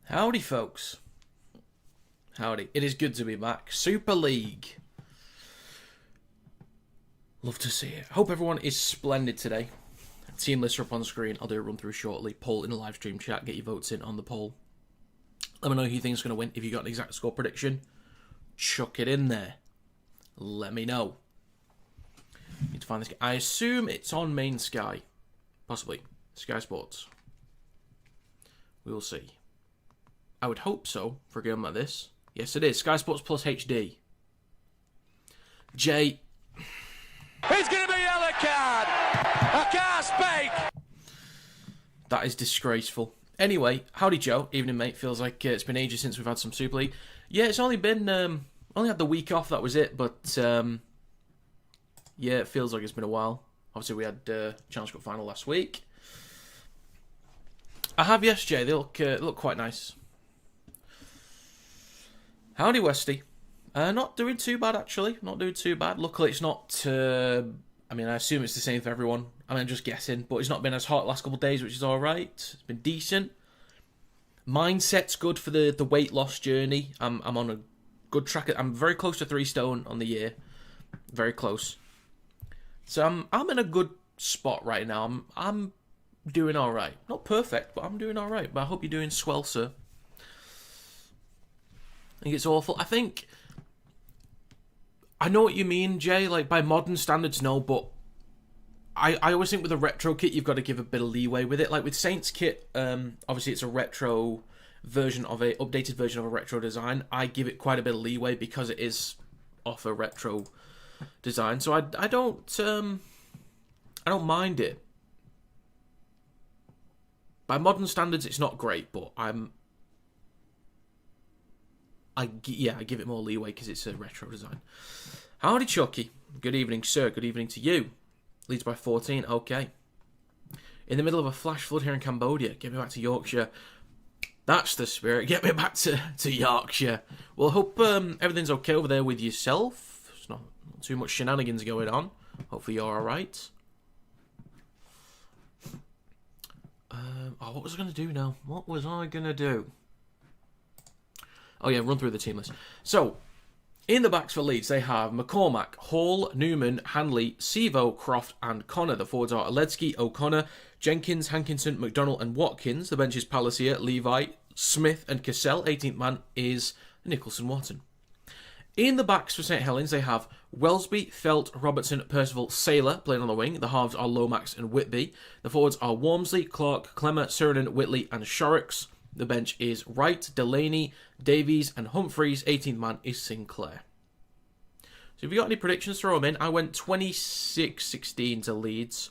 Howdy, folks. Howdy. It is good to be back. Super League. Love to see it. Hope everyone is splendid today. Team lists are up on screen. I'll do a run through shortly. Poll in the live stream chat. Get your votes in on the poll. Let me know who you think is going to win. If you got an exact score prediction, chuck it in there. Let me know. Need to find this. I assume it's on main Sky. Possibly. Sky Sports. We will see. I would hope so for a game like this. Yes, it is. Sky Sports Plus HD. Jay. It's going to be a yellow card. I can't speak. That is disgraceful. Anyway, howdy Joe. Evening, mate. Feels like it's been ages since we've had some Super League. Yeah, it's only been... only had the week off, that was it. But, yeah, it feels like it's been a while. Obviously, we had Challenge Cup final last week. I have, yes, Jay. They look quite nice. Howdy, Westy. Not doing too bad, actually. Not doing too bad. Luckily, it's not... I mean, I assume it's the same for everyone. I mean, I'm just guessing. But it's not been as hot the last couple of days, which is all right. It's been decent. Mindset's good for the weight loss journey. I'm on a good track. I'm very close to 3 stone on the year. Very close. So I'm in a good spot right now. I'm doing all right. Not perfect, but I'm doing all right. But I hope you're doing swell, sir. I think it's awful. I know what you mean, Jay. Like, by modern standards, no, but I always think with a retro kit, you've got to give a bit of leeway with it. Like, with Saints kit, obviously it's a retro version of updated version of a retro design. I give it quite a bit of leeway because it is off a retro design. So I don't mind it. By modern standards, it's not great, but I give it more leeway because it's a retro design. Howdy, Chucky. Good evening, sir. Good evening to you. Leeds by 14. Okay. In the middle of a flash flood here in Cambodia. Get me back to Yorkshire. That's the spirit. Get me back to Yorkshire. Well, I hope everything's okay over there with yourself. There's not too much shenanigans going on. Hopefully you're alright. What was I going to do now? What was I going to do? Oh yeah, run through the team list. So, in the backs for Leeds, they have McCormack, Hall, Newman, Hanley, Sevo, Croft and Connor. The forwards are Oledsky, O'Connor, Jenkins, Hankinson, McDonald and Watkins. The bench is Palacier, Levi, Smith and Cassell. 18th man is Nicholson-Watton. In the backs for St Helens, they have Welsby, Felt, Robertson, Percival, Saylor playing on the wing. The halves are Lomax and Whitby. The forwards are Walmsley, Clark, Clemmer, Surinan, Whitley and Shorrocks. The bench is Wright, Delaney, Davies and Humphreys. 18th man is Sinclair. So if you got any predictions, throw them in. I went 26-16 to Leeds.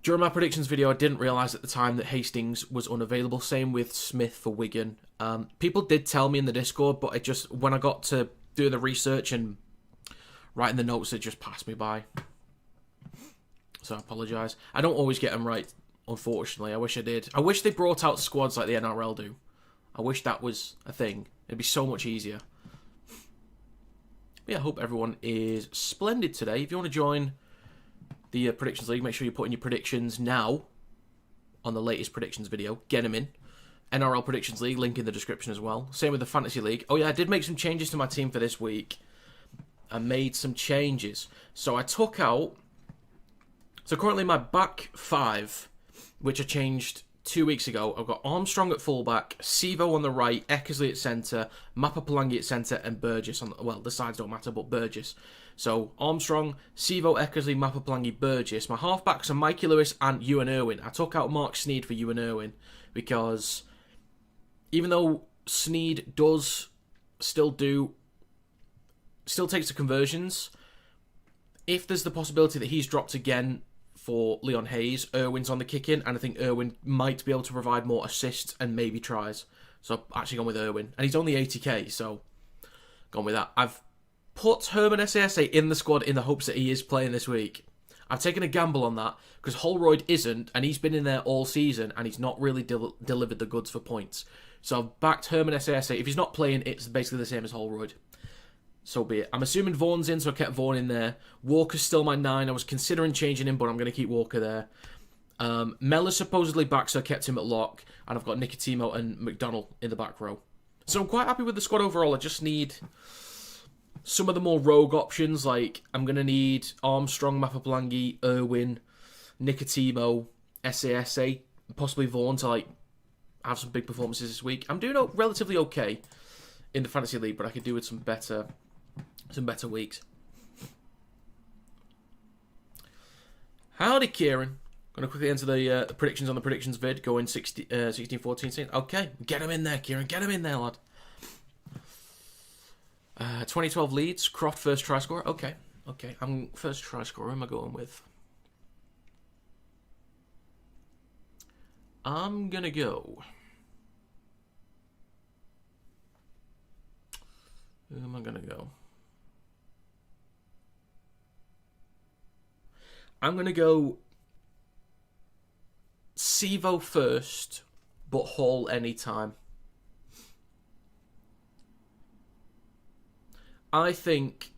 During my predictions video, I didn't realise at the time that Hastings was unavailable. Same with Smith for Wigan. People did tell me in the Discord, but when I got to do the research and writing the notes, it just passed me by. So I apologise. I don't always get them right, unfortunately. I wish I did. I wish they brought out squads like the NRL do. I wish that was a thing. It'd be so much easier. But yeah, I hope everyone is splendid today. If you want to join the Predictions League, make sure you put in your predictions now on the latest predictions video. Get them in. NRL Predictions League, link in the description as well. Same with the Fantasy League. Oh yeah, I did make some changes to my team for this week. I made some changes. So I took out... So currently my back 5, which I changed 2 weeks ago. I've got Armstrong at fullback, Sevo on the right, Eckersley at centre, Mapapalangi at centre, and Burgess on the... Well, the sides don't matter, but Burgess. So, Armstrong, Sevo, Eckersley, Mapapalangi, Burgess. My halfbacks are Mikey Lewis and Ewan Irwin. I took out Mark Sneed for Ewan Irwin because even though Sneed does still takes the conversions, if there's the possibility that he's dropped again for Leon Hayes, Irwin's on the kick-in, and I think Irwin might be able to provide more assists and maybe tries. So I've actually gone with Irwin. And he's only 80k, so gone with that. I've put Herman SASA in the squad in the hopes that he is playing this week. I've taken a gamble on that because Holroyd isn't, and he's been in there all season, and he's not really delivered the goods for points. So I've backed Herman SASA. If he's not playing, it's basically the same as Holroyd. So be it. I'm assuming Vaughan's in, so I kept Vaughan in there. Walker's still my 9. I was considering changing him, but I'm going to keep Walker there. Mellor's supposedly back, so I kept him at lock. And I've got Nicotimo and McDonald in the back row. So I'm quite happy with the squad overall. I just need some of the more rogue options. Like, I'm going to need Armstrong, Mapapalangi, Irwin, Nicotimo, SASA, possibly Vaughan to, like, have some big performances this week. I'm doing relatively okay in the fantasy league, but I could do with some better weeks. Howdy, Kieran. Going to quickly enter the predictions on the predictions vid, going 16, 14, 16. Okay, get him in there, Kieran. Get him in there, lad. 2012 Leeds, Croft first try scorer. Okay. I'm first try scorer. Who am I going with? I'm going to go. Who am I going to go? I'm going to go Sivo first, but Hall anytime. I think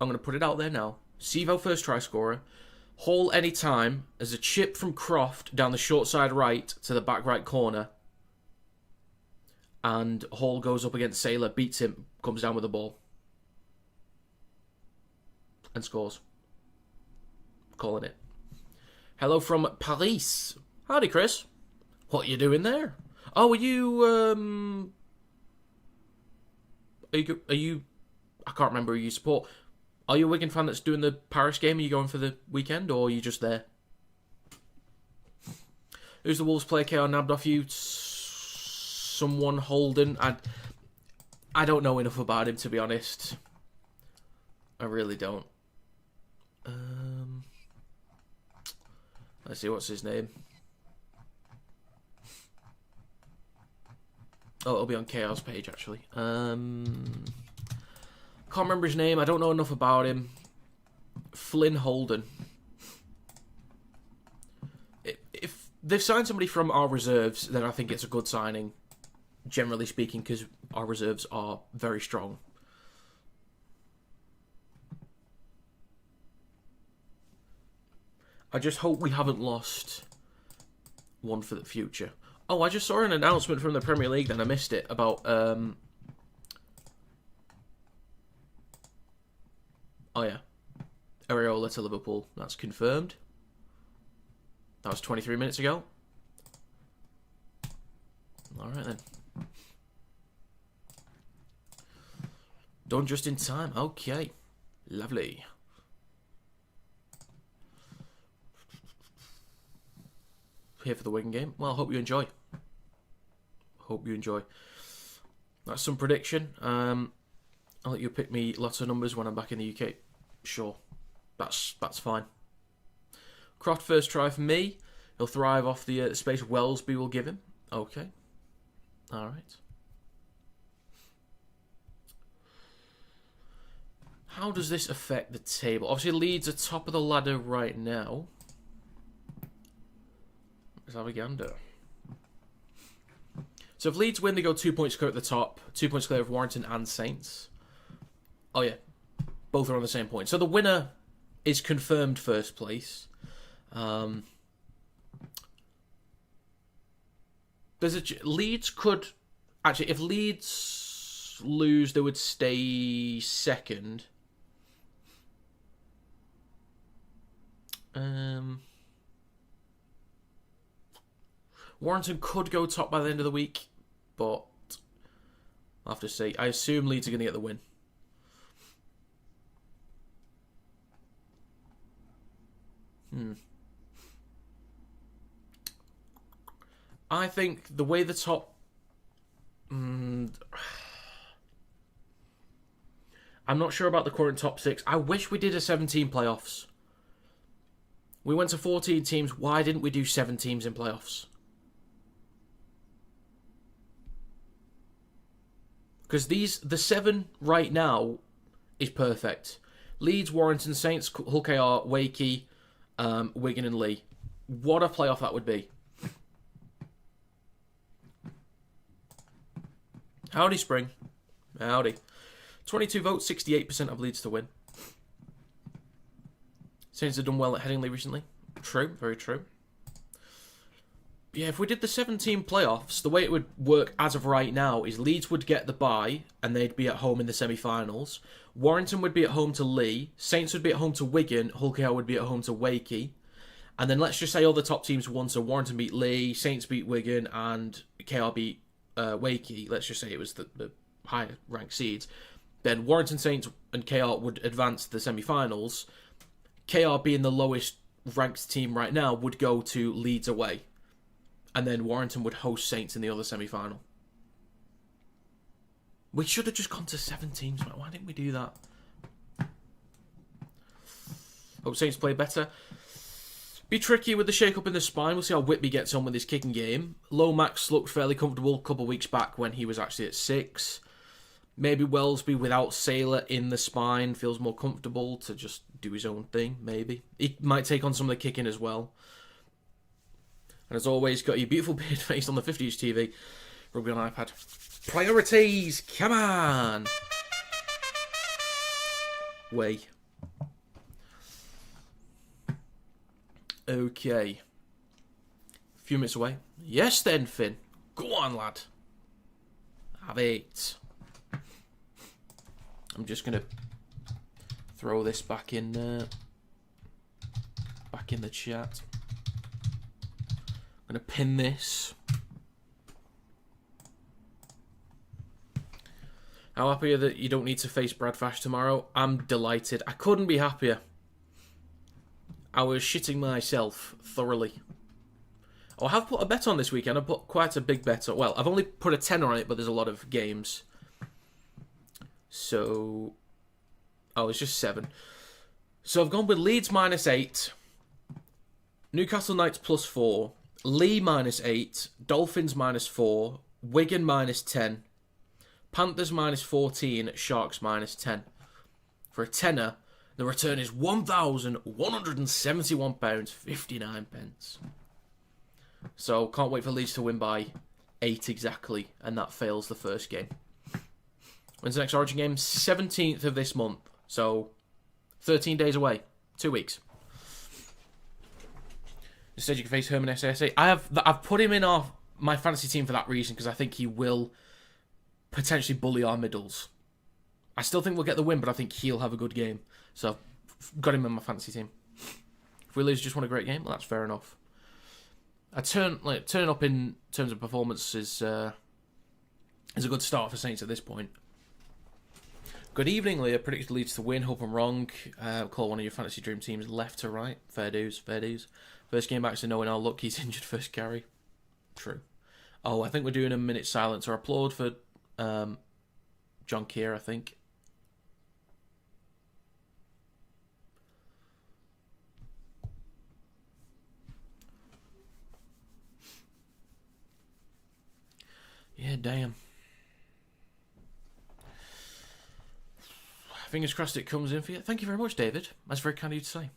I'm going to put it out there now. Sivo first try scorer. Hall anytime as a chip from Croft down the short side right to the back right corner. And Hall goes up against Sailor, beats him, comes down with the ball. And scores. Calling it. Hello from Paris. Howdy, Chris. What are you doing there? Oh, are you I can't remember who you support. Are you a Wigan fan that's doing the Paris game? Are you going for the weekend, or are you just there? Who's the Wolves player KR nabbed off you? Someone Holden. I don't know enough about him, to be honest. I really don't. Let's see, what's his name? Oh, it'll be on KR's page, actually. Can't remember his name. I don't know enough about him. Flynn Holden. If they've signed somebody from our reserves, then I think it's a good signing, generally speaking, because our reserves are very strong. I just hope we haven't lost one for the future. Oh, I just saw an announcement from the Premier League, then I missed it, about... Oh, yeah. Areola to Liverpool. That's confirmed. That was 23 minutes ago. Alright, then. Done just in time. Okay. Lovely. Here for the Wigan game. Well, hope you enjoy. That's some prediction. I'll let you pick me lots of numbers when I'm back in the UK. Sure. That's fine. Croft first try for me. He'll thrive off the space Wellesby will give him. Okay. Alright. How does this affect the table? Obviously, Leeds are top of the ladder right now. Let's have a gander. So if Leeds win, they go 2 points clear at the top. 2 points clear of Warrington and Saints. Oh, yeah. Both are on the same point. So the winner is confirmed first place. Leeds could... Actually, if Leeds lose, they would stay second. Warrington could go top by the end of the week, but I'll have to see. I assume Leeds are going to get the win. I think the way the top... I'm not sure about the current top 6. I wish we did a 17 playoffs. We went to 14 teams. Why didn't we do 7 teams in playoffs? Because the 7 right now is perfect. Leeds, Warrington, Saints, Hull KR, Wakey, Wigan and Lee. What a playoff that would be. Howdy, Spring. Howdy. 22 votes, 68% of Leeds to win. Saints have done well at Headingley recently. True, very true. Yeah, if we did the 17 playoffs, the way it would work as of right now is Leeds would get the bye and they'd be at home in the semi-finals. Warrington would be at home to Lee. Saints would be at home to Wigan. Hull KR would be at home to Wakey. And then let's just say all the top teams won. So Warrington beat Lee, Saints beat Wigan, and KR beat Wakey. Let's just say it was the higher ranked seeds. Then Warrington, Saints, and KR would advance to the semi-finals. KR being the lowest ranked team right now would go to Leeds away. And then Warrington would host Saints in the other semi-final. We should have just gone to 7 teams, man. Why didn't we do that? Hope Saints play better. Be tricky with the shake-up in the spine. We'll see how Whitby gets on with his kicking game. Lomax looked fairly comfortable a couple of weeks back when he was actually at 6. Maybe Wellesby without Sailor in the spine feels more comfortable to just do his own thing, maybe. He might take on some of the kicking as well. And as always, got your beautiful beard face on the 50-inch TV. Rugby on iPad. Priorities! Come on! Way. Okay. A few minutes away. Yes then, Finn. Go on, lad. Have it. I'm just going to throw this back in the chat. I'm going to pin this. How happy are you that you don't need to face Bradfash tomorrow? I'm delighted. I couldn't be happier. I was shitting myself thoroughly. Oh, I have put a bet on this weekend. I put quite a big bet on. Well, I've only put a tenner on it, but there's a lot of games. So... Oh, it's just 7. So I've gone with Leeds -8. Newcastle Knights +4. Lee -8, Dolphins -4, Wigan -10, Panthers -14, Sharks -10. For a tenner, the return is £1,171.59. So can't wait for Leeds to win by 8 exactly, and that fails the first game. When's the next Origin game? 17th of this month, so 13 days away, 2 weeks. Instead, you can face Herman SSA. I've put him in my fantasy team for that reason, because I think he will potentially bully our middles. I still think we'll get the win, but I think he'll have a good game. So I've got him in my fantasy team. If we lose, just won a great game, well, that's fair enough. Turning up in terms of performance is a good start for Saints at this point. Good evening, Leah. Predicted Leeds to win. Hope I'm wrong. Call one of your fantasy dream teams left to right. Fair dues, fair dues. First game back to knowing our luck, he's injured first carry. True. Oh, I think we're doing a minute silence or applaud for John Keir, I think. Yeah, damn. Fingers crossed it comes in for you. Thank you very much, David. That's very kind of you to say.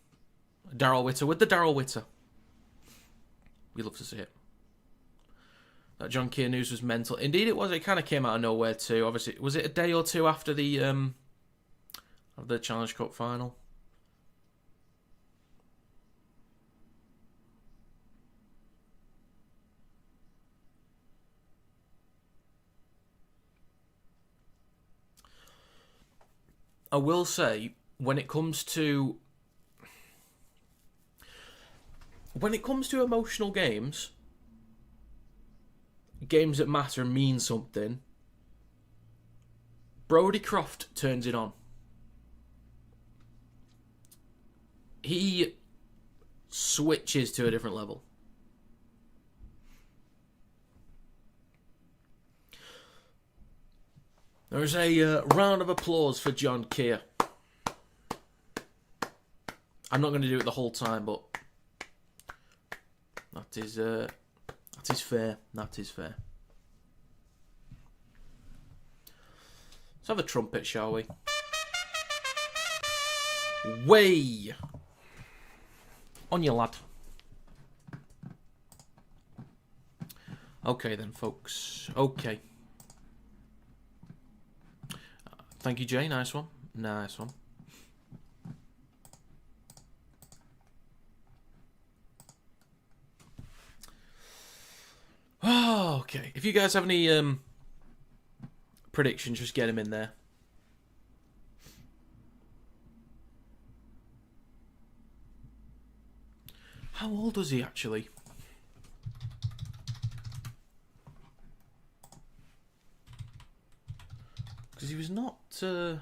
Daryl Witter with the Daryl Witter. We love to see it. That John Keir news was mental. Indeed it was. It kind of came out of nowhere too. Obviously, was it a day or two after the Challenge Cup final? I will say, when it comes to emotional games that matter and mean something, Brodie Croft turns it on. He switches to a different level. There's a round of applause for John Keir. I'm not going to do it the whole time, but that is fair. That is fair. Let's have a trumpet, shall we? Way! On your lad. Okay then, folks. Okay. Thank you, Jay. Nice one. Nice one. Okay, if you guys have any predictions, just get them in there. How old was he actually? Because he was not... I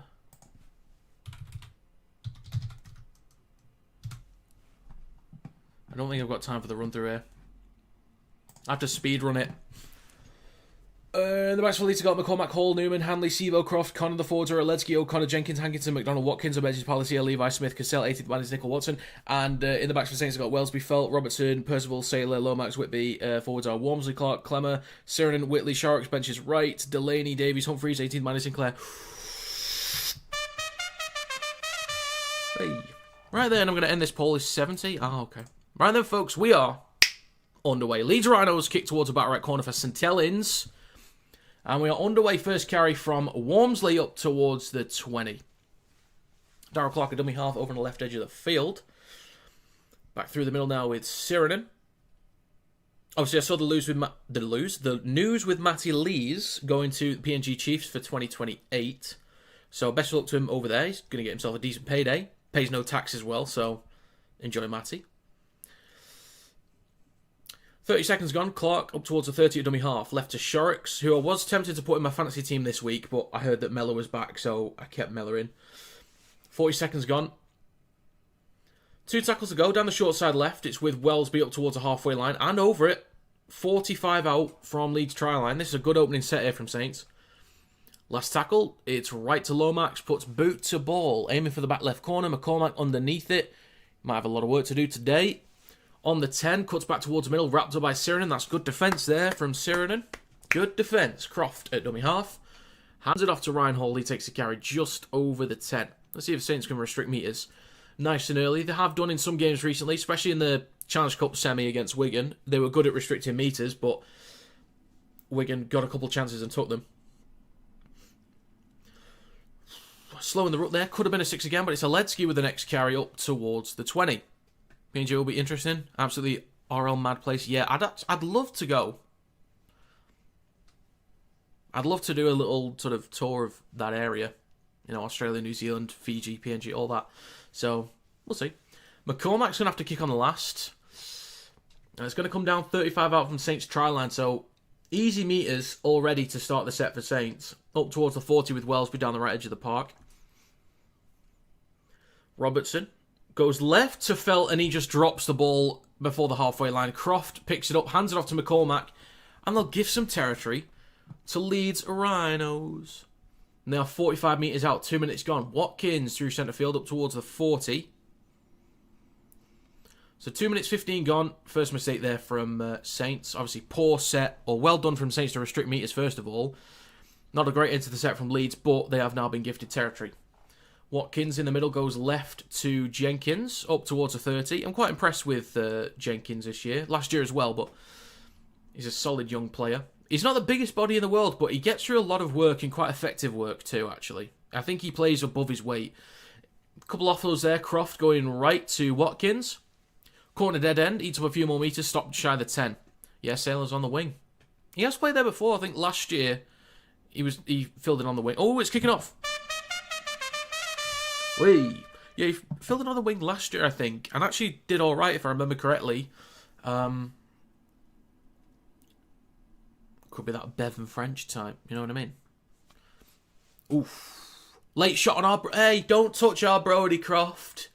don't think I've got time for the run-through here. I have to speed run it. The backs for Leeds got McCormack, Hall, Newman, Hanley, Sebo, Croft, Connor, the forwards are Ledsky, O'Connor, Jenkins, Hankinson, McDonald, Watkins, Obezis, Palacia, Levi, Smith, Cassell, 18th man is Nickel Watson. And in the backs for Saints, got Wellesby, Felt, Robertson, Percival, Saylor, Lomax, Whitby. Forwards are Walmsley, Clark, Clemmer, Sirenen, Whitley, Sharks, benches Wright, Delaney, Davies, Humphreys, 18th man is Sinclair. Hey. Right then, I'm going to end this poll. Is 70? Ah, okay. Right then, folks, we are underway. Leeds Rhinos kick towards the back right corner for St Helens. And we are underway. First carry from Walmsley up towards the 20. Darryl Clark, a dummy half over on the left edge of the field. Back through the middle now with Sirenen. Obviously, I saw the news with Matty Lees going to the PNG Chiefs for 2028. So best of luck to him over there. He's going to get himself a decent payday. Pays no tax as well, so enjoy Matty. 30 seconds gone. Clark up towards the 30 at dummy half. Left to Sharks, who I was tempted to put in my fantasy team this week, but I heard that Mellor was back, so I kept Mellor in. 40 seconds gone. 2 tackles to go. Down the short side left, it's with Wellesby up towards the halfway line and over it. 45 out from Leeds try line. This is a good opening set here from Saints. Last tackle, it's right to Lomax, puts boot to ball, aiming for the back left corner. McCormack underneath it. Might have a lot of work to do today. On the 10, cuts back towards the middle, wrapped up by Sirenen. That's good defence there from Sirenen. Good defence. Croft at dummy half. Hands it off to Ryan Hall. He takes the carry just over the 10. Let's see if Saints can restrict meters nice and early. They have done in some games recently, especially in the Challenge Cup semi against Wigan. They were good at restricting meters, but Wigan got a couple chances and took them. Slow in the rut there. Could have been a 6 again, but it's a Ledsky with the next carry up towards the 20. PNG will be interesting. Absolutely RL mad place. Yeah, I'd love to go. I'd love to do a little sort of tour of that area. You know, Australia, New Zealand, Fiji, PNG, all that. So, we'll see. McCormack's going to have to kick on the last. And it's going to come down 35 out from Saints' try line. So, easy meters already to start the set for Saints. Up towards the 40 with Wellesby down the right edge of the park. Robertson goes left to Felt and he just drops the ball before the halfway line. Croft picks it up, hands it off to McCormack, and they'll give some territory to Leeds Rhinos. And they are 45 metres out, 2 minutes gone. Watkins through centre field up towards the 40. So 2 minutes 15 gone. First mistake there from Saints. Obviously poor set, or well done from Saints to restrict meters first of all. Not a great end to the set from Leeds, but they have now been gifted territory. Watkins in the middle goes left to Jenkins, up towards the 30. I'm quite impressed with Jenkins this year. Last year as well, but he's a solid young player. He's not the biggest body in the world, but he gets through a lot of work and quite effective work too, actually. I think he plays above his weight. A couple offloads there. Croft going right to Watkins. Corner dead end, eats up a few more metres, stopped shy of the 10. Yeah, Sailor's on the wing. He has played there before. I think last year he filled in on the wing. Oh, it's kicking off. Whee! Yeah, he filled in on the wing last year, I think, and actually did all right if I remember correctly. Could be that Bevan French type, you know what I mean? Oof. Late shot on our... Hey, don't touch our Brodie Croft.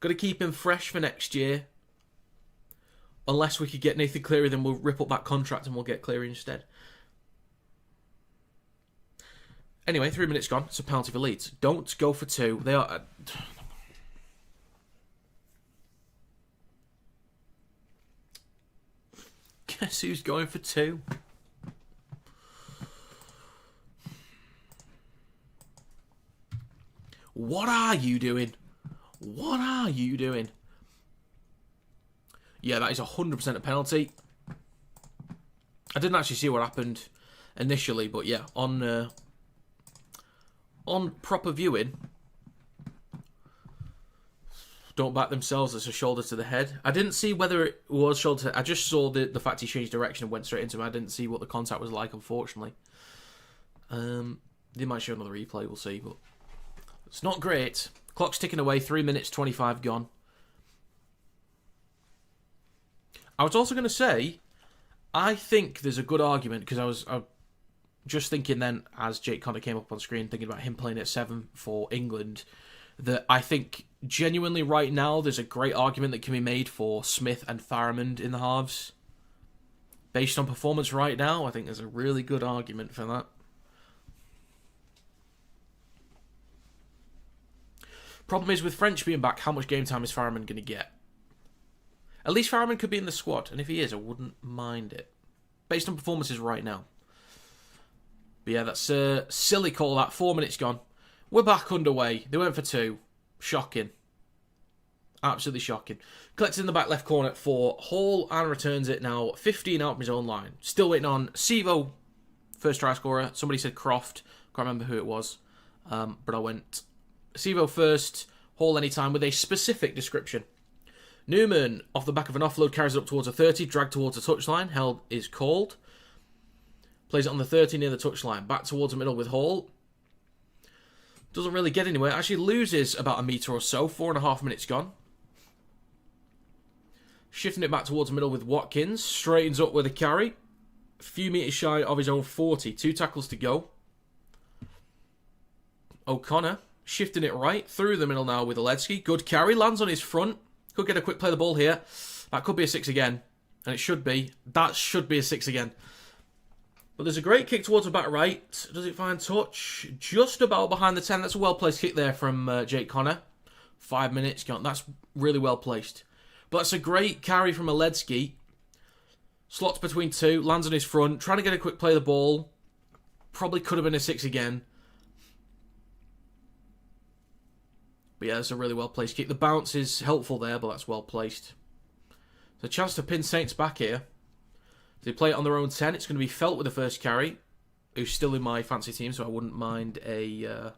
Got to keep him fresh for next year. Unless we could get Nathan Cleary, then we'll rip up that contract and we'll get Cleary instead. Anyway, 3 minutes gone. It's a penalty for Leeds. Don't go for 2. They are... Guess who's going for 2? What are you doing? What are you doing? Yeah, that is 100% a penalty. I didn't actually see what happened initially, but yeah, on proper viewing, don't back themselves. It's a shoulder to the head. I didn't see whether it was shoulder to... I just saw the fact he changed direction and went straight into him. I didn't see what the contact was like, unfortunately. They might show another replay, we'll see. But it's not great. Clock's ticking away, 3 minutes, 25 gone. I was also going to say, I think there's a good argument, because I was just thinking then, as Jake Connor came up on screen, thinking about him playing at 7 for England, that I think genuinely right now there's a great argument that can be made for Smith and Faramond in the halves. Based on performance right now, I think there's a really good argument for that. Problem is, with French being back, how much game time is Faramond going to get? At least Faramond could be in the squad, and if he is, I wouldn't mind it. Based on performances right now. But yeah, that's a silly call, that. 4 minutes gone. We're back underway. They went for 2. Shocking. Absolutely shocking. Collects in the back left corner for Hall, and returns it now 15 out from his own line. Still waiting on Sivo, first try scorer. Somebody said Croft. Can't remember who it was. But I went Sivo first, Hall anytime, with a specific description. Newman, off the back of an offload, carries it up towards a 30, dragged towards the touchline. Held is called. Plays it on the 30 near the touchline. Back towards the middle with Hall. Doesn't really get anywhere. Actually loses about a metre or so. 4.5 minutes gone. Shifting it back towards the middle with Watkins. Straightens up with a carry. A few metres shy of his own 40. 2 tackles to go. O'Connor shifting it right through the middle now with Oledsky. Good carry. Lands on his front. Could get a quick play of the ball here. That could be a 6 again. And it should be. That should be a 6 again. But there's a great kick towards the back right. Does it find touch? Just about behind the 10. That's a well-placed kick there from Jake Connor. 5 minutes gone. That's really well placed. But that's a great carry from Oledsky. Slots between 2. Lands on his front. Trying to get a quick play of the ball. Probably could have been a 6 again. But yeah, that's a really well-placed kick. The bounce is helpful there, but that's well-placed. So a chance to pin Saints back here. If they play it on their own 10, it's going to be Felt with the first carry, who's still in my fancy team, so I wouldn't mind a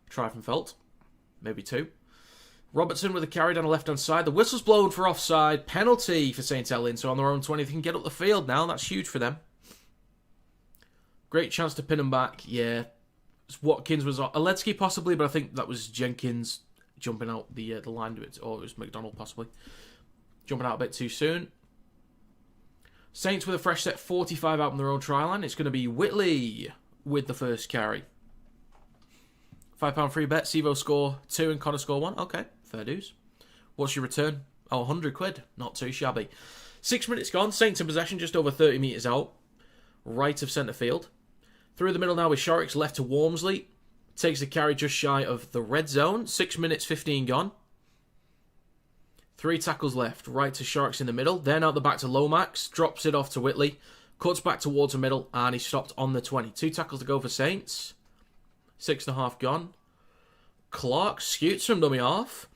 try from Felt. Maybe 2. Robertson with a carry down the left-hand side. The whistle's blown for offside. Penalty for St. Helens, so on their own 20, they can get up the field now. That's huge for them. Great chance to pin them back. Yeah. Watkins was Oledsky possibly, but I think that was Jenkins jumping out the line a bit, or it was McDonald possibly. Jumping out a bit too soon. Saints with a fresh set, 45 out on their own try line. It's going to be Whitley with the first carry. £5 free bet. Sivo score 2 and Connor score 1. Okay, fair dues. What's your return? Oh, 100 quid. Not too shabby. 6 minutes gone. Saints in possession, just over 30 metres out. Right of centre field. Through the middle now with Shorrocks left to Walmsley. Takes the carry just shy of the red zone. 6 minutes, 15 gone. 3 tackles left. Right to Shorrocks in the middle. Then out the back to Lomax. Drops it off to Whitley. Cuts back towards the middle. And he's stopped on the 20. 2 tackles to go for Saints. 6.5 gone. Clark scoots from dummy half.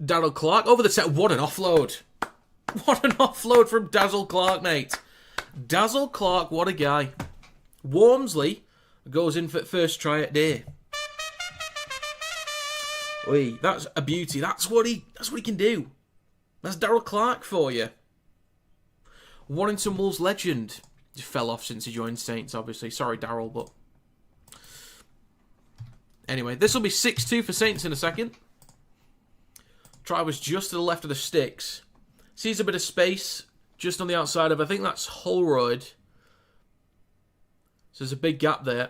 Daryl Clark over the set. What an offload. What an offload from Dazzle Clark, mate. Dazzle Clark, what a guy. Walmsley goes in for first try at day. Oi, that's a beauty. That's what he can do. That's Daryl Clark for you. Warrington Wolves legend. Just fell off since he joined Saints, obviously. Sorry, Daryl, but anyway, this will be 6-2 for Saints in a second. Try was just to the left of the sticks. Sees a bit of space just on the outside of, I think that's Holroyd. So there's a big gap there.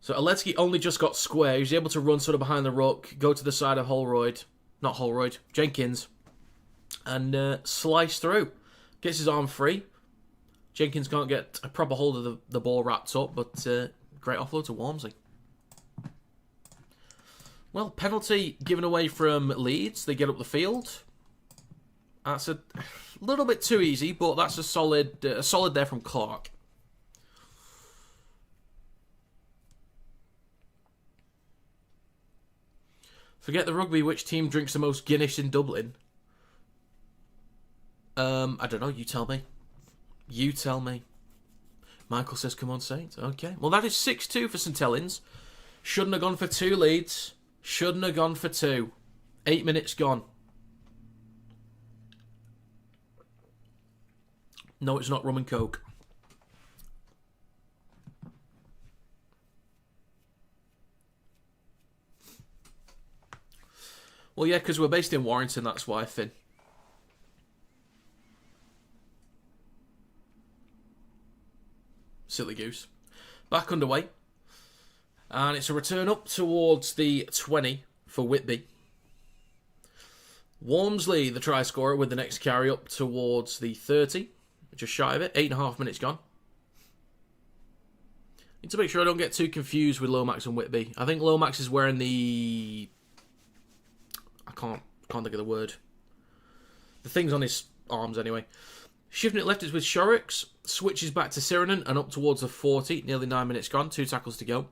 So Oledsky only just got square. He was able to run sort of behind the ruck, go to the side of Holroyd. Not Holroyd, Jenkins. And slice through. Gets his arm free. Jenkins can't get a proper hold of the ball wrapped up, but great offload to Walmsley. Well, penalty given away from Leeds. They get up the field. That's a little bit too easy, but that's a solid there from Clark. Forget the rugby, which team drinks the most Guinness in Dublin? I don't know, you tell me. You tell me. Michael says, come on, Saints. Okay. Well, that is 6-2 for St. Helens. Shouldn't have gone for 2 leads. Shouldn't have gone for 2. 8 minutes gone. No, it's not rum and coke. Well, yeah, because we're based in Warrington, that's why, Finn. Silly goose. Back underway. And it's a return up towards the 20 for Whitby. Walmsley, the try scorer, with the next carry up towards the 30. Just shy of it. 8.5 minutes gone. Need to make sure I don't get too confused with Lomax and Whitby. I think Lomax is wearing the... I can't think of the word. The thing's on his arms anyway. Shifting it left is with Shorrocks. Switches back to Sirenen and up towards the 40. Nearly 9 minutes gone. 2 tackles to go.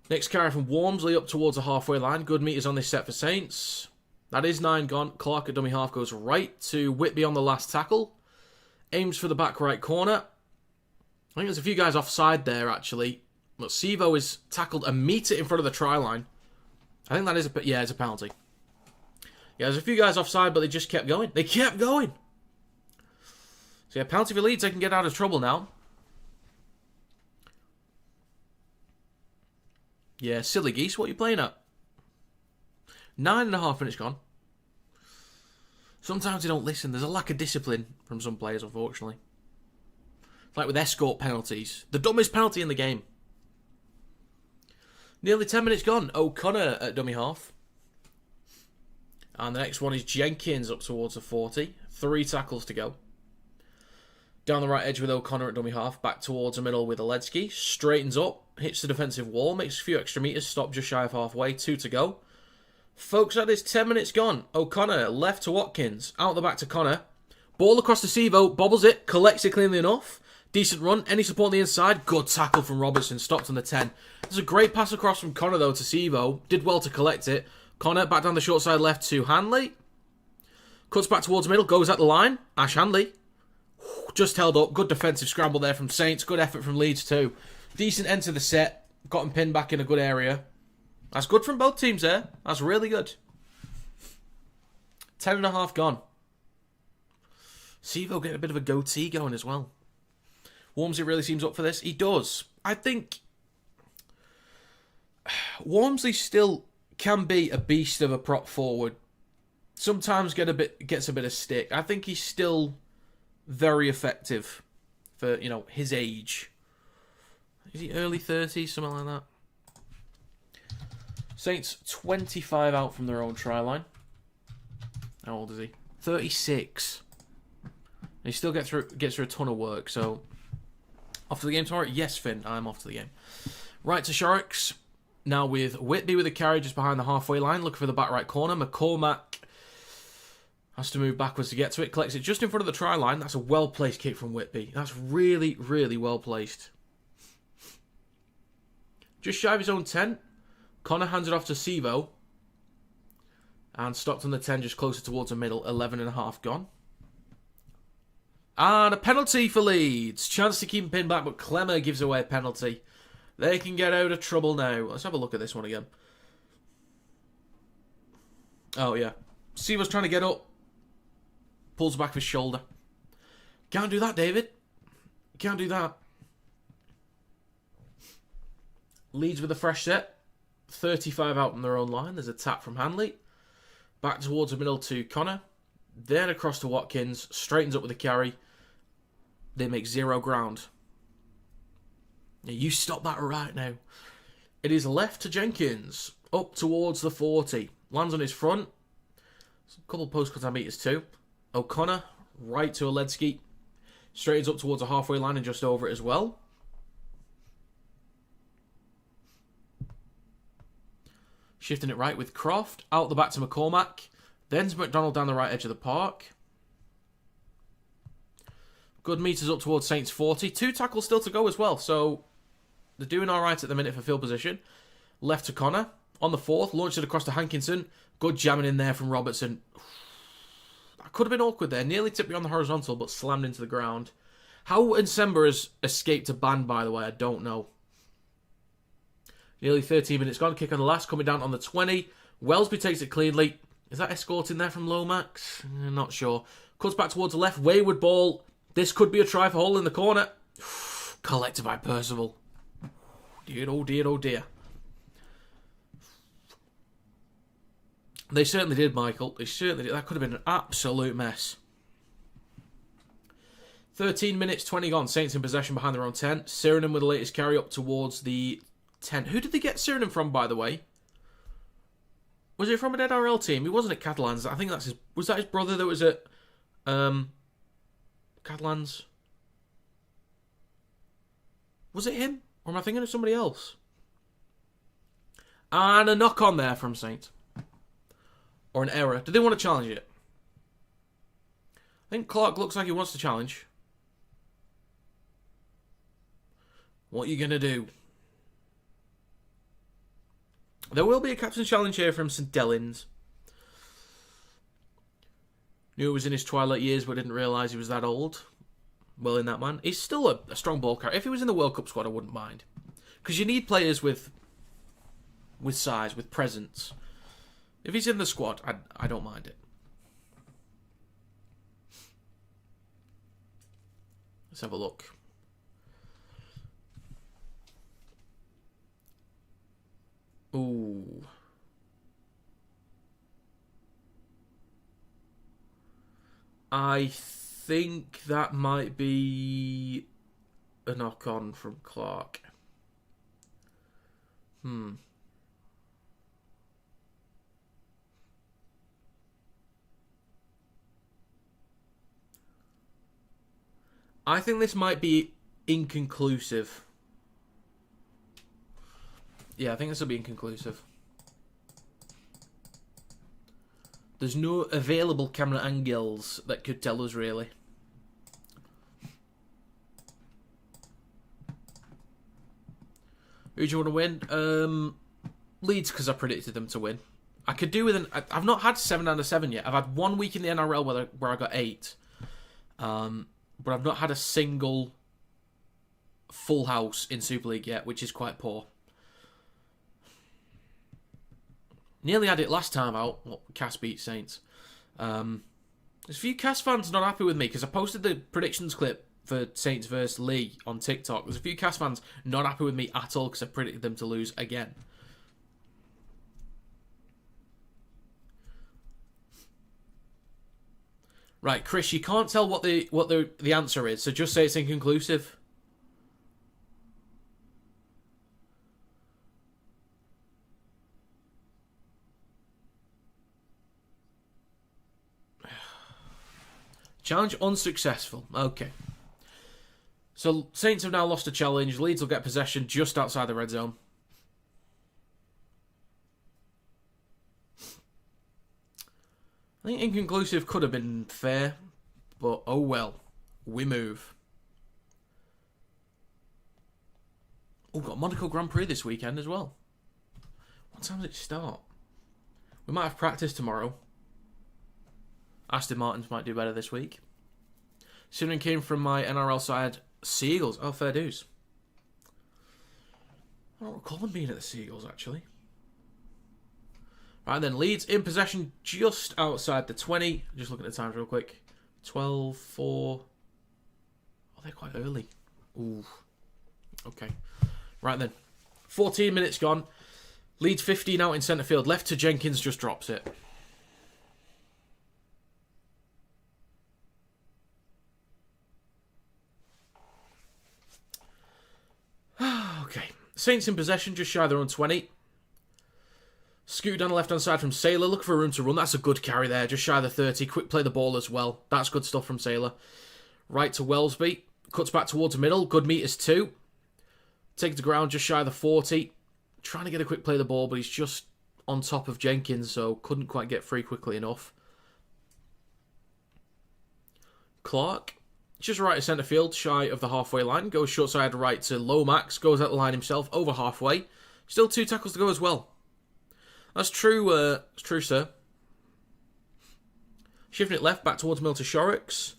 Next carry from Walmsley up towards the halfway line. Good meters on this set for Saints. That is 9 gone. Clark at dummy half goes right to Whitby on the last tackle. Aims for the back right corner. I think there's a few guys offside there, actually. But Sevo is tackled a metre in front of the try line. I think that is it's a penalty. Yeah, there's a few guys offside, but they just kept going. They kept going. So yeah, penalty for Leeds. They can get out of trouble now. Yeah, silly geese. What are you playing at? 9.5 minutes gone. Sometimes they don't listen. There's a lack of discipline from some players, unfortunately. It's like with escort penalties. The dumbest penalty in the game. Nearly 10 minutes gone. O'Connor at dummy half. And the next one is Jenkins up towards the 40. 3 tackles to go. Down the right edge with O'Connor at dummy half. Back towards the middle with Oledzki. Straightens up. Hits the defensive wall. Makes a few extra metres. Stop just shy of halfway. 2 to go. Folks, that is 10 minutes gone. O'Connor left to Watkins. Out the back to Connor. Ball across to Sevo. Bobbles it. Collects it cleanly enough. Decent run. Any support on the inside? Good tackle from Robertson. Stopped on the 10. There's a great pass across from Connor, though, to Sevo. Did well to collect it. Connor back down the short side left to Hanley. Cuts back towards the middle. Goes at the line. Ash Hanley. Just held up. Good defensive scramble there from Saints. Good effort from Leeds, too. Decent end to the set. Got him pinned back in a good area. That's good from both teams there. That's really good. 10.5 gone. Sevo getting a bit of a goatee going as well. Walmsley really seems up for this. He does. I think Walmsley still can be a beast of a prop forward. Sometimes gets a bit of stick. I think he's still very effective for, his age. Is he early 30s, something like that? Saints 25 out from their own try line. How old is he? 36. And he still gets through a ton of work, so... Off to the game tomorrow? Yes, Finn, I'm off to the game. Right to Shorrocks. Now with Whitby with a carry just behind the halfway line. Looking for the back right corner. McCormack has to move backwards to get to it. Collects it just in front of the try line. That's a well-placed kick from Whitby. That's really, really well-placed. Just shy of his own 10. Connor hands it off to Sevo. And stopped on the 10 just closer towards the middle. 11.5 gone. And a penalty for Leeds. Chance to keep him pinned back, but Clemmer gives away a penalty. They can get out of trouble now. Let's have a look at this one again. Oh, yeah. Sevo's trying to get up. Pulls back his shoulder. Can't do that, David. Can't do that. Leeds with a fresh set. 35 out on their own line. There's a tap from Hanley. Back towards the middle to Connor. Then across to Watkins. Straightens up with a carry. They make 0 ground. Yeah, you stop that right now. It is left to Jenkins. Up towards the 40. Lands on his front. A couple of post-contact meters too. O'Connor. Right to Oledzki. Straightens up towards the halfway line and just over it as well. Shifting it right with Croft. Out the back to McCormack. Then to McDonald down the right edge of the park. Good meters up towards Saints 40. 2 tackles still to go as well. So they're doing all right at the minute for field position. Left to Connor. On the 4th. Launched it across to Hankinson. Good jamming in there from Robertson. That could have been awkward there. Nearly tipped beyond the horizontal but slammed into the ground. How Nsemba has escaped a ban, by the way, I don't know. Nearly 13 minutes gone. Kick on the last, coming down on the 20. Wellesby takes it cleanly. Is that escorting there from Lomax? Not sure. Cuts back towards the left. Wayward ball. This could be a try for Hull in the corner. Collected by Percival. Dear, oh dear, oh dear. They certainly did, Michael. They certainly did. That could have been an absolute mess. 13 minutes, 20 gone. Saints in possession behind their own 10. Sirenham with the latest carry up towards the 10. Who did they get Sirenham from, by the way? Was it from an NRL team? He wasn't at Catalans. I think that's his... Was that his brother that was at... Catalans? Was it him? Or am I thinking of somebody else? And a knock on there from Saints. Or an error. Do they want to challenge it? I think Clark looks like he wants to challenge. What are you going to do? There will be a captain's challenge here from St. Helens. Knew it was in his twilight years, but didn't realise he was that old. Well, in that man. He's still a strong ball carrier. If he was in the World Cup squad, I wouldn't mind. Because you need players with size, with presence. If he's in the squad, I don't mind it. Let's have a look. Ooh. I think that might be a knock-on from Clark. I think this might be inconclusive. Yeah, I think this will be inconclusive. There's no available camera angles that could tell us, really. Who do you want to win? Leeds, because I predicted them to win. I could do with an... I've not had 7 out of 7 yet. I've had 1 week in the NRL where I got 8. But I've not had a single full house in Super League yet, which is quite poor. Nearly had it last time out. Well, Cass beat Saints. There's a few Cass fans not happy with me because I posted the predictions clip for Saints vs Lee on TikTok. There's a few Cass fans not happy with me at all because I predicted them to lose again. Right, Chris, you can't tell what the answer is, so just say it's inconclusive. Challenge unsuccessful. Okay. So, Saints have now lost a challenge. Leeds will get possession just outside the red zone. I think inconclusive could have been fair, but oh well. We move. Oh, we've got Monaco Grand Prix this weekend as well. What time does it start? We might have practice tomorrow. Aston Martins might do better this week. Siren came from my NRL side, Seagulls. Oh, fair dues. I don't recall them being at the Seagulls, actually. Right then, Leeds in possession just outside the 20. Just looking at the times real quick. 12, 4. Oh, they're quite early. Ooh. Okay. Right then. 14 minutes gone. Leeds 15 out in centre field. Left to Jenkins, just drops it. Okay. Saints in possession, just shy of their own 20. Scoot down the left-hand side from Saylor. Look for room to run. That's a good carry there. Just shy of the 30. Quick play the ball as well. That's good stuff from Saylor. Right to Wellesby. Cuts back towards the middle. Good meters too. Takes the ground just shy of the 40. Trying to get a quick play of the ball, but he's just on top of Jenkins, so couldn't quite get free quickly enough. Clark. Just right of centre field, shy of the halfway line. Goes short side right to Lomax. Goes out the line himself, over halfway. Still 2 tackles to go as well. That's true, sir. Shifting it left, back towards Milton Shorrocks.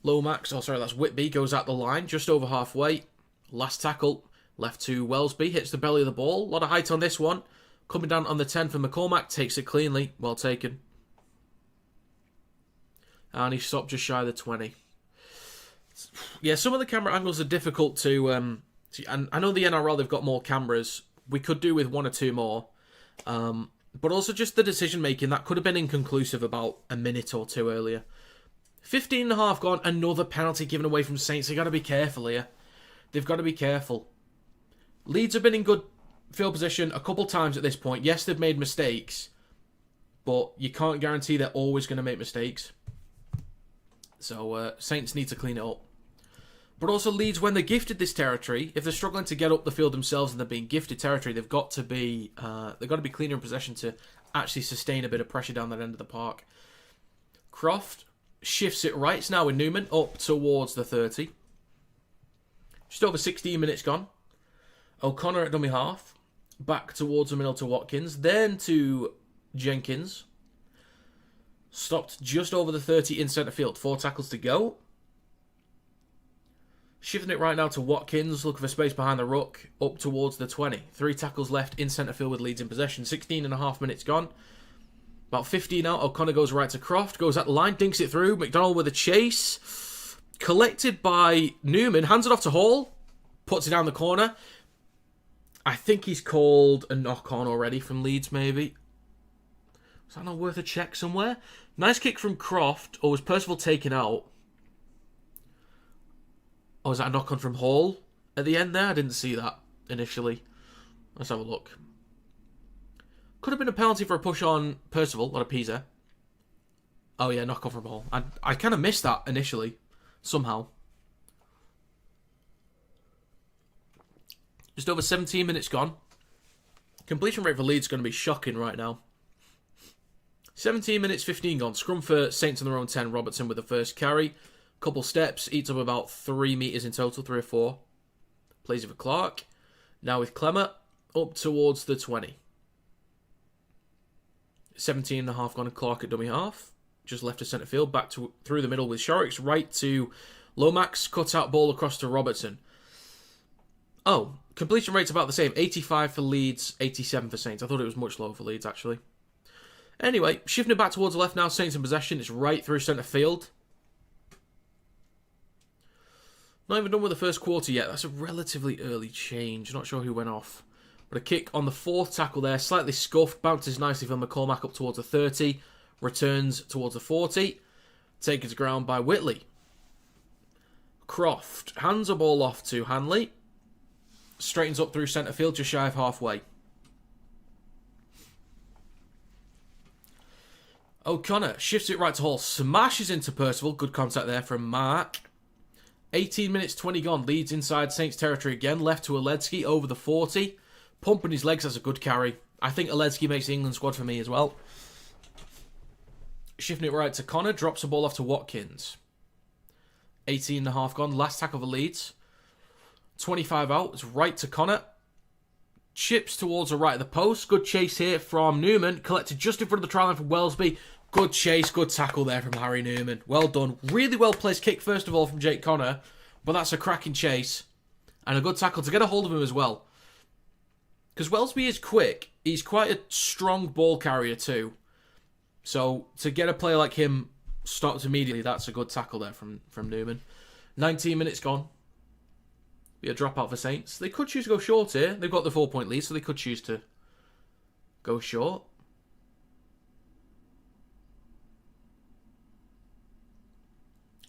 Lomax, that's Whitby, goes out the line, just over halfway. Last tackle. Left to Wellesby, hits the belly of the ball. A lot of height on this one. Coming down on the 10 for McCormack, takes it cleanly. Well taken. And he stopped just shy of the 20. Yeah, some of the camera angles are difficult to see. And I know the NRL, they've got more cameras. We could do with 1 or 2 more. But also just the decision making, that could have been inconclusive about a minute or 2 earlier. 15 and a half gone, another penalty given away from Saints. They've got to be careful here. They've got to be careful. Leeds have been in good field position a couple times at this point. Yes, they've made mistakes, but you can't guarantee they're always going to make mistakes. So Saints need to clean it up. But also Leeds, when they're gifted this territory, if they're struggling to get up the field themselves and they're being gifted territory, they've got to be cleaner in possession to actually sustain a bit of pressure down that end of the park. Croft shifts it right. It's now with Newman up towards the 30. Just over 16 minutes gone. O'Connor at dummy half. Back towards the middle to Watkins. Then to Jenkins. Stopped just over the 30 in centre field. 4 tackles to go. Shifting it right now to Watkins. Looking for space behind the ruck. Up towards the 20. 3 tackles left in centre field with Leeds in possession. 16 and a half minutes gone. About 15 out. O'Connor goes right to Croft. Goes at the line. Dinks it through. McDonald with a chase. Collected by Newman. Hands it off to Hall. Puts it down the corner. I think he's called a knock-on already from Leeds, maybe. Is that not worth a check somewhere? Nice kick from Croft. Or was Percival taken out? Or was that a knock-on from Hall at the end there? I didn't see that initially. Let's have a look. Could have been a penalty for a push on Percival, not a Pisa. Oh yeah, knock-on from Hall. I kind of missed that initially, somehow. Just over 17 minutes gone. Completion rate for Leeds is going to be shocking right now. 17 minutes, 15 gone. Scrum for Saints on their own 10. Robertson with the first carry. Couple steps. Eats up about 3 metres in total. 3 or 4. Plays it for Clark. Now with Clemmer. Up towards the 20. 17 and a half gone. And Clark at dummy half. Just left to centre field. Back to through the middle with Shorrocks. Right to Lomax. Cut out ball across to Robertson. Oh, completion rate's about the same. 85 for Leeds, 87 for Saints. I thought it was much lower for Leeds, actually. Anyway, shifting it back towards the left now. Saints in possession. It's right through centre field. Not even done with the first quarter yet. That's a relatively early change. Not sure who went off. But a kick on the 4th tackle there. Slightly scuffed. Bounces nicely from McCormack up towards the 30. Returns towards the 40. Taken to ground by Whitley. Croft hands a ball off to Hanley. Straightens up through centre field, just shy of halfway. O'Connor shifts it right to Hall. Smashes into Percival. Good contact there from Mark. 18 minutes, 20 gone. Leeds inside Saints territory again. Left to Oledsky over the 40. Pumping his legs. That's a good carry. I think Oledsky makes the England squad for me as well. Shifting it right to Connor. Drops the ball off to Watkins. 18 and a half gone. Last tackle for Leeds. 25 out. It's right to Connor. Chips towards the right of the post. Good chase here from Newman. Collected just in front of the try line from Wellesby. Good chase. Good tackle there from Harry Newman. Well done. Really well placed kick first of all from Jake Connor. But that's a cracking chase. And a good tackle to get a hold of him as well. Because Wellesby is quick. He's quite a strong ball carrier too. So to get a player like him stopped immediately, that's a good tackle there from Newman. 19 minutes gone. Be a dropout for Saints. They could choose to go short here. They've got the 4-point lead, so they could choose to go short.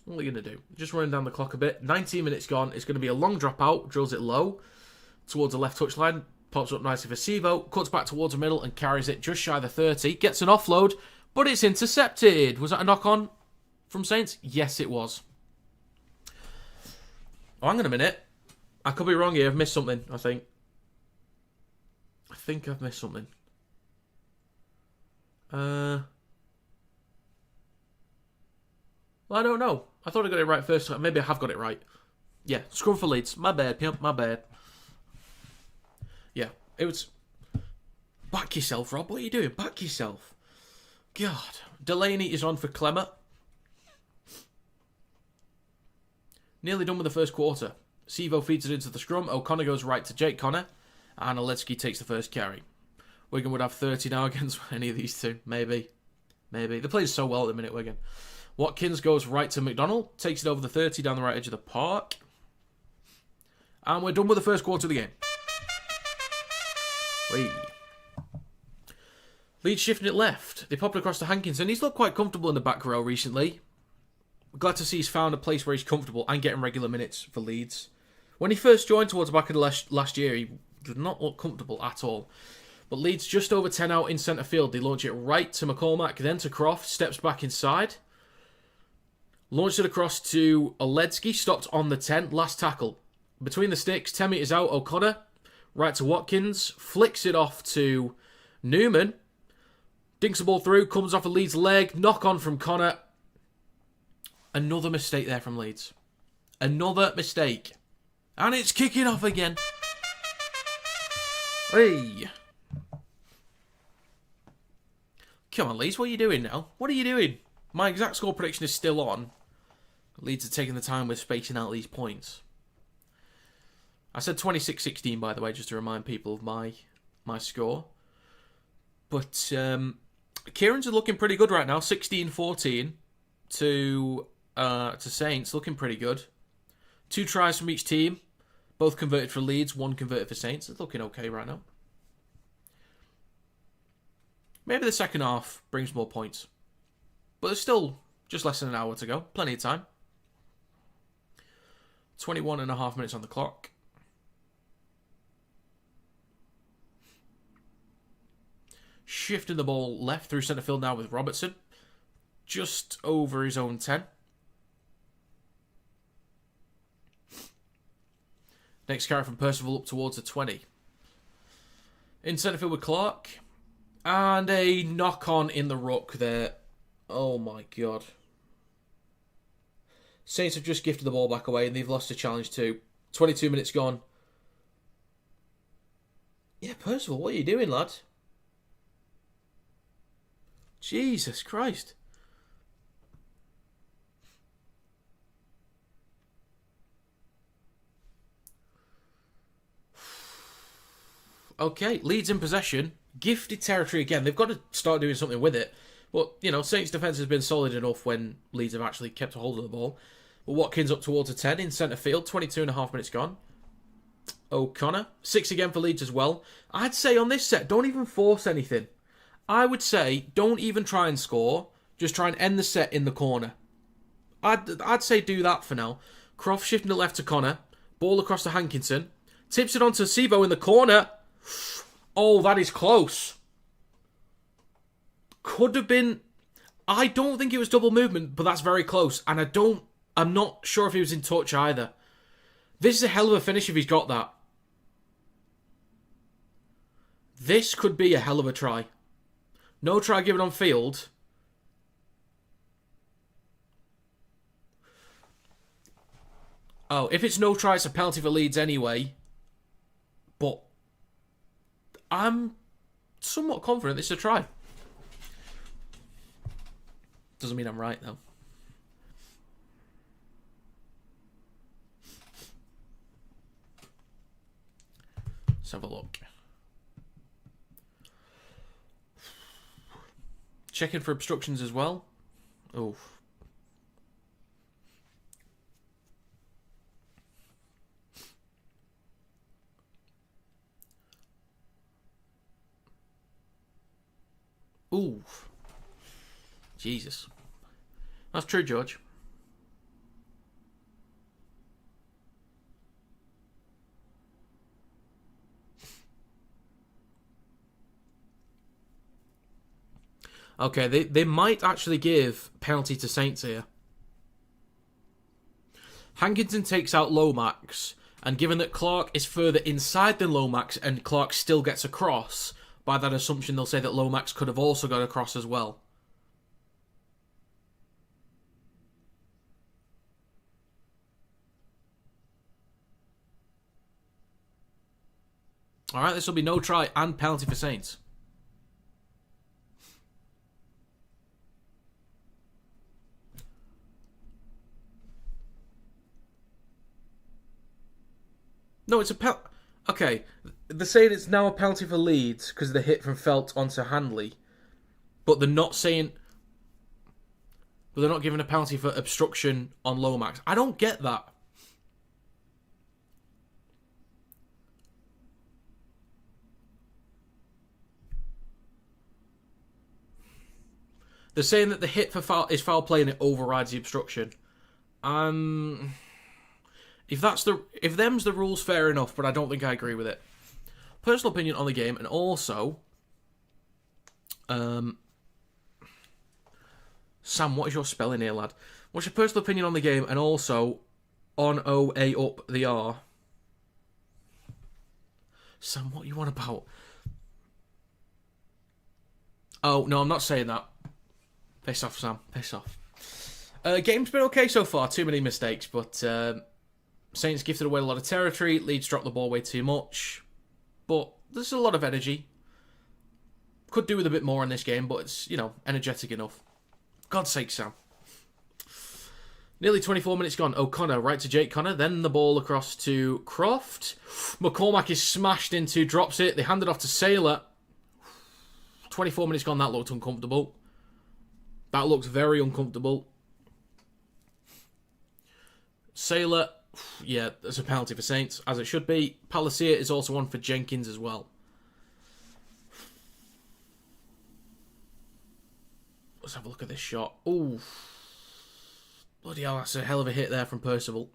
What are you going to do? Just running down the clock a bit. 19 minutes gone. It's going to be a long dropout. Drills it low towards the left touchline. Pops up nicely for Sivo. Cuts back towards the middle and carries it just shy of the 30. Gets an offload, but it's intercepted. Was that a knock-on from Saints? Yes, it was. Oh, hang on a minute. I could be wrong here. I've missed something, I think. I've missed something. Well, I don't know. I thought I got it right first time. Maybe I have got it right. Yeah, scrum for Leeds. My bad, pimp. My bad. Yeah, it was... Back yourself, Rob. What are you doing? Back yourself. God. Delaney is on for Clemmer. Nearly done with the first quarter. Sivo feeds it into the scrum. O'Connor goes right to Jake Connor. And Oledzki takes the first carry. Wigan would have 30 now against any of these two. Maybe. They're playing so well at the minute, Wigan. Watkins goes right to McDonald. Takes it over the 30 down the right edge of the park. And we're done with the first quarter of the game. Whee. Leeds shifting it left. They pop it across to Hankinson. He's looked quite comfortable in the back row recently. Glad to see he's found a place where he's comfortable and getting regular minutes for Leeds. When he first joined towards the back of the last year, he did not look comfortable at all. But Leeds just over 10 out in centre field. They launch it right to McCormack, then to Croft. Steps back inside. Launched it across to Oledzki. Stopped on the 10. Last tackle. Between the sticks, 10 metres out, O'Connor. Right to Watkins. Flicks it off to Newman. Dinks the ball through. Comes off a Leeds leg. Knock on from Connor. Another mistake there from Leeds. Another mistake. And it's kicking off again. Hey. Come on, Leeds. What are you doing now? What are you doing? My exact score prediction is still on. Leeds are taking the time with spacing out these points. I said 26-16, by the way, just to remind people of my score. But Kieran's are looking pretty good right now. 16-14 to Saints. Looking pretty good. 2 tries from each team. Both converted for Leeds. 1 converted for Saints. It's looking okay right now. Maybe the second half brings more points. But there's still just less than an hour to go. Plenty of time. 21.5 minutes on the clock. Shifting the ball left through centre field now with Robertson. Just over his own 10. Next carry from Percival up towards the 20. In centre field with Clark. And a knock-on in the ruck there. Oh my god. Saints have just gifted the ball back away and they've lost a challenge too. 22 minutes gone. Yeah, Percival, what are you doing, lad? Jesus Christ. Okay, Leeds in possession. Gifted territory again. They've got to start doing something with it. But, you know, Saints' defence has been solid enough when Leeds have actually kept a hold of the ball. But Watkins up towards a 10 in centre field. 22.5 minutes gone. O'Connor. 6 again for Leeds as well. I'd say on this set, don't even force anything. I would say, don't even try and score. Just try and end the set in the corner. I'd say do that for now. Croft shifting it left to Connor. Ball across to Hankinson. Tips it on to Sivo in the corner. Oh, that is close. Could have been... I don't think it was double movement, but that's very close. And I'm not sure if he was in touch either. This is a hell of a finish if he's got that. This could be a hell of a try. No try given on field. Oh, if it's no try, it's a penalty for Leeds anyway. But I'm somewhat confident this is a try. Doesn't mean I'm right, though. Let's have a look. Checking for obstructions as well. Oh. Ooh. Jesus. That's true, George. Okay, they might actually give penalty to Saints here. Hankinson takes out Lomax, and given that Clark is further inside than Lomax and Clark still gets across, by that assumption they'll say that Lomax could have also got across as well. Alright, this will be no try and penalty for Saints. No, it's a penalty. Okay, they're saying it's now a penalty for Leeds because of the hit from Felt onto Handley, but they're not saying. But they're not giving a penalty for obstruction on Lomax. I don't get that. They're saying that the hit for foul is foul play and it overrides the obstruction. If them's the rules, fair enough, but I don't think I agree with it. Personal opinion on the game, and also, Sam, what is your spelling here, lad? What's your personal opinion on the game, and also on OA up the R? Sam, what you want about? Oh no, I'm not saying that. Piss off, Sam. Piss off. Game's been okay so far. Too many mistakes, but Saints gifted away a lot of territory. Leeds dropped the ball way too much. But there's a lot of energy. Could do with a bit more in this game, but it's, energetic enough. God's sake, Sam. Nearly 24 minutes gone. O'Connor, right to Jake Connor. Then the ball across to Croft. McCormack is smashed into, drops it. They hand it off to Saylor. 24 minutes gone. That looked uncomfortable. That looks very uncomfortable. Saylor, yeah, there's a penalty for Saints, as it should be. Palacia is also on for Jenkins as well. Let's have a look at this shot. Ooh. Bloody hell, that's a hell of a hit there from Percival.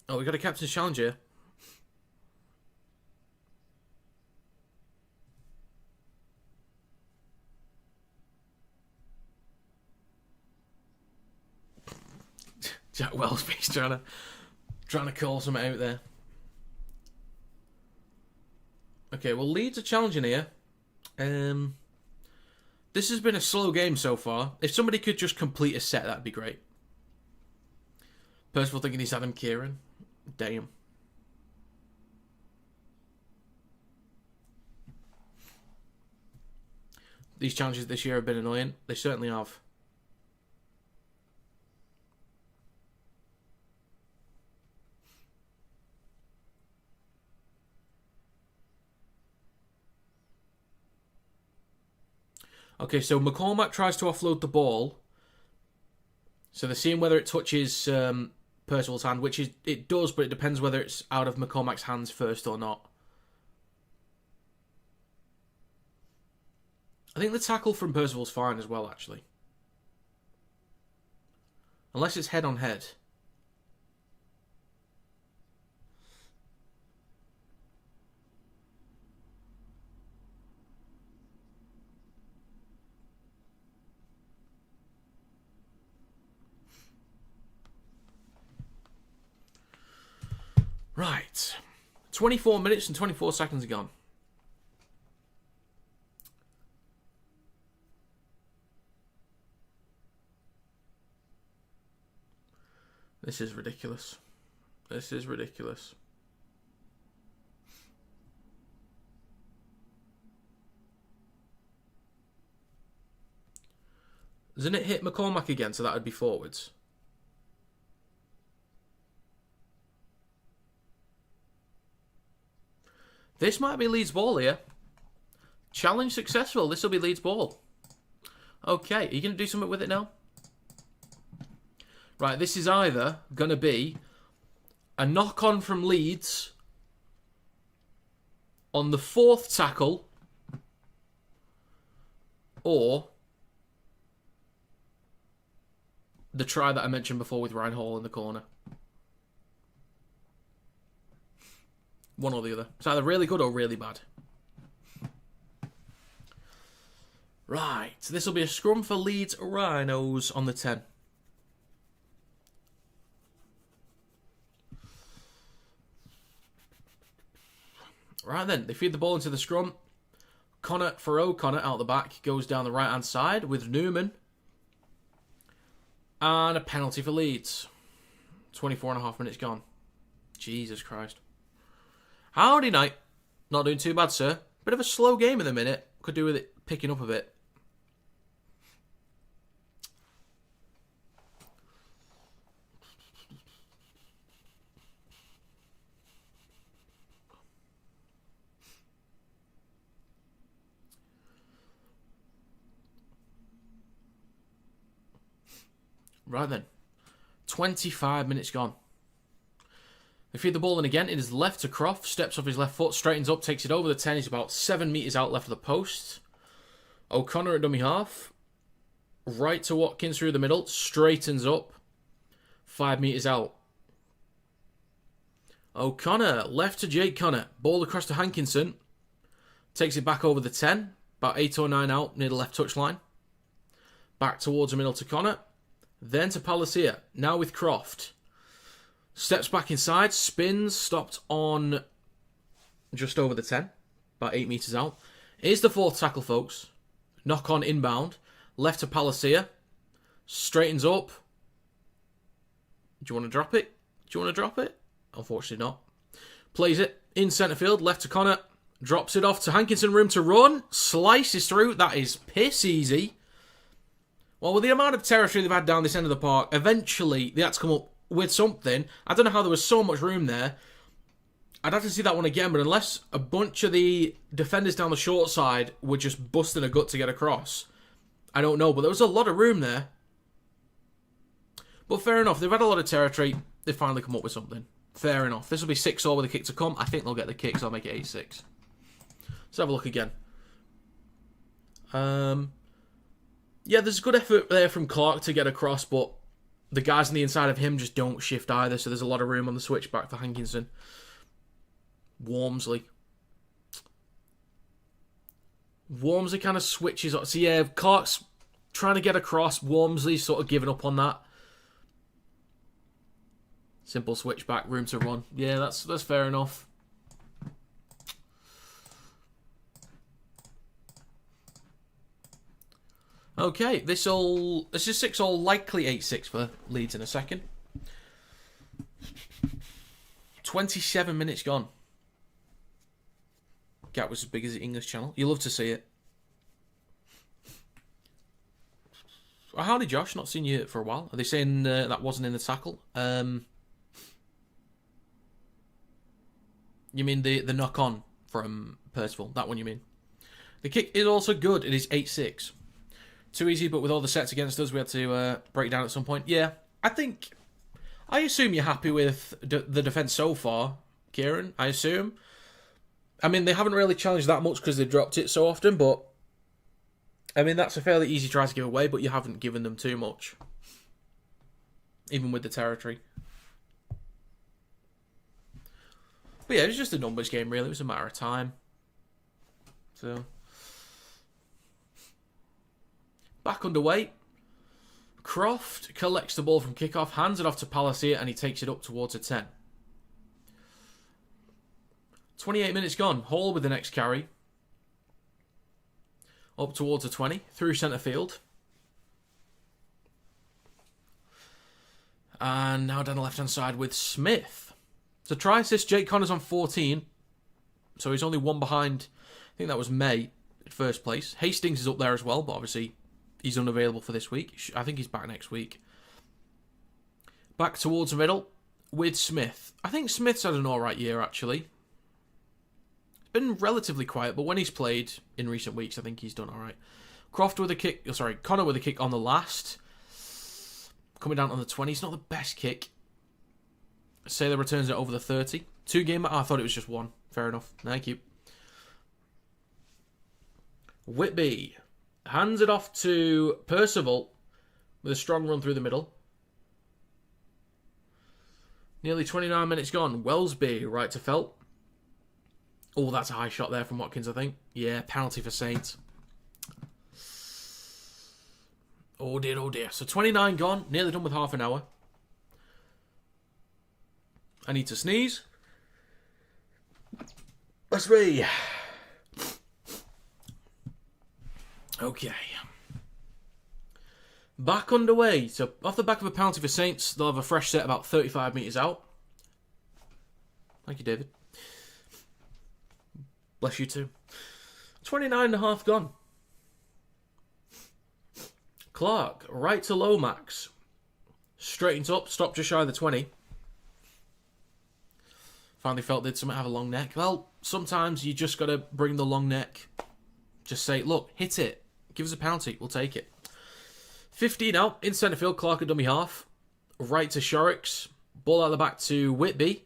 Oh, we got a captain's challenge here. Jack Wellsby's trying to call something out there. Okay, well, Leeds are challenging here. This has been a slow game so far. If somebody could just complete a set, that'd be great. Percival thinking he's Adam Kieran. Damn. These challenges this year have been annoying. They certainly have. Okay, so McCormack tries to offload the ball. So they're seeing whether it touches Percival's hand, which it does, but it depends whether it's out of McCormack's hands first or not. I think the tackle from Percival's fine as well, actually. Unless it's head on head. Right. 24 minutes and 24 seconds gone. This is ridiculous. This is ridiculous. Doesn't it hit McCormack again, so that would be forwards? This might be Leeds ball here. Challenge successful. This will be Leeds ball. Okay, are you going to do something with it now? Right, this is either going to be a knock-on from Leeds on the fourth tackle or the try that I mentioned before with Ryan Hall in the corner. One or the other. It's either really good or really bad. Right. This will be a scrum for Leeds Rhinos on the 10. Right then. They feed the ball into the scrum. Connor for O'Connor out the back. Goes down the right-hand side with Newman. And a penalty for Leeds. 24.5 minutes gone. Jesus Christ. Howdy, night. Not doing too bad, sir. Bit of a slow game in the minute. Could do with it picking up a bit. Right then. 25 minutes gone. They feed the ball in again. It is left to Croft. Steps off his left foot. Straightens up. Takes it over the 10. He's about 7 metres out left of the post. O'Connor at dummy half. Right to Watkins through the middle. Straightens up. 5 metres out. O'Connor. Left to Jake Connor. Ball across to Hankinson. Takes it back over the 10. About 8 or 9 out near the left touchline. Back towards the middle to Connor. Then to Palacia. Now with Croft. Steps back inside. Spins. Stopped on just over the 10. About 8 metres out. Here's the fourth tackle, folks. Knock on inbound. Left to Palacia. Straightens up. Do you want to drop it? Do you want to drop it? Unfortunately not. Plays it in centre field. Left to Connor. Drops it off to Hankinson. Room to run. Slices through. That is piss easy. Well, with the amount of territory they've had down this end of the park, eventually they had to come up with something. I don't know how there was so much room there. I'd have to see that one again, but unless a bunch of the defenders down the short side were just busting a gut to get across, I don't know. But there was a lot of room there. But fair enough. They've had a lot of territory. They've finally come up with something. Fair enough. This will be 6-all with a kick to come. I think they'll get the kick, so I'll make it 8-6. Let's have a look again. Yeah, there's a good effort there from Clark to get across, but the guys on the inside of him just don't shift either, so there's a lot of room on the switchback for Hankinson. Wormsley kind of switches up. So yeah, Clark's trying to get across. Wormsley's sort of giving up on that. Simple switchback, room to run. Yeah, that's fair enough. Okay, this is 6-all, likely 8-6 for Leeds in a second. 27 minutes gone. Gap was as big as the English Channel. You love to see it. Oh, howdy, Josh. Not seen you for a while. Are they saying that wasn't in the tackle? You mean the knock-on from Percival? That one you mean? The kick is also good. It is 8-6. Too easy, but with all the sets against us, we had to break down at some point. Yeah, I assume you're happy with the defence so far, Kieran. I assume. I mean, they haven't really challenged that much because they dropped it so often, but I mean, that's a fairly easy try to give away, but you haven't given them too much. Even with the territory. But yeah, it was just a numbers game, really. It was a matter of time. So, back underway. Croft collects the ball from kickoff, hands it off to Palacia, and he takes it up towards a 10. 28 minutes gone. Hall with the next carry. Up towards a 20. Through centre field. And now down the left-hand side with Smith. So try assist. Jake Connor's on 14. So he's only one behind. I think that was May at first place. Hastings is up there as well, but obviously he's unavailable for this week. I think he's back next week. Back towards the middle with Smith. I think Smith's had an alright year, actually. Been relatively quiet, but when he's played in recent weeks, I think he's done alright. Connor with a kick on the last. Coming down on the 20. It's not the best kick. Sailor returns it over the 30. 2 game. I thought it was just 1. Fair enough. Thank you. Whitby hands it off to Percival with a strong run through the middle. Nearly 29 minutes gone. Wellesby right to Felt. Oh, that's a high shot there from Watkins, I think. Yeah, penalty for Saints. Oh dear, oh dear. So 29 gone. Nearly done with half an hour. I need to sneeze. Let's be. Okay. Back underway. So off the back of a penalty for Saints, they'll have a fresh set about 35 metres out. Thank you, David. Bless you too. 29.5 gone. Clark, right to Lomax. Straightens up, stopped just shy of the 20. Finally felt they'd have a long neck. Well, sometimes you just got to bring the long neck. Just say, look, hit it. Give us a penalty. We'll take it. 15 out, in centre field, Clark at dummy half. Right to Shorrocks. Ball out the back to Whitby.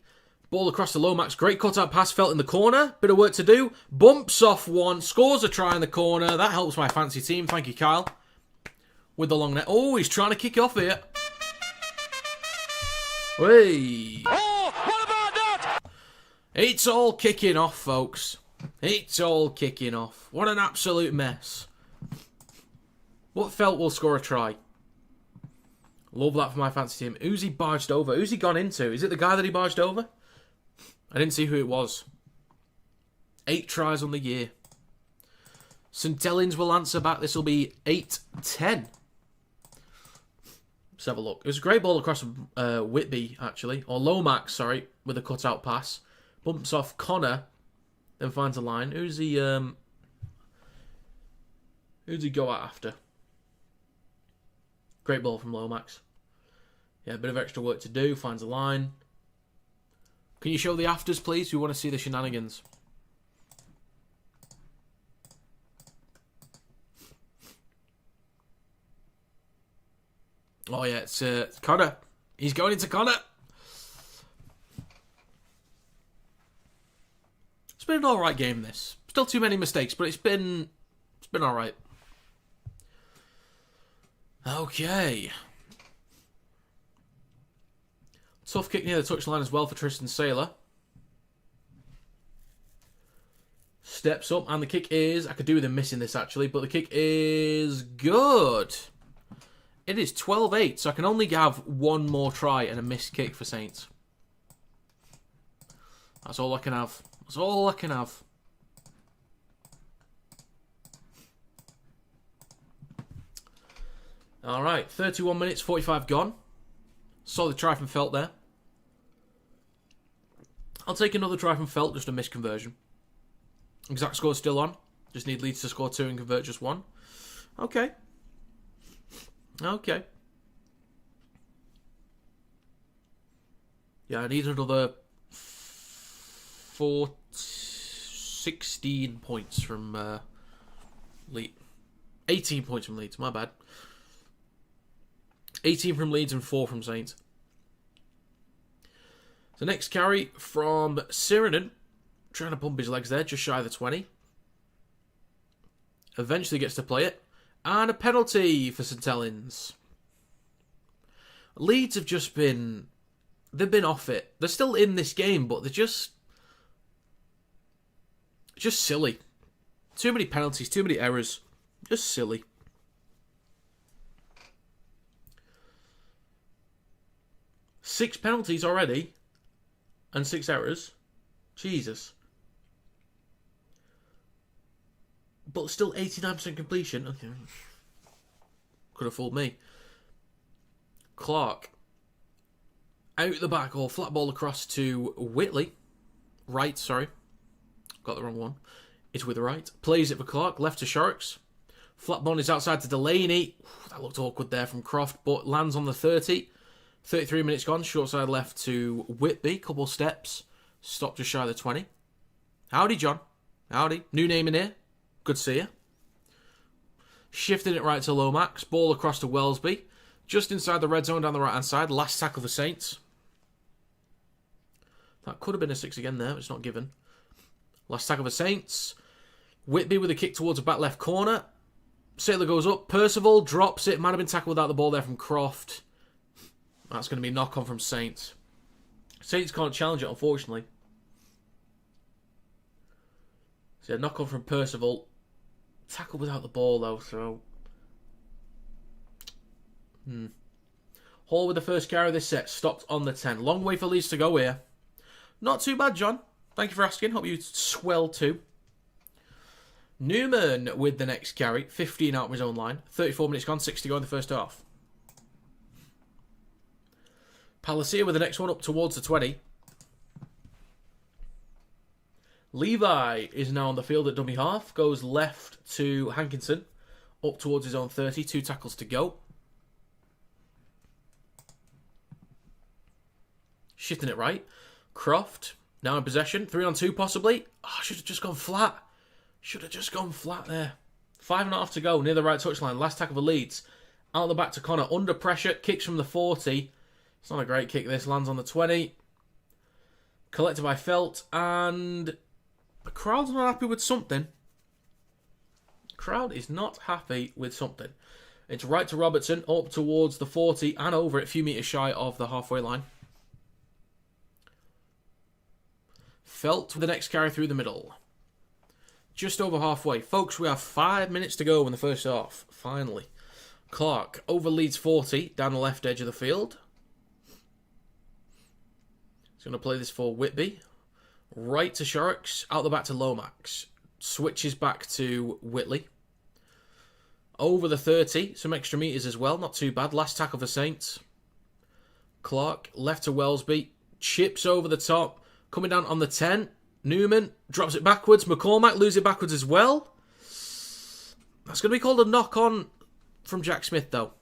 Ball across to Lomax. Great cut-out pass, felt in the corner. Bit of work to do. Bumps off one. Scores a try in the corner. That helps my fancy team. Thank you, Kyle. With the long net. Oh, he's trying to kick off here. Hey. Oh, what about that? It's all kicking off, folks. It's all kicking off. What an absolute mess. What felt will score a try? Love that for my fancy team. Who's he barged over? Who's he gone into? Is it the guy that he barged over? I didn't see who it was. 8 tries on the year. St Helens will answer back. This will be 8-10. Let's have a look. It was a great ball across Whitby, actually. Or Lomax, sorry, with a cut-out pass. Bumps off Connor, then finds a line. Who's he go at after? Great ball from Lomax. Yeah, a bit of extra work to do. Finds a line. Can you show the afters, please? We want to see the shenanigans. Oh, yeah, it's Connor. He's going into Connor. It's been an alright game, this. Still too many mistakes, but it's been alright. Okay. Tough kick near the touchline as well for Tristan Saylor. Steps up, and the kick is... I could do with him missing this, actually, but the kick is good. It is 12-8, so I can only have one more try and a missed kick for Saints. That's all I can have. That's all I can have. Alright, 31 minutes, 45 gone. Solid try from Felt there. I'll take another try from Felt, just a missed conversion. Exact score's still on. Just need Leeds to score 2 and convert just 1. Okay. Okay. Yeah, I need another 16 points from Leeds. 18 points from Leeds, my bad. 18 from Leeds and 4 from Saints. The next carry from Sirinen. Trying to pump his legs there, just shy of the 20. Eventually gets to play it. And a penalty for St Helens. Leeds have just been... They've been off it. They're still in this game, but they're just silly. Too many penalties, too many errors. Just silly. Six penalties already. And 6 errors. Jesus. But still 89% completion. Okay. Could have fooled me. Clark. Out the back, or flat ball across to Whitley. Right, sorry. Got the wrong one. It's with the right. Plays it for Clark. Left to Shorrocks. Flat ball is outside to Delaney. That looked awkward there from Croft, but lands on the 30. 33 minutes gone. Short side left to Whitby. Couple steps. Stop just shy of the 20. Howdy, John. Howdy. New name in here. Good to see you. Shifting it right to Lomax. Ball across to Wellesby. Just inside the red zone down the right-hand side. Last tackle for Saints. That could have been a 6 again there, but it's not given. Last tackle for Saints. Whitby with a kick towards the back left corner. Saylor goes up. Percival drops it. Might have been tackled without the ball there from Croft. That's going to be a knock-on from Saints. Saints can't challenge it, unfortunately. So yeah, knock-on from Percival. Tackle without the ball, though, so... Hall with the first carry of this set. Stopped on the 10. Long way for Leeds to go here. Not too bad, John. Thank you for asking. Hope you swell too. Newman with the next carry. 15 out of his own line. 34 minutes gone. 6 to go in the first half. Palacia with the next one up towards the 20. Levi is now on the field at dummy half. Goes left to Hankinson. Up towards his own 30. 2 tackles to go. Shifting it right. Croft now in possession. 3 on 2 possibly. Oh, should have just gone flat. Should have just gone flat there. 5.5 to go near the right touchline. Last tackle for Leeds. Out the back to Connor. Under pressure. Kicks from the 40. It's not a great kick. This lands on the 20. Collected by Felt. And the crowd's not happy with something. Crowd is not happy with something. It's right to Robertson. Up towards the 40 and over it. A few metres shy of the halfway line. Felt with the next carry through the middle. Just over halfway. Folks, we have 5 minutes to go in the first half. Finally. Clark over Leeds 40 down the left edge of the field. He's going to play this for Whitby. Right to Sharks. Out the back to Lomax. Switches back to Whitley. Over the 30. Some extra metres as well. Not too bad. Last tackle for Saints. Clark left to Wellesby. Chips over the top. Coming down on the 10. Newman drops it backwards. McCormack loses it backwards as well. That's going to be called a knock-on from Jack Smith, though.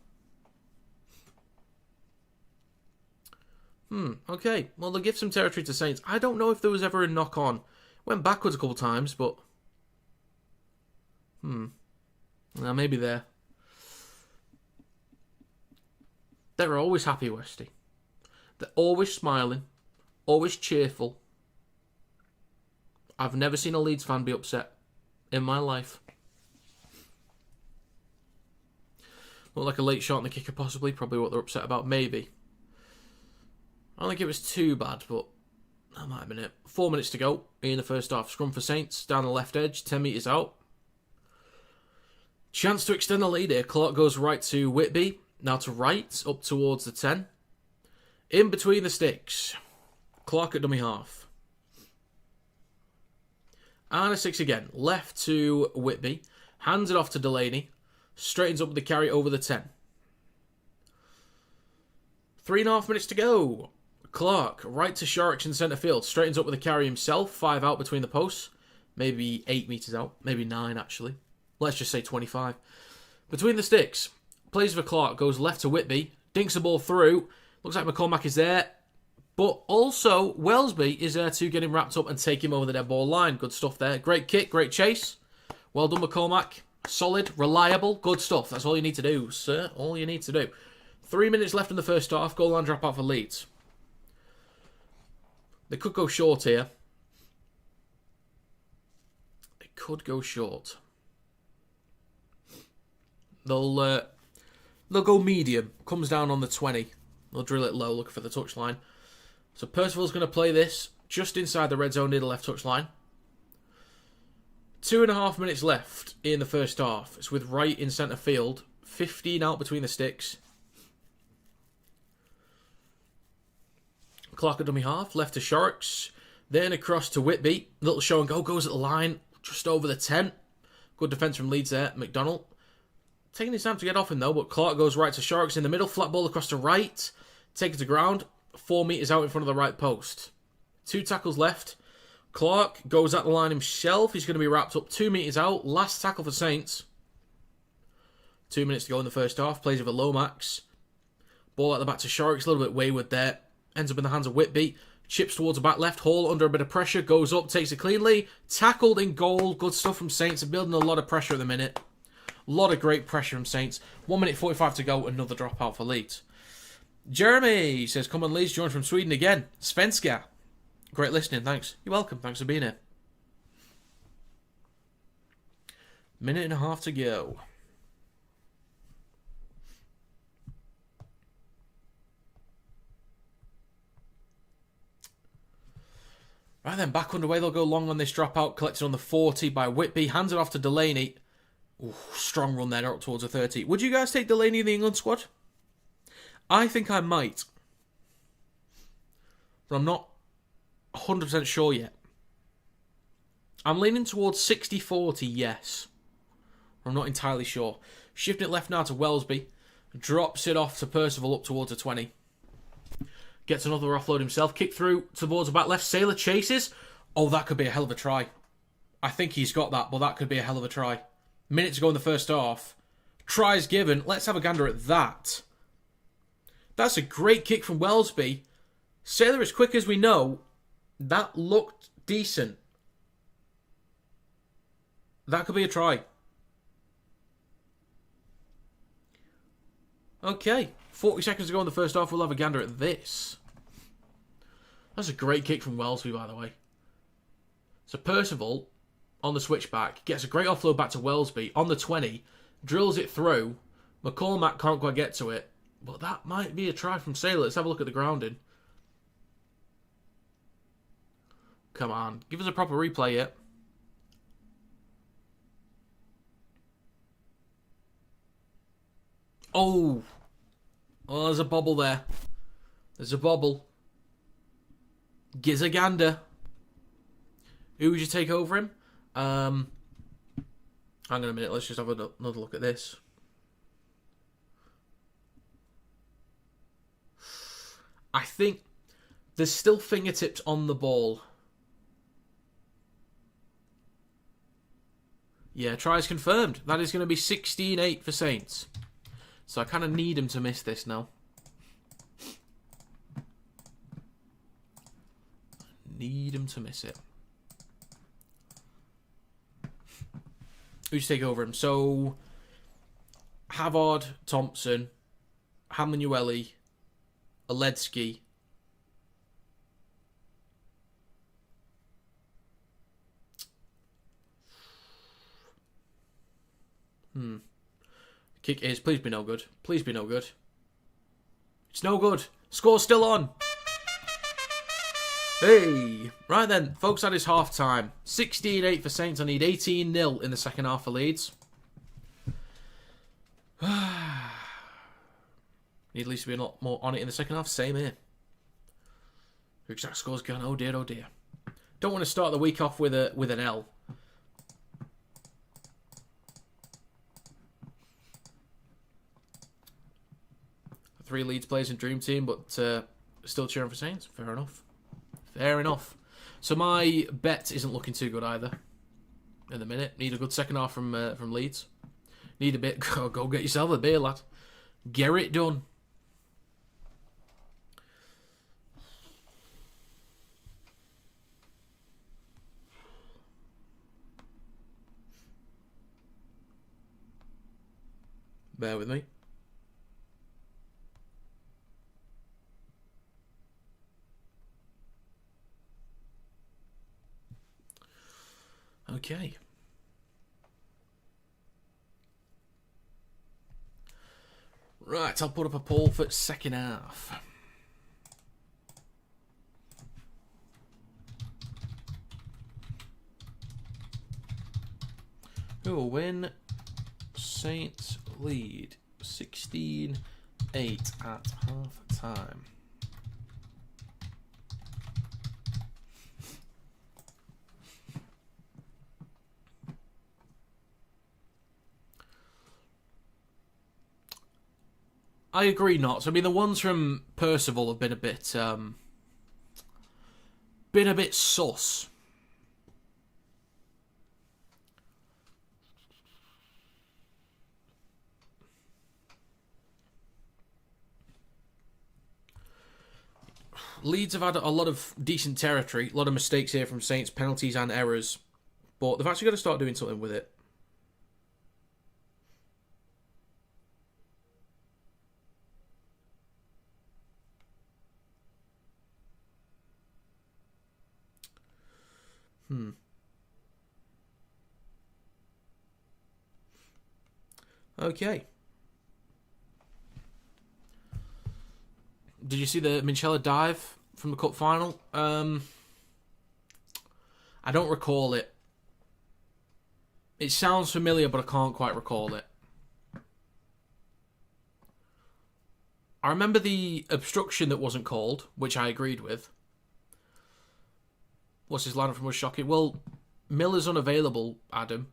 Okay. Well, they'll give some territory to Saints. I don't know if there was ever a knock-on. Went backwards a couple times, but... maybe there. They're always happy, Westy. They're always smiling. Always cheerful. I've never seen a Leeds fan be upset in my life. Looked like a late shot on the kicker, possibly. Probably what they're upset about. Maybe. I don't think it was too bad, but that might have been it. 4 minutes to go in the first half. Scrum for Saints. Down the left edge. 10 metres out. Chance to extend the lead here. Clark goes right to Whitby. Now to right. Up towards the 10. In between the sticks. Clark at dummy half. And a 6 again. Left to Whitby. Hands it off to Delaney. Straightens up with the carry over the 10. 3.5 minutes to go. Clark, right to Sharks in centre field. Straightens up with the carry himself. 5 out between the posts. Maybe 8 metres out. Maybe 9, actually. Let's just say 25. Between the sticks. Plays for Clark. Goes left to Whitby. Dinks the ball through. Looks like McCormack is there. But also, Wellesby is there to get him wrapped up and take him over the dead ball line. Good stuff there. Great kick, great chase. Well done, McCormack. Solid, reliable, good stuff. That's all you need to do, sir. All you need to do. 3 minutes left in the first half. Goal line dropout for Leeds. They could go short here. They could go short. They'll go medium. Comes down on the 20. They'll drill it low, looking for the touchline. So Percival's going to play this just inside the red zone near the left touchline. 2.5 minutes left in the first half. It's with Wright in centre field. 15 out between the sticks. Clark at dummy half. Left to Sharks. Then across to Whitby. Little show and go. Goes at the line. Just over the 10. Good defence from Leeds there. McDonald. Taking his time to get off him though. But Clark goes right to Sharks in the middle. Flat ball across to right. Take it to ground. 4 metres out in front of the right post. 2 tackles left. Clark goes at the line himself. He's going to be wrapped up 2 metres out. Last tackle for Saints. 2 minutes to go in the first half. Plays with a Lomax. Ball at the back to Sharks. A little bit wayward there. Ends up in the hands of Whitby. Chips towards the back left. Hall under a bit of pressure. Goes up. Takes it cleanly. Tackled in goal. Good stuff from Saints. They're building a lot of pressure at the minute. A lot of great pressure from Saints. 1 minute 45 to go. Another dropout for Leeds. Jeremy says, come on Leeds, joined from Sweden again. Svenska. Great listening, thanks. You're welcome, thanks for being here. 1.5 minutes to go. Right then, back underway. They'll go long on this dropout. Collected on the 40 by Whitby. Hands it off to Delaney. Ooh, strong run there, up towards the 30. Would you guys take Delaney in the England squad? I think I might. But I'm not 100% sure yet. I'm leaning towards 60-40, yes. I'm not entirely sure. Shifting it left now to Wellesby. Drops it off to Percival up towards the 20. Gets another offload himself. Kick through towards the back left. Sailor chases. Oh, that could be a hell of a try. I think he's got that, but that could be a hell of a try. Minute to go in the first half. Tries given. Let's have a gander at that. That's a great kick from Wellesby. Sailor, as quick as we know, that looked decent. That could be a try. Okay, 40 seconds to go in the first half. We'll have a gander at this. That's a great kick from Wellesby, by the way. So Percival, on the switchback, gets a great offload back to Wellesby on the 20, drills it through. McCormack can't quite get to it, but that might be a try from Sailor. Let's have a look at the grounding. Come on, give us a proper replay yet. Oh, there's a bobble there. There's a bobble. Gizagander. Who would you take over him? Hang on a minute. Let's just have another look at this. I think there's still fingertips on the ball. Yeah, tries confirmed. That is going to be 16-8 for Saints. So I kind of need him to miss this now. Need him to miss it. Who'd you take over him? So, Havard, Thompson, Hamanueli, Oledsky. Kick is, please be no good. Please be no good. It's no good. Score's still on. Hey. Right then, folks, that is half time. 16-8 for Saints. I need 18-0 in the second half for Leeds. Need Leeds to be a lot more on it in the second half. Same here. Exact score's gone. Oh dear, oh dear. Don't want to start the week off with an L. Three Leeds players in Dream Team, but still cheering for Saints. Fair enough. Fair enough. So my bet isn't looking too good either. In the minute, need a good second half from Leeds. Need a bit. Go get yourself a beer, lad. Get it done. Bear with me. Okay. Right, I'll put up a poll for second half. Who will win? Saints lead 16-8 at half time. I agree not. So, I mean, the ones from Percival have been a bit sus. Leeds have had a lot of decent territory, a lot of mistakes here from Saints, penalties and errors, but they've actually got to start doing something with it. Okay. Did you see the Minchella dive from the cup final? I don't recall it. It sounds familiar, but I can't quite recall it. I remember the obstruction that wasn't called, which I agreed with. What's his lineup from was shocking? Well, Miller's unavailable, Adam.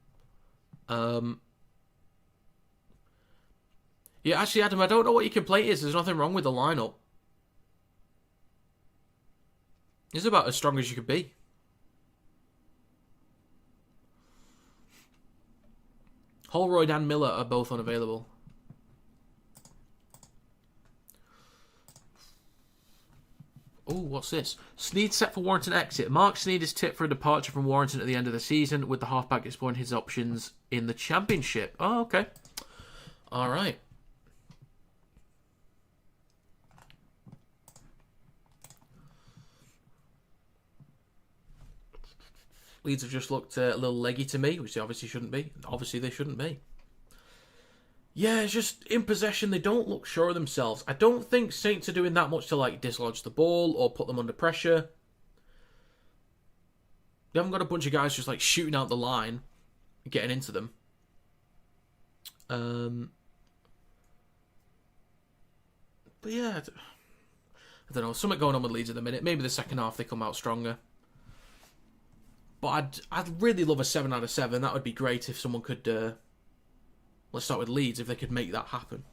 Yeah, actually, Adam, I don't know what your complaint is. There's nothing wrong with the lineup. It's about as strong as you could be. Holroyd and Miller are both unavailable. Oh, what's this? Sneed set for Warrington exit. Mark Sneed is tipped for a departure from Warrington at the end of the season, with the halfback exploring his options in the Championship. Oh, okay. All right. Leeds have just looked a little leggy to me, which they obviously shouldn't be. Obviously, they shouldn't be. Yeah, it's just in possession, they don't look sure of themselves. I don't think Saints are doing that much to like dislodge the ball or put them under pressure. They haven't got a bunch of guys just like shooting out the line, getting into them. But yeah, I don't know. Something going on with Leeds at the minute. Maybe the second half they come out stronger. But I'd really love a 7 out of 7. That would be great if someone could. Let's start with Leeds, if they could make that happen.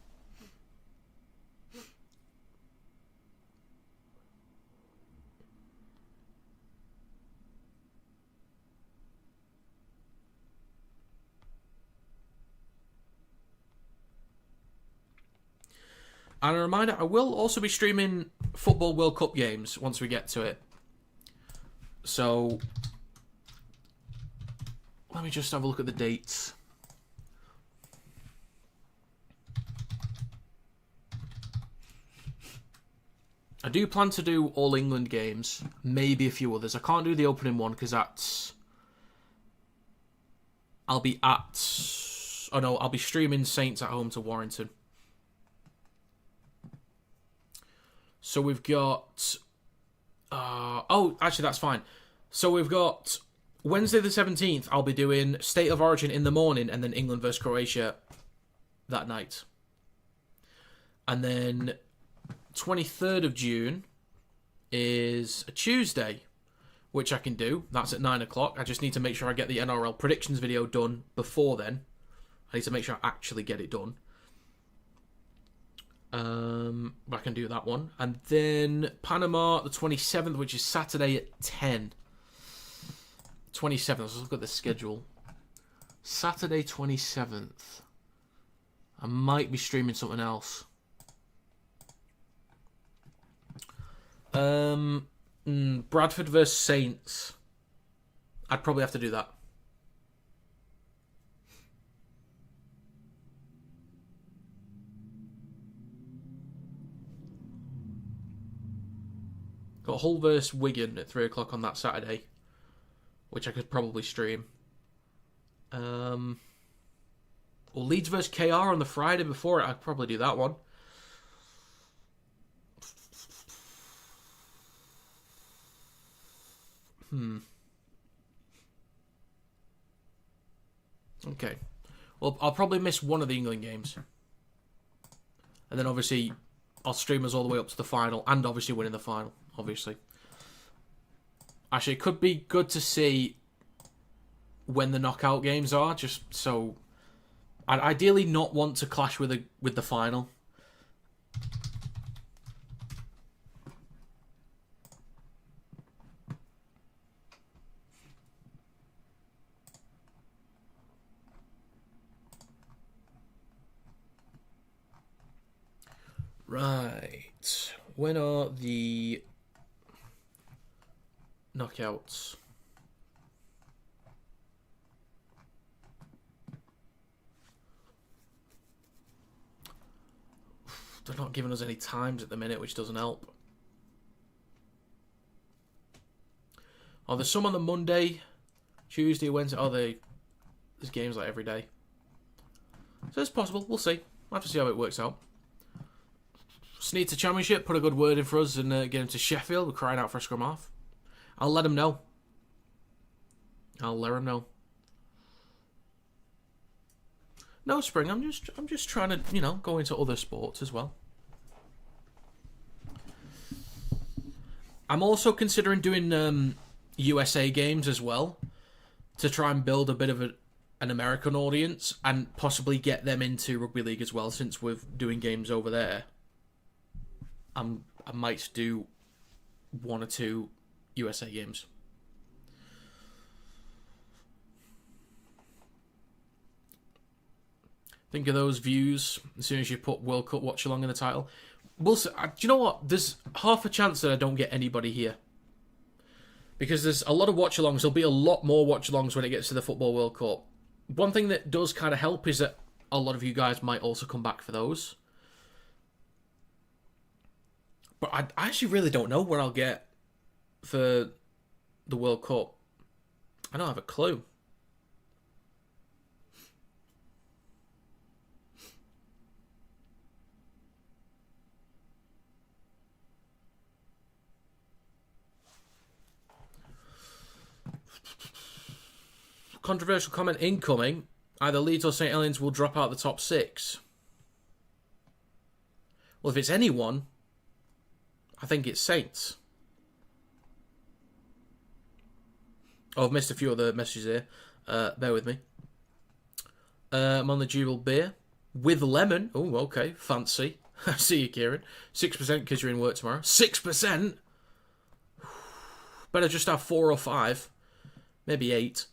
And a reminder, I will also be streaming Football World Cup games once we get to it. So, let me just have a look at the dates. I do plan to do all England games, maybe a few others. I can't do the opening one because that's... I'll be streaming Saints at home to Warrington. So we've got... actually, that's fine. So we've got Wednesday the 17th, I'll be doing State of Origin in the morning and then England versus Croatia that night. And then 23rd of June is a Tuesday, which I can do. That's at 9 o'clock. I just need to make sure I get the NRL predictions video done before then. I need to make sure I actually get it done. But I can do that one. And then Panama, the 27th, which is Saturday at 10. 27th, let's look at the schedule. Saturday 27th. I might be streaming something else. Bradford versus Saints. I'd probably have to do that. Got Hull versus Wigan at 3 o'clock on that Saturday, which I could probably stream. Or Leeds versus KR on the Friday before it. I'd probably do that one. Okay. Well, I'll probably miss one of the England games. And then obviously I'll stream us all the way up to the final and obviously winning the final, obviously. Actually, it could be good to see when the knockout games are, just so... I'd ideally not want to clash with the final. Right. When are the knockouts? They're not giving us any times at the minute, which doesn't help. Oh, there's some on the Monday, Tuesday, Wednesday. Oh, there's games like every day. So it's possible. We'll see. We'll have to see how it works out. Sneed to Championship, put a good word in for us and get him to Sheffield. We're crying out for a scrum half. I'll let him know. I'll let him know. No, Spring, I'm just trying to, go into other sports as well. I'm also considering doing USA games as well to try and build a bit of an American audience and possibly get them into Rugby League as well, since we're doing games over there. I might do 1 or 2 USA games. Think of those views as soon as you put World Cup watch along in the title. Do you know what? There's half a chance that I don't get anybody here. Because there's a lot of watch alongs. There'll be a lot more watch alongs when it gets to the Football World Cup. One thing that does kind of help is that a lot of you guys might also come back for those. But I actually really don't know what I'll get for the World Cup. I don't have a clue. Controversial comment incoming. Either Leeds or St Helens will drop out the top 6. Well, if it's anyone, I think it's Saints. Oh, I've missed a few other messages here. Bear with me. I'm on the Jubal beer. With lemon. Oh, okay. Fancy. I see you, Kieran. 6% because you're in work tomorrow. 6%? Better just have 4 or 5. Maybe 8.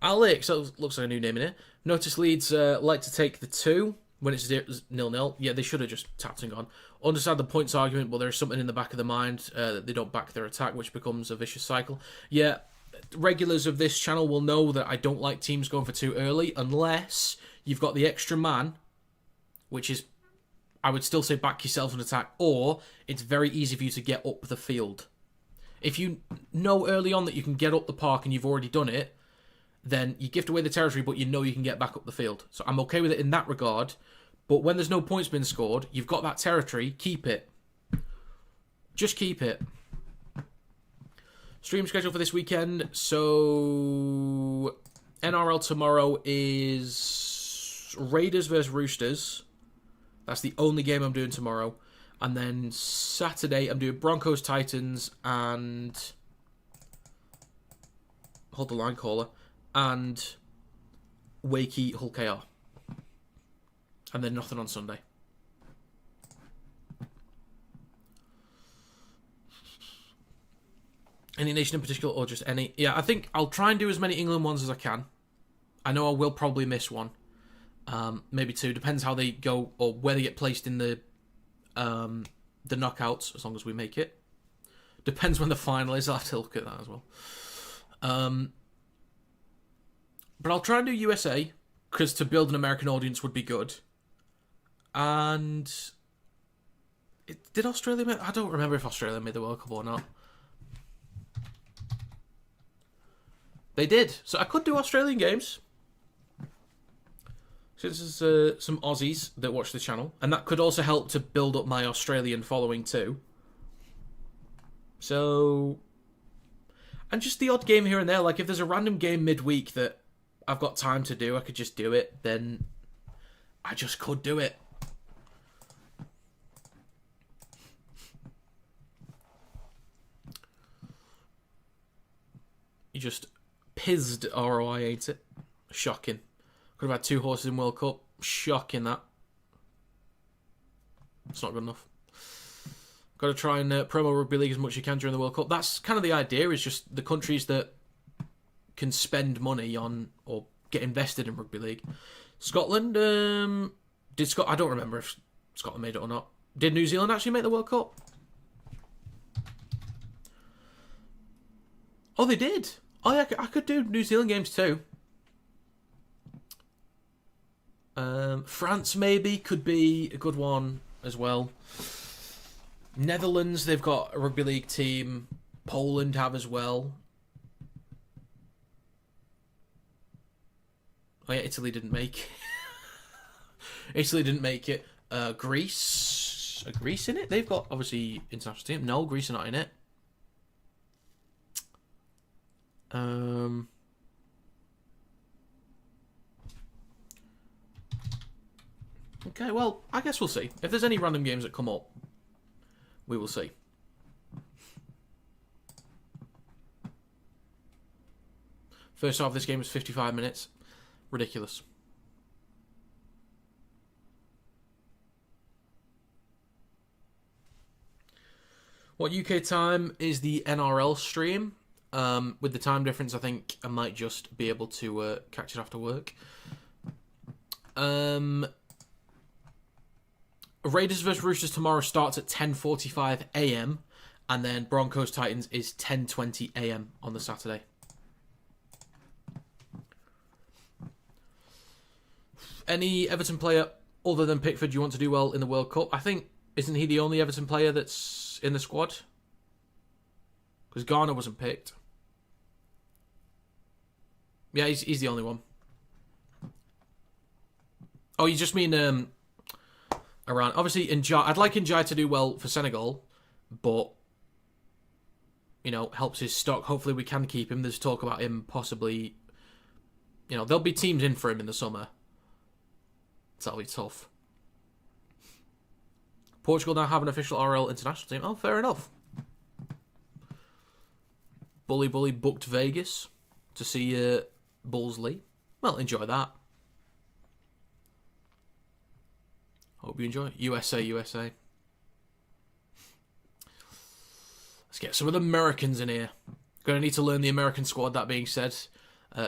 Alex, that looks like a new name in here. Notice Leeds like to take the 2 when it's 0-0. Yeah, they should have just tapped and gone. Understand the points argument, but there's something in the back of the mind that they don't back their attack, which becomes a vicious cycle. Yeah, regulars of this channel will know that I don't like teams going for 2 early unless you've got the extra man, which is, I would still say back yourself and attack, or it's very easy for you to get up the field. If you know early on that you can get up the park and you've already done it, then you gift away the territory, but you know you can get back up the field. So I'm okay with it in that regard. But when there's no points been scored, you've got that territory, keep it. Just keep it. Stream schedule for this weekend. So NRL tomorrow is Raiders versus Roosters. That's the only game I'm doing tomorrow. And then Saturday I'm doing Broncos Titans and hold the line, caller. And Wakey Hull KR. And then nothing on Sunday. Any nation in particular or just any? Yeah, I think I'll try and do as many England ones as I can. I know I will probably miss one. Maybe 2. Depends how they go or where they get placed in the knockouts, as long as we make it. Depends when the final is. I'll have to look at that as well. But I'll try and do USA, because to build an American audience would be good. And did Australia make... I don't remember if Australia made the World Cup or not. They did. So I could do Australian games. So this is some Aussies that watch the channel. And that could also help to build up my Australian following too. So... And just the odd game here and there. Like if there's a random game midweek that I've got time to do, I could just do it, then I just could do it. You just pizzed ROI, ain't it? Shocking. Could have had 2 horses in World Cup. Shocking that. It's not good enough. Got to try and promo Rugby League as much as you can during the World Cup. That's kind of the idea, is just the countries that can spend money on or get invested in Rugby League. Scotland, I don't remember if Scotland made it or not. Did New Zealand actually make the World Cup? Oh, they did. Oh, yeah, I could do New Zealand games too. France maybe could be a good one as well. Netherlands, they've got a Rugby League team. Poland have as well. Oh yeah, Italy didn't make it. Italy didn't make it. Greece. Are Greece in it? They've got, obviously, international team. No, Greece are not in it. Okay, well, I guess we'll see. If there's any random games that come up, we will see. First half of this game was 55 minutes. Ridiculous. What UK time is the NRL stream? With the time difference, I think I might just be able to catch it after work. Raiders vs Roosters tomorrow starts at 10:45 a.m. and then Broncos Titans is 10:20 a.m. on the Saturday. Any Everton player other than Pickford you want to do well in the World Cup? I think, isn't he the only Everton player that's in the squad? Because Garner wasn't picked. Yeah, he's the only one. Oh, you just mean Iran? Obviously, Njai, I'd like Njai to do well for Senegal, but you know, helps his stock. Hopefully, we can keep him. There's talk about him possibly. You know, there'll be teams in for him in the summer. So that'll be tough. Portugal now have an official RL international team. Oh, fair enough. Bully booked Vegas to see Bullsley. Well, enjoy that. Hope you enjoy. USA. Let's get some of the Americans in here. Gonna need to learn the American squad, that being said.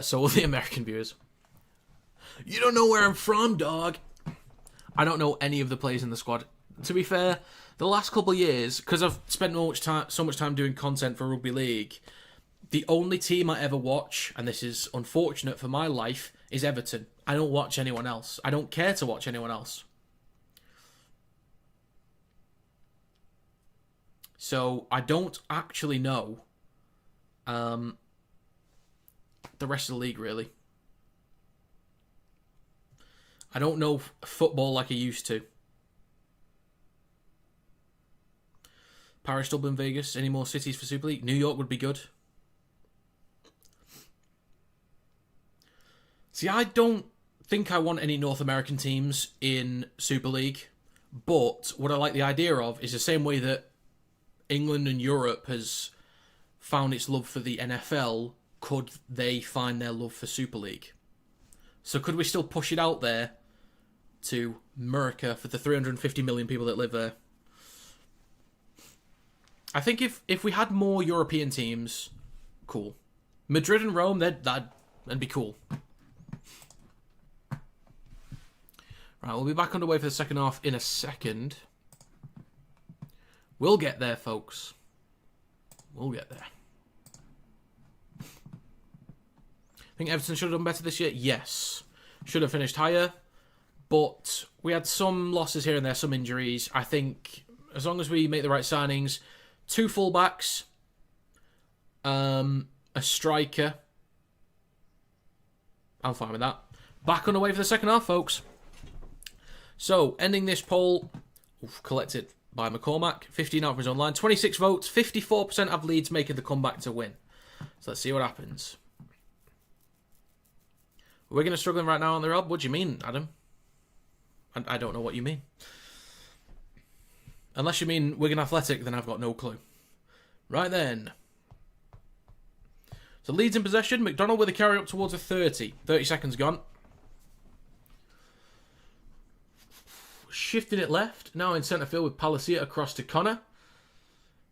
So will the American viewers. You don't know where I'm from, dog. I don't know any of the players in the squad. To be fair, the last couple of years, because I've spent so much time doing content for Rugby League, the only team I ever watch, and this is unfortunate for my life, is Everton. I don't watch anyone else. I don't care to watch anyone else. So I don't actually know the rest of the league, really. I don't know football like I used to. Paris, Dublin, Vegas. Any more cities for Super League? New York would be good. See, I don't think I want any North American teams in Super League. But what I like the idea of is the same way that England and Europe has found its love for the NFL, could they find their love for Super League? So could we still push it out there to America for the 350 million people that live there? I think if we had more European teams, cool. Madrid and Rome, that'd be cool. Right, we'll be back underway for the second half in a second. We'll get there, folks. We'll get there. Think Everton should have done better this year? Yes. Should have finished higher. But we had some losses here and there, some injuries. I think as long as we make the right signings, 2 fullbacks, a striker, I'm fine with that. Back on the way for the second half, folks. So, ending this poll, collected by McCormack, 15 out of his own line, 26 votes, 54% of Leeds making the comeback to win. So let's see what happens. We're going to struggle right now on the Rob. What do you mean, Adam? I don't know what you mean. Unless you mean Wigan Athletic, then I've got no clue. Right then. So Leeds in possession. McDonald with a carry up towards a 30. 30 seconds gone. Shifting it left. Now in centre field with Palacia across to Connor.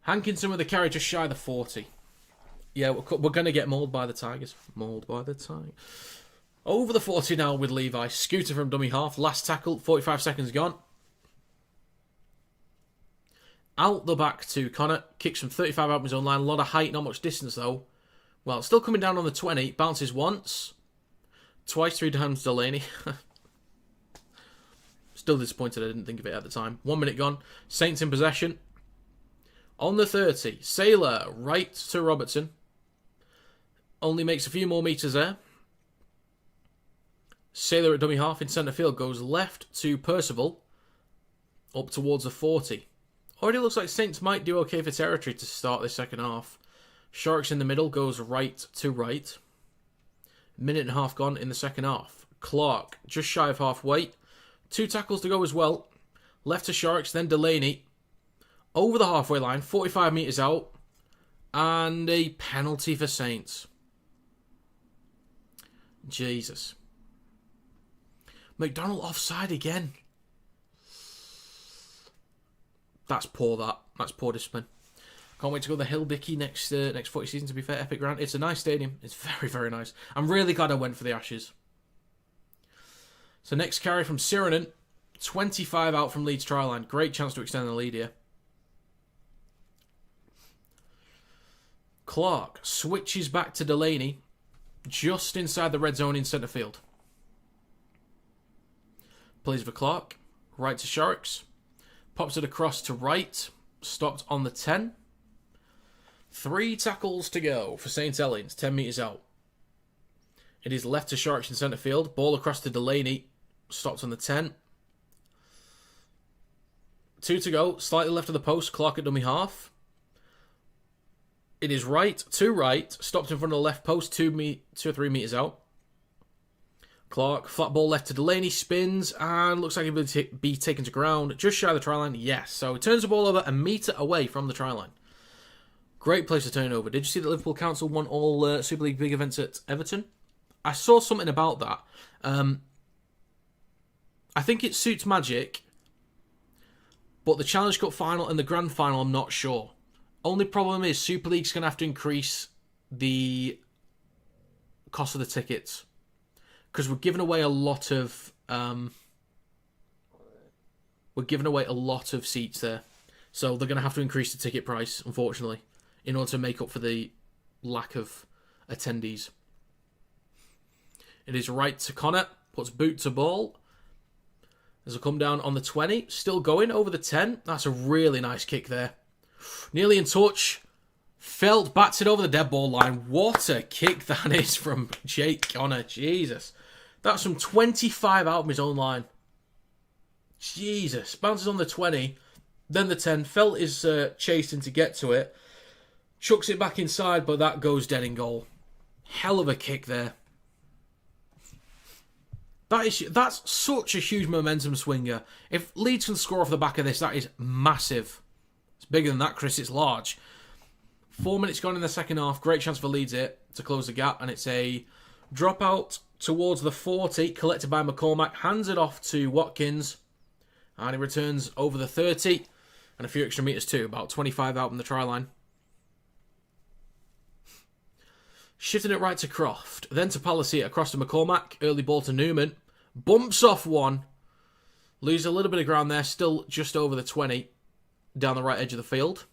Hankinson with a carry just shy of the 40. Yeah, we're going to get mauled by the Tigers. Mauled by the Tigers. Over the 40 now with Levi. Scooter from dummy half. Last tackle. 45 seconds gone. Out the back to Connor. Kicks from 35 out of his own line. A lot of height. Not much distance though. Well, still coming down on the 20. Bounces once. Twice. 3 times Delaney. Still disappointed I didn't think of it at the time. 1 minute gone. Saints in possession. On the 30. Sailor right to Robertson. Only makes a few more metres there. Sailor at dummy half in centre field goes left to Percival. Up towards the 40. Already looks like Saints might do okay for territory to start this second half. Sharks in the middle goes right to right. Minute and a half gone in the second half. Clark just shy of halfway. 2 tackles to go as well. Left to Sharks, then Delaney. Over the halfway line, 45 metres out. And a penalty for Saints. Jesus. McDonald offside again. That's poor, that. That's poor discipline. Can't wait to go to the Hill Dickey next footy season, to be fair. Epic Ground. It's a nice stadium. It's very, very nice. I'm really glad I went for the Ashes. So next carry from Siranen. 25 out from Leeds try line. Great chance to extend the lead here. Clark switches back to Delaney. Just inside the red zone in centre field. Plays for Clark. Right to Sharks. Pops it across to right. Stopped on the 10. 3 tackles to go for St. Helens. 10 metres out. It is left to Sharks in centre field. Ball across to Delaney. Stopped on the 10. 2 to go. Slightly left of the post. Clark at dummy half. It is right to right. Stopped in front of the left post. 2 or 3 metres out. Clark, flat ball left to Delaney, spins, and looks like it will be taken to ground. Just shy of the try line, yes. So it turns the ball over a metre away from the try line. Great place to turn over. Did you see that Liverpool Council won all Super League big events at Everton? I saw something about that. I think it suits Magic, but the Challenge Cup final and the Grand Final, I'm not sure. Only problem is Super League's going to have to increase the cost of the tickets. Because we're giving away a lot of seats there, so they're going to have to increase the ticket price, unfortunately, in order to make up for the lack of attendees. It is right to Connor, puts boot to ball. As I come down on the 20, still going over the 10. That's a really nice kick there. Nearly in touch. Felt bats it over the dead ball line. What a kick that is from Jake Connor. Jesus. That's from 25 out of his own line. Jesus. Bounces on the 20. Then the 10. Felt is chasing to get to it. Chucks it back inside, but that goes dead in goal. Hell of a kick there. That's such a huge momentum swinger. If Leeds can score off the back of this, that is massive. It's bigger than that, Chris. It's large. 4 minutes gone in the second half. Great chance for Leeds here to close the gap. And it's a dropout towards the 40, collected by McCormack. Hands it off to Watkins. And he returns over the 30. And a few extra metres too. About 25 out from the try line. Shifting it right to Croft. Then to Palacia across to McCormack. Early ball to Newman. Bumps off one. Loses a little bit of ground there. Still just over the 20. Down the right edge of the field.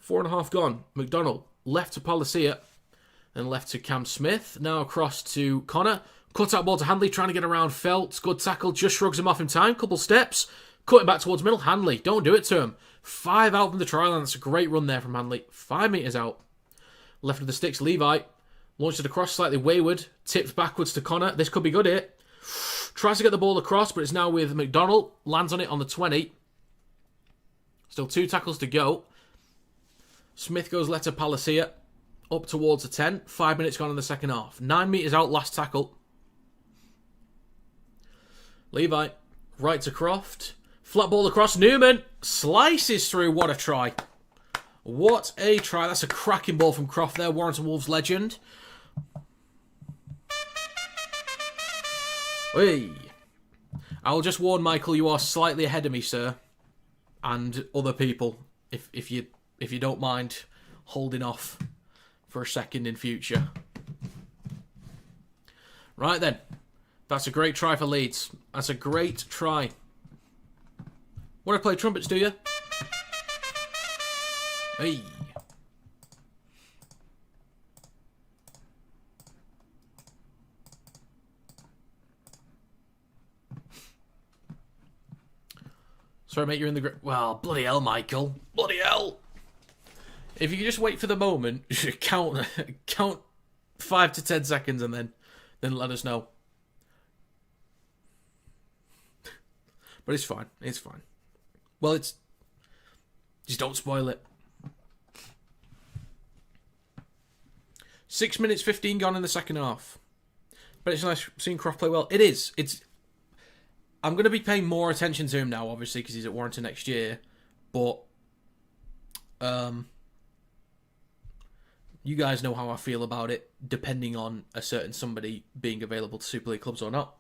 4.5 gone. McDonald left to Palacia. Then left to Cam Smith. Now across to Connor. Cut out ball to Handley. Trying to get around Felt. Good tackle. Just shrugs him off in time. Couple steps. Cutting back towards middle. Handley. Don't do it to him. 5 out from the try line. That's a great run there from Handley. 5 metres out. Left of the sticks, Levi. Launched it across, slightly wayward. Tipped backwards to Connor. This could be good here. Tries to get the ball across, but it's now with McDonald. Lands on it on the 20. Still 2 tackles to go. Smith goes left to Palacia. Up towards the 10. 5 minutes gone in the second half. 9 metres out, last tackle. Levi. Right to Croft. Flat ball across. Newman. Slices through. What a try. What a try. That's a cracking ball from Croft there. Warrington Wolves legend. Hey. I'll just warn Michael, you are slightly ahead of me, sir. And other people. If you don't mind holding off for a second in future. Right then. That's a great try for Leeds. That's a great try. Want to play trumpets, do you? Hey. Sorry, mate, you're in the grip. Well, bloody hell, Michael. Bloody hell. If you could just wait for the moment, count 5 to 10 seconds and then let us know. But it's fine. It's fine. Well, it's... Just don't spoil it. 6 minutes 15 gone in the second half. But it's nice seeing Croft play well. It is. I'm going to be paying more attention to him now, obviously, because he's at Warrington next year. But you guys know how I feel about it, depending on a certain somebody being available to Super League clubs or not.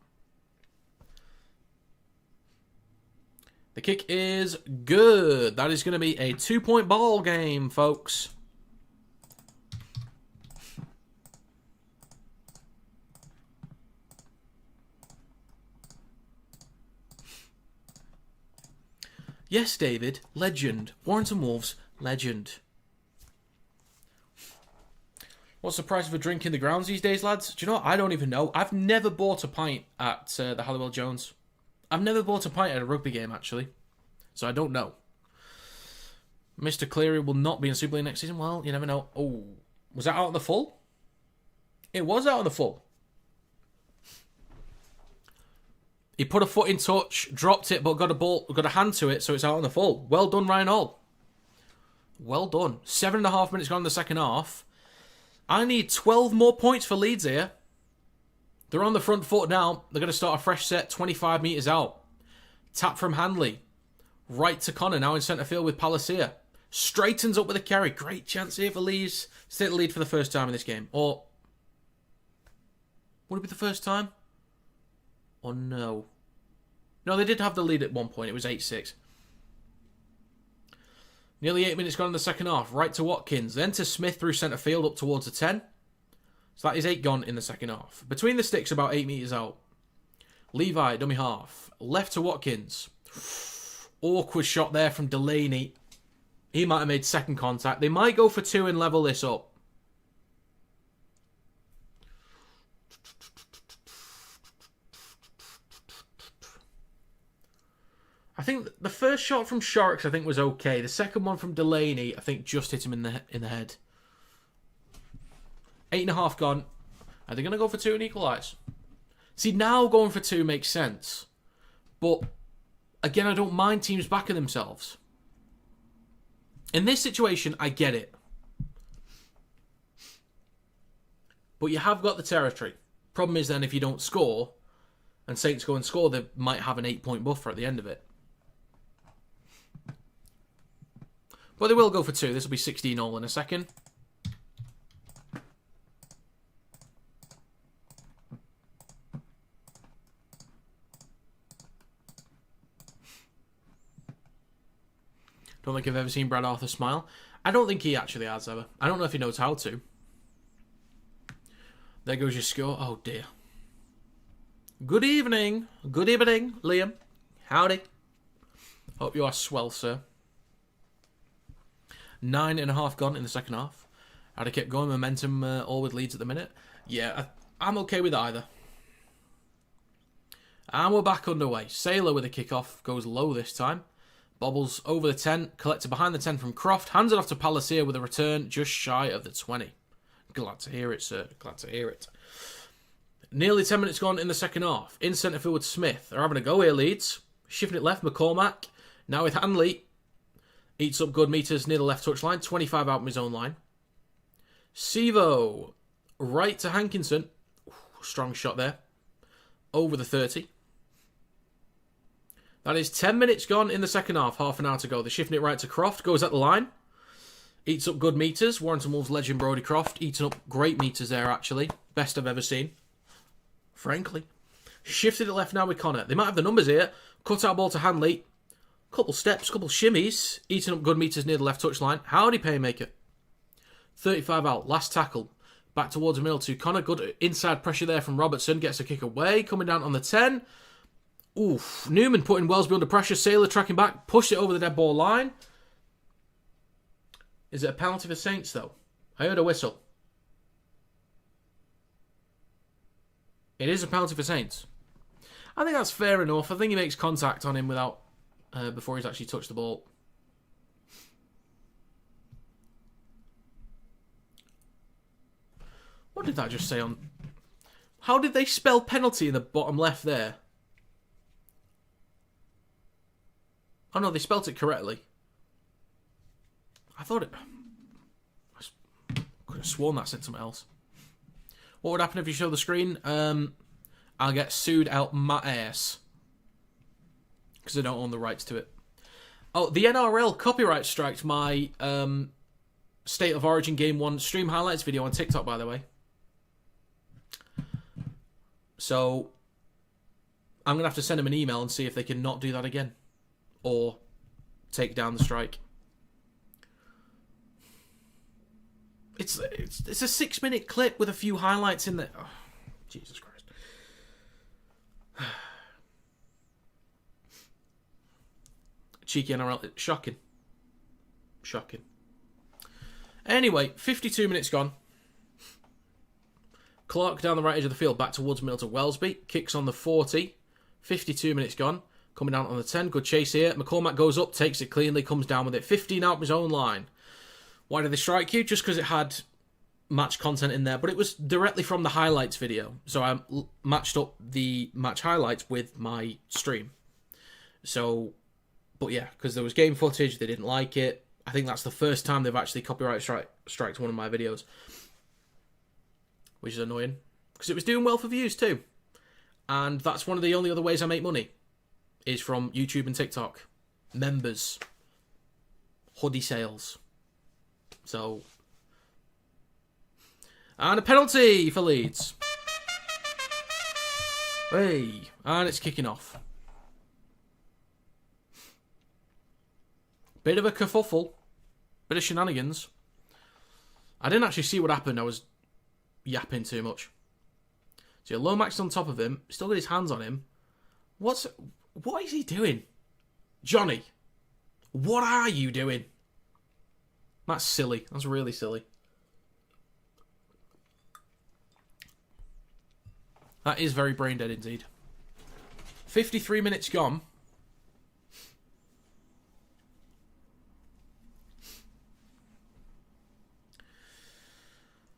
The kick is good. That is going to be a 2-point ball game, folks. Yes, David, legend. Warrington Wolves, legend. What's the price of a drink in the grounds these days, lads? Do you know what? I don't even know. I've never bought a pint at the Halliwell Jones. I've never bought a pint at a rugby game, actually. So I don't know. Mr. Cleary will not be in Super League next season. Well, you never know. Oh, was that out in the full? It was out on the full. He put a foot in touch, dropped it, but got a hand to it, so it's out on the full. Well done, Ryan Hall. Well done. 7.5 minutes gone in the second half. I need 12 more points for Leeds here. They're on the front foot now. They're going to start a fresh set 25 metres out. Tap from Handley. Right to Connor, now in centre field with Palacia. Straightens up with a carry. Great chance here for Leeds to take the lead for the first time in this game. Or would it be the first time? Or no? No, they did have the lead at one point. It was 8-6. Nearly 8 minutes gone in the second half. Right to Watkins. Then to Smith through centre field up towards the 10. So that is 8 gone in the second half. Between the sticks about 8 metres out. Levi, dummy half. Left to Watkins. Awkward shot there from Delaney. He might have made second contact. They might go for 2 and level this up. I think the first shot from Sharks, I think, was okay. The second one from Delaney, I think, just hit him in the head. 8.5 gone. Are they going to go for 2 and equalise? See, now going for 2 makes sense. But, again, I don't mind teams backing themselves. In this situation, I get it. But you have got the territory. Problem is then, if you don't score, and Saints go and score, they might have an 8-point buffer at the end of it. But they will go for 2. This will be 16-all in a second. Don't think I've ever seen Brad Arthur smile. I don't think he actually has ever. I don't know if he knows how to. There goes your score. Oh dear. Good evening. Good evening, Liam. Howdy. Hope you are swell, sir. 9.5 gone in the second half. Had to keep going. Momentum all with Leeds at the minute. Yeah, I'm okay with either. And we're back underway. Sailor with a kickoff. Goes low this time. Bobbles over the 10. Collected behind the 10 from Croft. Hands it off to Palacia with a return just shy of the 20. Glad to hear it, sir. Glad to hear it. Nearly 10 minutes gone in the second half. In centre field with Smith. They're having a go here, Leeds. Shifting it left, McCormack. Now with Hanley. Eats up good meters near the left touchline. 25 out from his own line. Sevo. Right to Hankinson. Strong shot there. Over the 30. That is 10 minutes gone in the second half. Half an hour to go. They're shifting it right to Croft. Goes at the line. Eats up good meters. Warrington Wolves legend Brodie Croft. Eating up great meters there, actually. Best I've ever seen. Frankly. Shifted it left now with Connor. They might have the numbers here. Cut out ball to Hanley. Couple steps, couple shimmies. Eating up good meters near the left touchline. Howdy, Paymaker. 35 out. Last tackle. Back towards the middle to Connor. Good inside pressure there from Robertson. Gets a kick away. Coming down on the 10. Oof. Newman putting Wellesby under pressure. Sailor tracking back. Pushed it over the dead ball line. Is it a penalty for Saints, though? I heard a whistle. It is a penalty for Saints. I think that's fair enough. I think he makes contact on him without before he's actually touched the ball. What did that just say on... How did they spell penalty in the bottom left there? Oh no, they spelt it correctly. I thought it... I could have sworn that said something else. What would happen if you show the screen? I'll get sued out my ass. Because I don't own the rights to it. Oh, the NRL copyright striked my State of Origin Game 1 stream highlights video on TikTok, by the way. So, I'm going to have to send them an email and see if they can not do that again. Or take down the strike. It's a 6-minute clip with a few highlights in there. Oh, Jesus Christ. Cheeky NRL. Shocking. Shocking. Anyway, 52 minutes gone. Clark down the right edge of the field, back towards middle to Wellesby. Kicks on the 40. 52 minutes gone. Coming down on the 10. Good chase here. McCormack goes up, takes it cleanly, comes down with it. 15 out of his own line. Why did they strike you? Just because it had match content in there, but it was directly from the highlights video. So I matched up the match highlights with my stream. So, but yeah, because there was game footage, they didn't like it. I think that's the first time they've actually copyright striked one of my videos, which is annoying because it was doing well for views too. And that's one of the only other ways I make money is from YouTube and TikTok. Members. Hoodie sales. So. And a penalty for Leeds. Hey. And it's kicking off. Bit of a kerfuffle. Bit of shenanigans. I didn't actually see what happened. I was yapping too much. So Lomax on top of him. Still got his hands on him. What is he doing? Johnny. What are you doing? That's silly. That's really silly. That is very brain dead indeed. 53 minutes gone.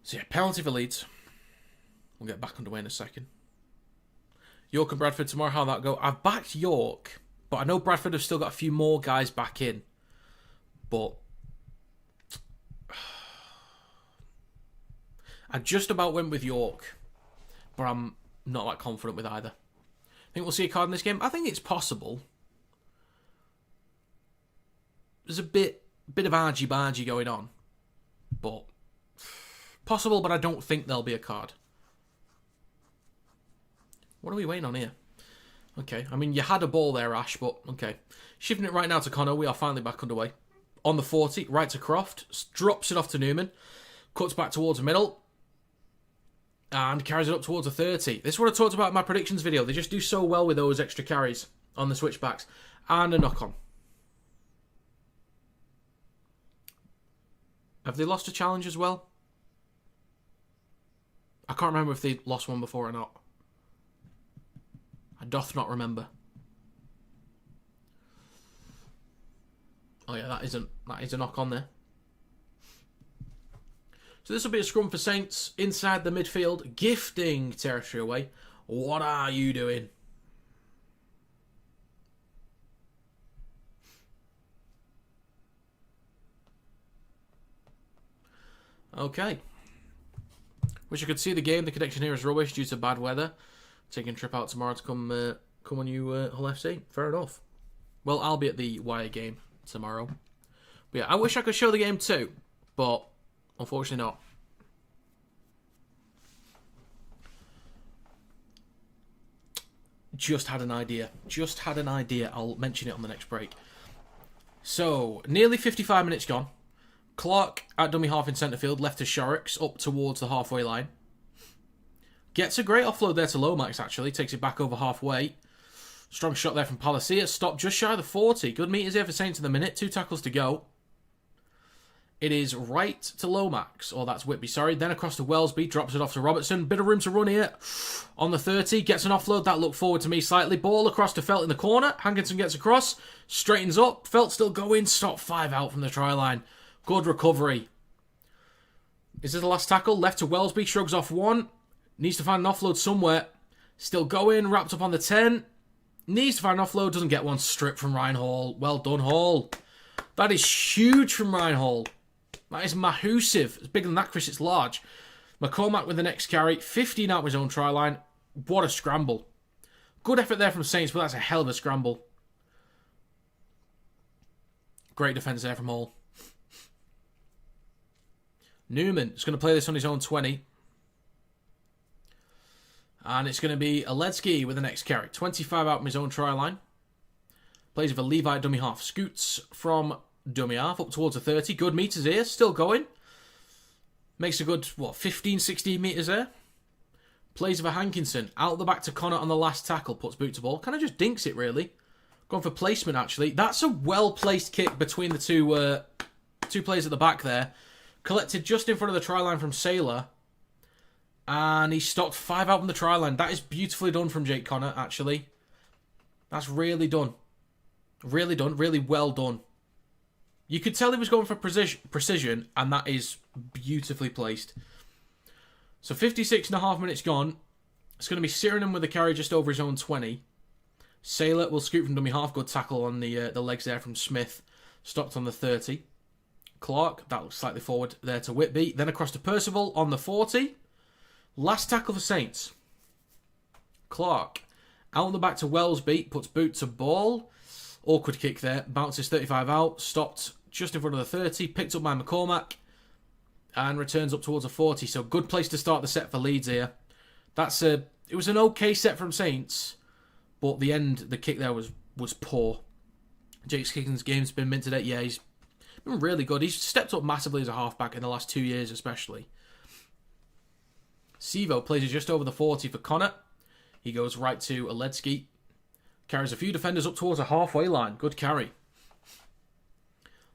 So yeah, penalty for Leeds. We'll get back underway in a second. York and Bradford tomorrow, how'll that go? I've backed York, but I know Bradford have still got a few more guys back in. But I just about went with York, but I'm not that confident with either. I think we'll see a card in this game. I think it's possible. There's a bit of argy-bargy going on, but possible, but I don't think there'll be a card. What are we waiting on here? Okay, I mean, you had a ball there, Ash, but okay. Shifting it right now to Connor. We are finally back underway. On the 40, right to Croft. Drops it off to Newman. Cuts back towards the middle. And carries it up towards the 30. This is what I talked about in my predictions video. They just do so well with those extra carries on the switchbacks. And a knock-on. Have they lost a challenge as well? I can't remember if they lost one before or not. I doth not remember. Oh yeah, that is a knock on there. So this will be a scrum for Saints inside the midfield, gifting territory away. What are you doing? Okay. Wish I could see the game. The connection here is rubbish due to bad weather. Taking a trip out tomorrow to come on you, Hull FC. Fair enough. Well, I'll be at the Wire game tomorrow. But yeah, I wish I could show the game too, but unfortunately not. Just had an idea. I'll mention it on the next break. So, nearly 55 minutes gone. Clark at dummy half in centre field, left to Shorrocks, up towards the halfway line. Gets a great offload there to Lomax, actually. Takes it back over halfway. Strong shot there from Palacia. Stopped just shy of the 40. Good meters here for Saints in the minute. 2 tackles to go. It is right to Lomax. Oh, that's Whitby, sorry. Then across to Wellesby. Drops it off to Robertson. Bit of room to run here. On the 30. Gets an offload. That looked forward to me slightly. Ball across to Felt in the corner. Hankinson gets across. Straightens up. Felt still going. Stop 5 out from the try line. Good recovery. Is this the last tackle? Left to Wellesby. Shrugs off 1. Needs to find an offload somewhere. Still going. Wrapped up on the 10. Needs to find an offload. Doesn't get one. Strip from Ryan Hall. Well done, Hall. That is huge from Ryan Hall. That is massive. It's bigger than that, Chris. It's large. McCormack with the next carry. 15 out of his own try line. What a scramble. Good effort there from Saints, but that's a hell of a scramble. Great defence there from Hall. Newman is going to play this on his own 20. And it's going to be Aledzki with the next carry. 25 out from his own try line. Plays with a Levi dummy half. Scoots from dummy half up towards the 30. Good meters here. Still going. Makes a good, 15, 16 metres there. Plays with a Hankinson. Out the back to Connor on the last tackle. Puts boot to ball. Kind of just dinks it, really. Going for placement, actually. That's a well-placed kick between the two players at the back there. Collected just in front of the try line from Saylor. And he stopped 5 out from the try line. That is beautifully done from Jake Connor, actually. That's really done. Really done. Really well done. You could tell he was going for precision, and that is beautifully placed. So 56.5 minutes gone. It's going to be Sirenin with the carry just over his own 20. Sailor will scoop from dummy half. Good tackle on the legs there from Smith. Stopped on the 30. Clark, that looks slightly forward there to Whitby. Then across to Percival on the 40. Last tackle for Saints. Clark out on the back to Wellesby. Puts boot to ball. Awkward kick there. Bounces 35 out. Stopped just in front of the 30. Picked up by McCormack. And returns up towards a 40. So good place to start the set for Leeds here. It was an okay set from Saints. But the kick there was poor. Jake's Kicking's game's been minted at. Yeah, he's been really good. He's stepped up massively as a halfback in the last 2 years especially. Sivo plays it just over the 40 for Connor. He goes right to Oledzki. Carries a few defenders up towards a halfway line. Good carry.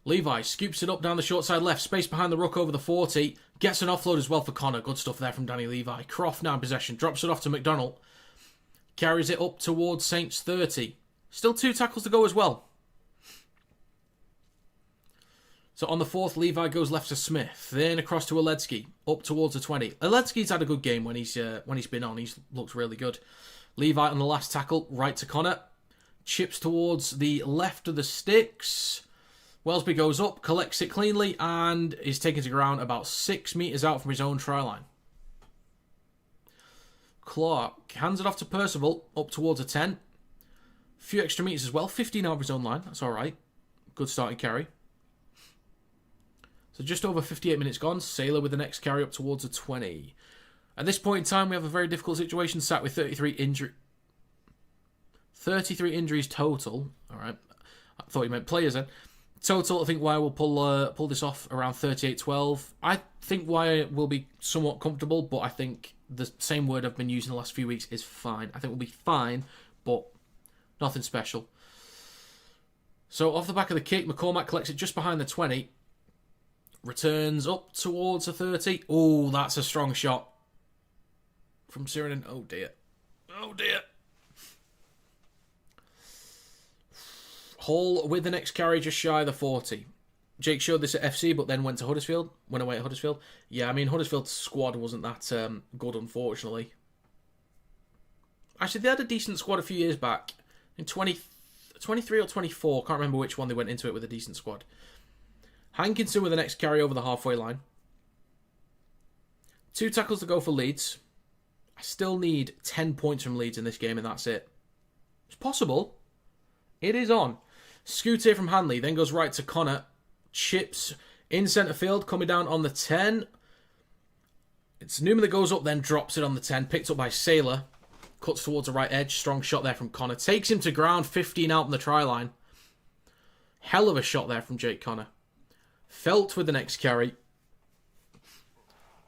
Levi scoops it up down the short side left. Space behind the ruck over the 40. Gets an offload as well for Connor. Good stuff there from Danny Levi. Croft now in possession. Drops it off to McDonald. Carries it up towards Saints 30. Still 2 tackles to go as well. So on the 4th, Levi goes left to Smith. Then across to Oledzki. Up towards the 20. Oledzki's had a good game when he's been on. He's looked really good. Levi on the last tackle. Right to Connor. Chips towards the left of the sticks. Wellesby goes up, collects it cleanly, and is taken to ground about 6 metres out from his own try line. Clark hands it off to Percival, up towards a 10. A few extra metres as well, 15 out of his own line, that's alright. Good starting carry. So just over 58 minutes gone, Sailor with the next carry up towards a 20. At this point in time, we have a very difficult situation, sat with 33 injuries total. Alright, I thought you meant players then. Total, I think Wire will pull this off around 38-12. I think Wire will be somewhat comfortable, but I think the same word I've been using the last few weeks is fine. I think we'll be fine, but nothing special. So off the back of the kick, McCormack collects it just behind the 20. Returns up towards the 30. Oh, that's a strong shot from Sirenin. Oh dear. Oh dear. Hall with the next carry just shy of the 40. Jake showed this at FC, but then went away at Huddersfield. Yeah, I mean, Huddersfield's squad wasn't that good, unfortunately. Actually, they had a decent squad a few years back. In 23 or 24, can't remember which one they went into it with a decent squad. Hankinson with the next carry over the halfway line. 2 tackles to go for Leeds. I still need 10 points from Leeds in this game, and that's it. It's possible. It is on. Scoot here from Hanley, then goes right to Connor. Chips in centre field, coming down on the 10. It's Newman that goes up, then drops it on the 10. Picked up by Sailor. Cuts towards the right edge. Strong shot there from Connor. Takes him to ground, 15 out on the try line. Hell of a shot there from Jake Connor. Felt with the next carry.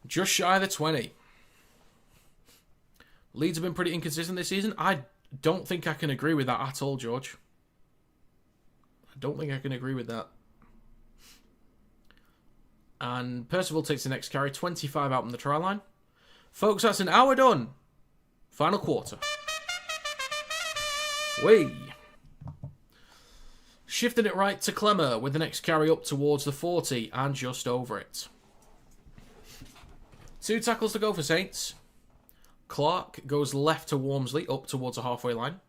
Just shy of the 20. Leeds have been pretty inconsistent this season. I don't think I can agree with that at all, George. I don't think I can agree with that. And Percival takes the next carry. 25 out on the try line. Folks, that's an hour done. Final quarter. Whee! Shifting it right to Clemmer with the next carry up towards the 40 and just over it. 2 tackles to go for Saints. Clark goes left to Wormsley up towards the halfway line.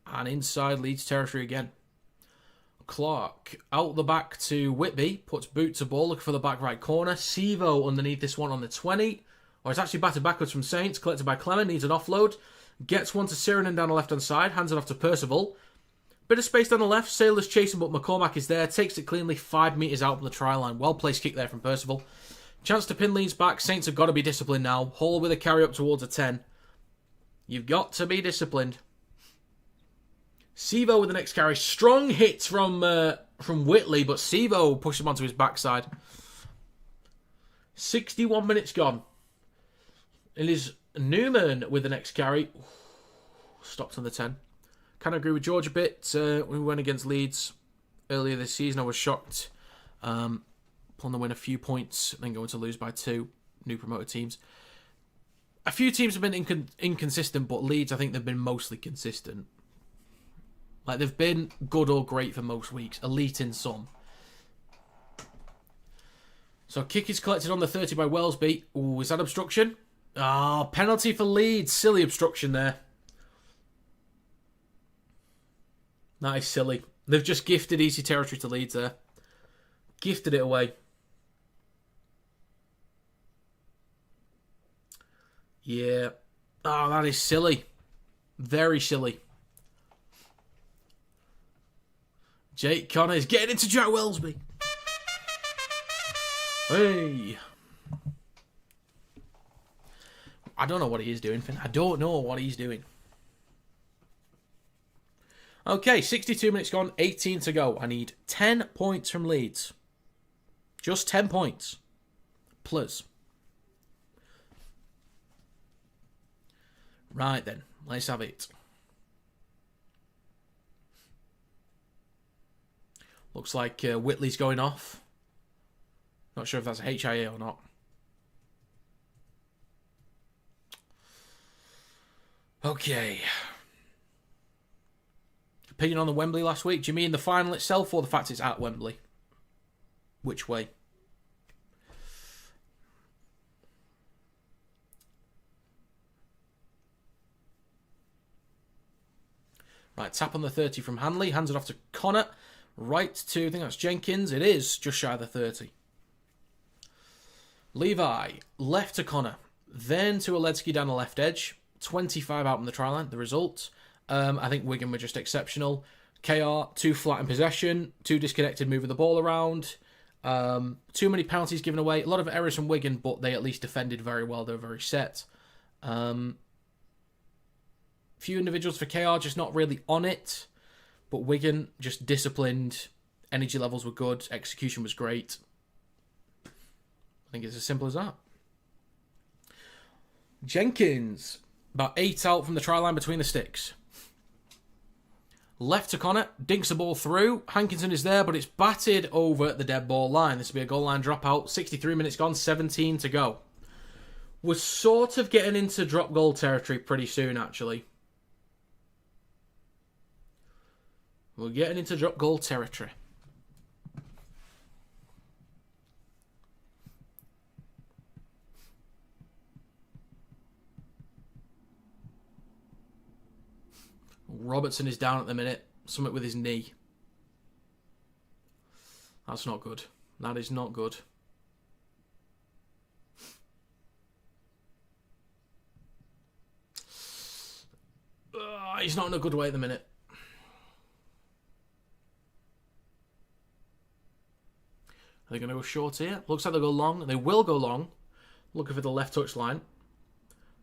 And inside Leeds territory again. Clark out the back to Whitby. Puts boot to ball. Looking for the back right corner. Sivo underneath this one on the 20. Or it's actually batted backwards from Saints. Collected by Clement. Needs an offload. Gets one to Sirenin down the left-hand side. Hands it off to Percival. Bit of space down the left. Sailor's chasing, but McCormack is there. Takes it cleanly 5 metres out from the try line. Well-placed kick there from Percival. Chance to pin Leeds back. Saints have got to be disciplined now. Hall with a carry up towards a 10. You've got to be disciplined. Sivo with the next carry. Strong hits from Whitley, but Sivo pushed him onto his backside. 61 minutes gone. It is Newman with the next carry. Stopped on the 10. Can agree with George a bit. We went against Leeds earlier this season. I was shocked. Pulling the win a few points, then going to lose by 2. New promoted teams. A few teams have been inconsistent, but Leeds, I think they've been mostly consistent. Like, they've been good or great for most weeks. Elite in some. So, kick is collected on the 30 by Wellesby. Ooh, is that obstruction? Oh, penalty for Leeds. Silly obstruction there. That is silly. They've just gifted easy territory to Leeds there. Gifted it away. Yeah. Oh, that is silly. Very silly. Jake Connor is getting into Jack Wellesby. Hey. I don't know what he is doing, Finn. I don't know what he's doing. Okay, 62 minutes gone, 18 to go. I need 10 points from Leeds. Just 10 points. Plus. Right then, let's have it. Looks like Whitley's going off. Not sure if that's a HIA or not. Okay. Opinion on the Wembley last week? Do you mean the final itself or the fact it's at Wembley? Which way? Right, tap on the 30 from Hanley. Hands it off to Connor. Right to, I think that's Jenkins. It is just shy of the 30. Levi, left to Connor. Then to Oledsky down the left edge. 25 out on the try line. The result, I think Wigan were just exceptional. KR, too flat in possession. Too disconnected moving the ball around. Too many penalties given away. A lot of errors from Wigan, but they at least defended very well. They were very set. Few individuals for KR just not really on it. But Wigan just disciplined. Energy levels were good. Execution was great. I think it's as simple as that. Jenkins, about 8 out from the try line between the sticks. Left to Connor, dinks the ball through. Hankinson is there, but it's batted over the dead ball line. This will be a goal line dropout. 63 minutes gone, 17 to go. We're sort of getting into drop goal territory pretty soon, actually. We're getting into drop goal territory. Robertson is down at the minute. Something with his knee. That's not good. That is not good. He's not in a good way at the minute. Are they going to go short here? Looks like they'll go long. They will go long. Looking for the left touch line.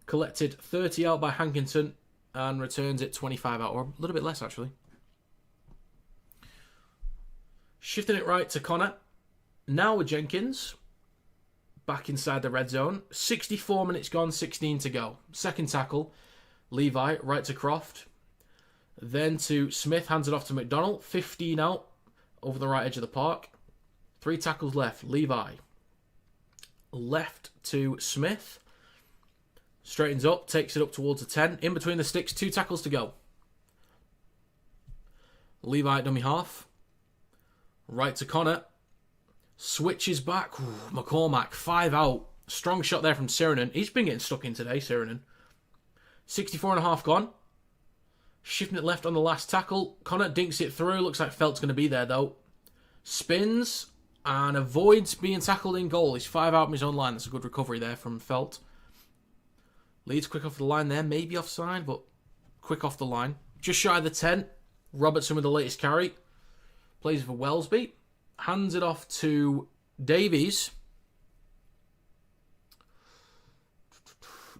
Collected 30 out by Hankinson. And returns it 25 out, or a little bit less, actually. Shifting it right to Connor. Now with Jenkins. Back inside the red zone. 64 minutes gone, 16 to go. Second tackle. Levi, right to Croft. Then to Smith, hands it off to McDonald. 15 out, over the right edge of the park. 3 tackles left. Levi. Left to Smith. Straightens up, takes it up towards the 10. In between the sticks, 2 tackles to go. Levi at dummy half. Right to Connor. Switches back. Ooh, McCormack, 5 out. Strong shot there from Sirinen. He's been getting stuck in today, Sirinen. 64.5 gone. Shifting it left on the last tackle. Connor dinks it through. Looks like Felt's going to be there, though. Spins and avoids being tackled in goal. He's 5 out from his own line. That's a good recovery there from Felt. Leeds quick off the line there. Maybe offside, but quick off the line. Just shy of the 10. Robertson with the latest carry. Plays for Wellesby. Hands it off to Davies.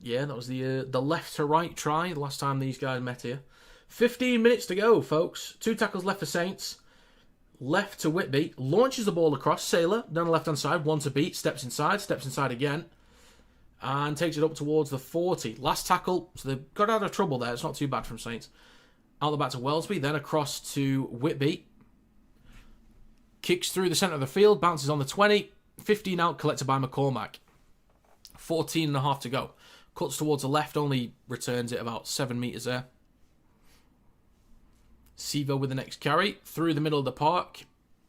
Yeah, that was the left to right try the last time these guys met here. 15 minutes to go, folks. 2 tackles left for Saints. Left to Whitby. Launches the ball across. Sailor down the left-hand side. 1 to beat. Steps inside again. And takes it up towards the 40. Last tackle. So they've got out of trouble there. It's not too bad from Saints. Out the back to Wellesby. Then across to Whitby. Kicks through the centre of the field. Bounces on the 20. 15 out. Collected by McCormack. 14.5 to go. Cuts towards the left. Only returns it about 7 metres there. Sevo with the next carry. Through the middle of the park.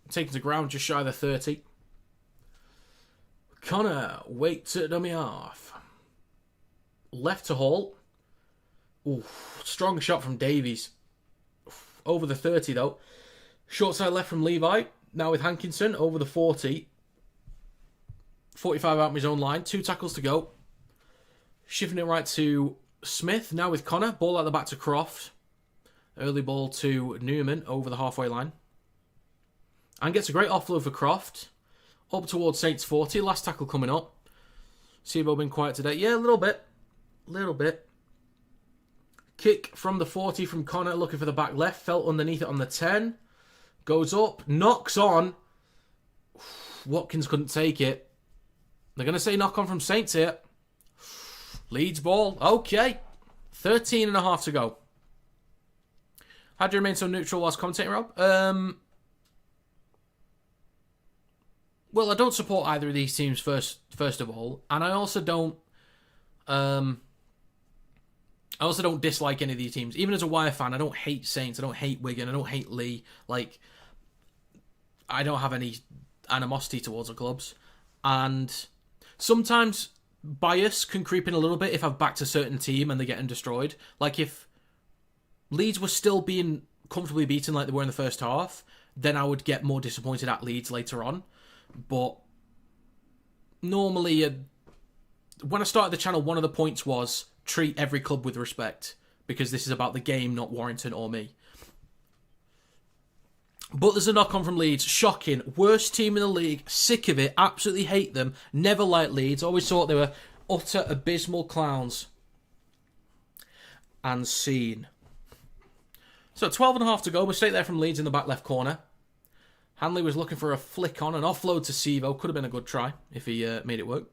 Taken to ground just shy of the 30. Connor waits at dummy half. left to Hall. Ooh, strong shot from Davies. Over the 30 though. Short side left from Levi. Now with Hankinson over the 40. 45 out of his own line. 2 tackles to go. Shifting it right to Smith. Now with Connor. Ball out the back to Croft. Early ball to Newman over the halfway line. And gets a great offload for Croft. Up towards Saints 40. Last tackle coming up. Sivo been quiet today. Yeah, a little bit. Little bit. Kick from the 40 from Connor. Looking for the back left. Felt underneath it on the 10. Goes up. Knocks on. Watkins couldn't take it. They're going to say knock on from Saints here. Leeds ball. Okay. 13 and a half to go. How do you remain so neutral whilst commentating, Rob? Well, I don't support either of these teams first of all, and I also don't dislike any of these teams. Even as a Wire fan, I don't hate Saints, I don't hate Wigan, I don't hate Lee. Like, I don't have any animosity towards the clubs. And sometimes bias can creep in a little bit if I've backed a certain team and they're getting destroyed. Like if Leeds were still being comfortably beaten like they were in the first half, then I would get more disappointed at Leeds later on. But normally, when I started the channel, one of the points was treat every club with respect, because this is about the game, not Warrington or me. But there's a knock-on from Leeds. Shocking. Worst team in the league. Sick of it. Absolutely hate them. Never liked Leeds. Always thought they were utter abysmal clowns. And scene. So 12 and a half to go. Mistake there from Leeds in the back left corner. Hanley was looking for a flick on, an offload to Sivo. Could have been a good try if he made it work.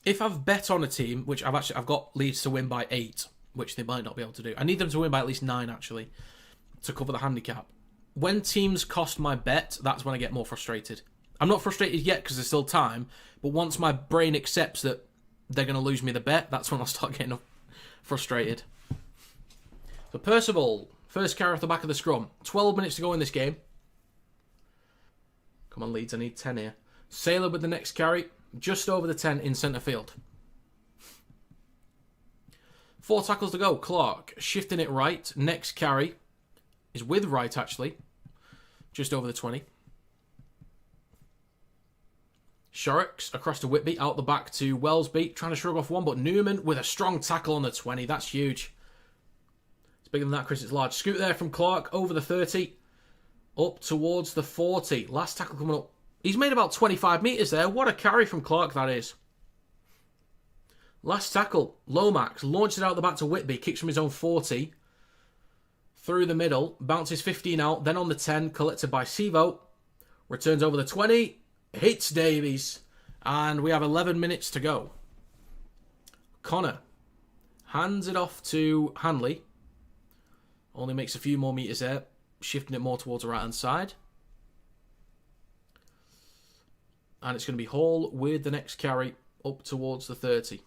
If I've bet on a team, which I've got Leeds to win by 8, which they might not be able to do. I need them to win by at least 9, actually, to cover the handicap. When teams cost my bet, that's when I get more frustrated. I'm not frustrated yet because there's still time, but once my brain accepts that they're going to lose me the bet, that's when I'll start getting frustrated. So Percival, first carry off the back of the scrum. 12 minutes to go in this game. Come on, Leeds, I need 10 here. Sailor with the next carry, just over the 10 in centre field. 4 tackles to go. Clark shifting it right. Next carry is with right, actually. Just over the 20. Shorrocks across to Whitby. Out the back to Wellsby. Trying to shrug off one, but Newman with a strong tackle on the 20. That's huge. It's bigger than that, Chris. It's large. Scoot there from Clark. Over the 30. Up towards the 40. Last tackle coming up. He's made about 25 metres there. What a carry from Clark that is. Last tackle, Lomax launches it out the back to Whitby, kicks from his own 40, through the middle, bounces 15 out, then on the 10, collected by Sivo, returns over the 20, hits Davies, and we have 11 minutes to go. Connor hands it off to Hanley, only makes a few more metres there, shifting it more towards the right-hand side. And it's going to be Hall with the next carry up towards the 30.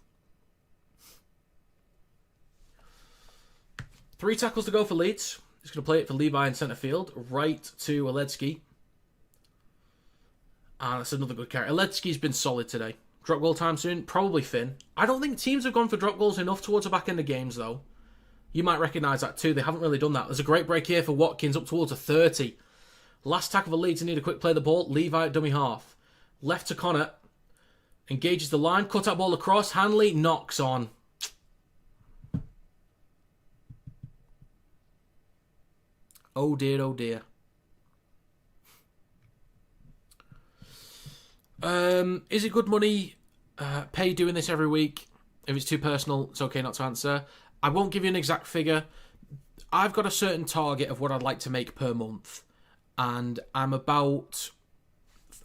3 tackles to go for Leeds. He's going to play it for Levi in centre field. Right to Aledzki. And that's another good carry. Aledzki's been solid today. Drop goal time soon? Probably Finn. I don't think teams have gone for drop goals enough towards the back end of games, though. You might recognise that too. They haven't really done that. There's a great break here for Watkins up towards a 30. Last tackle for Leeds. They need a quick play of the ball. Levi at dummy half. Left to Connor. Engages the line. Cut out ball across. Hanley knocks on. Oh dear, oh dear. Is it good money? Pay doing this every week? If it's too personal, it's okay not to answer. I won't give you an exact figure. I've got a certain target of what I'd like to make per month. And I'm about,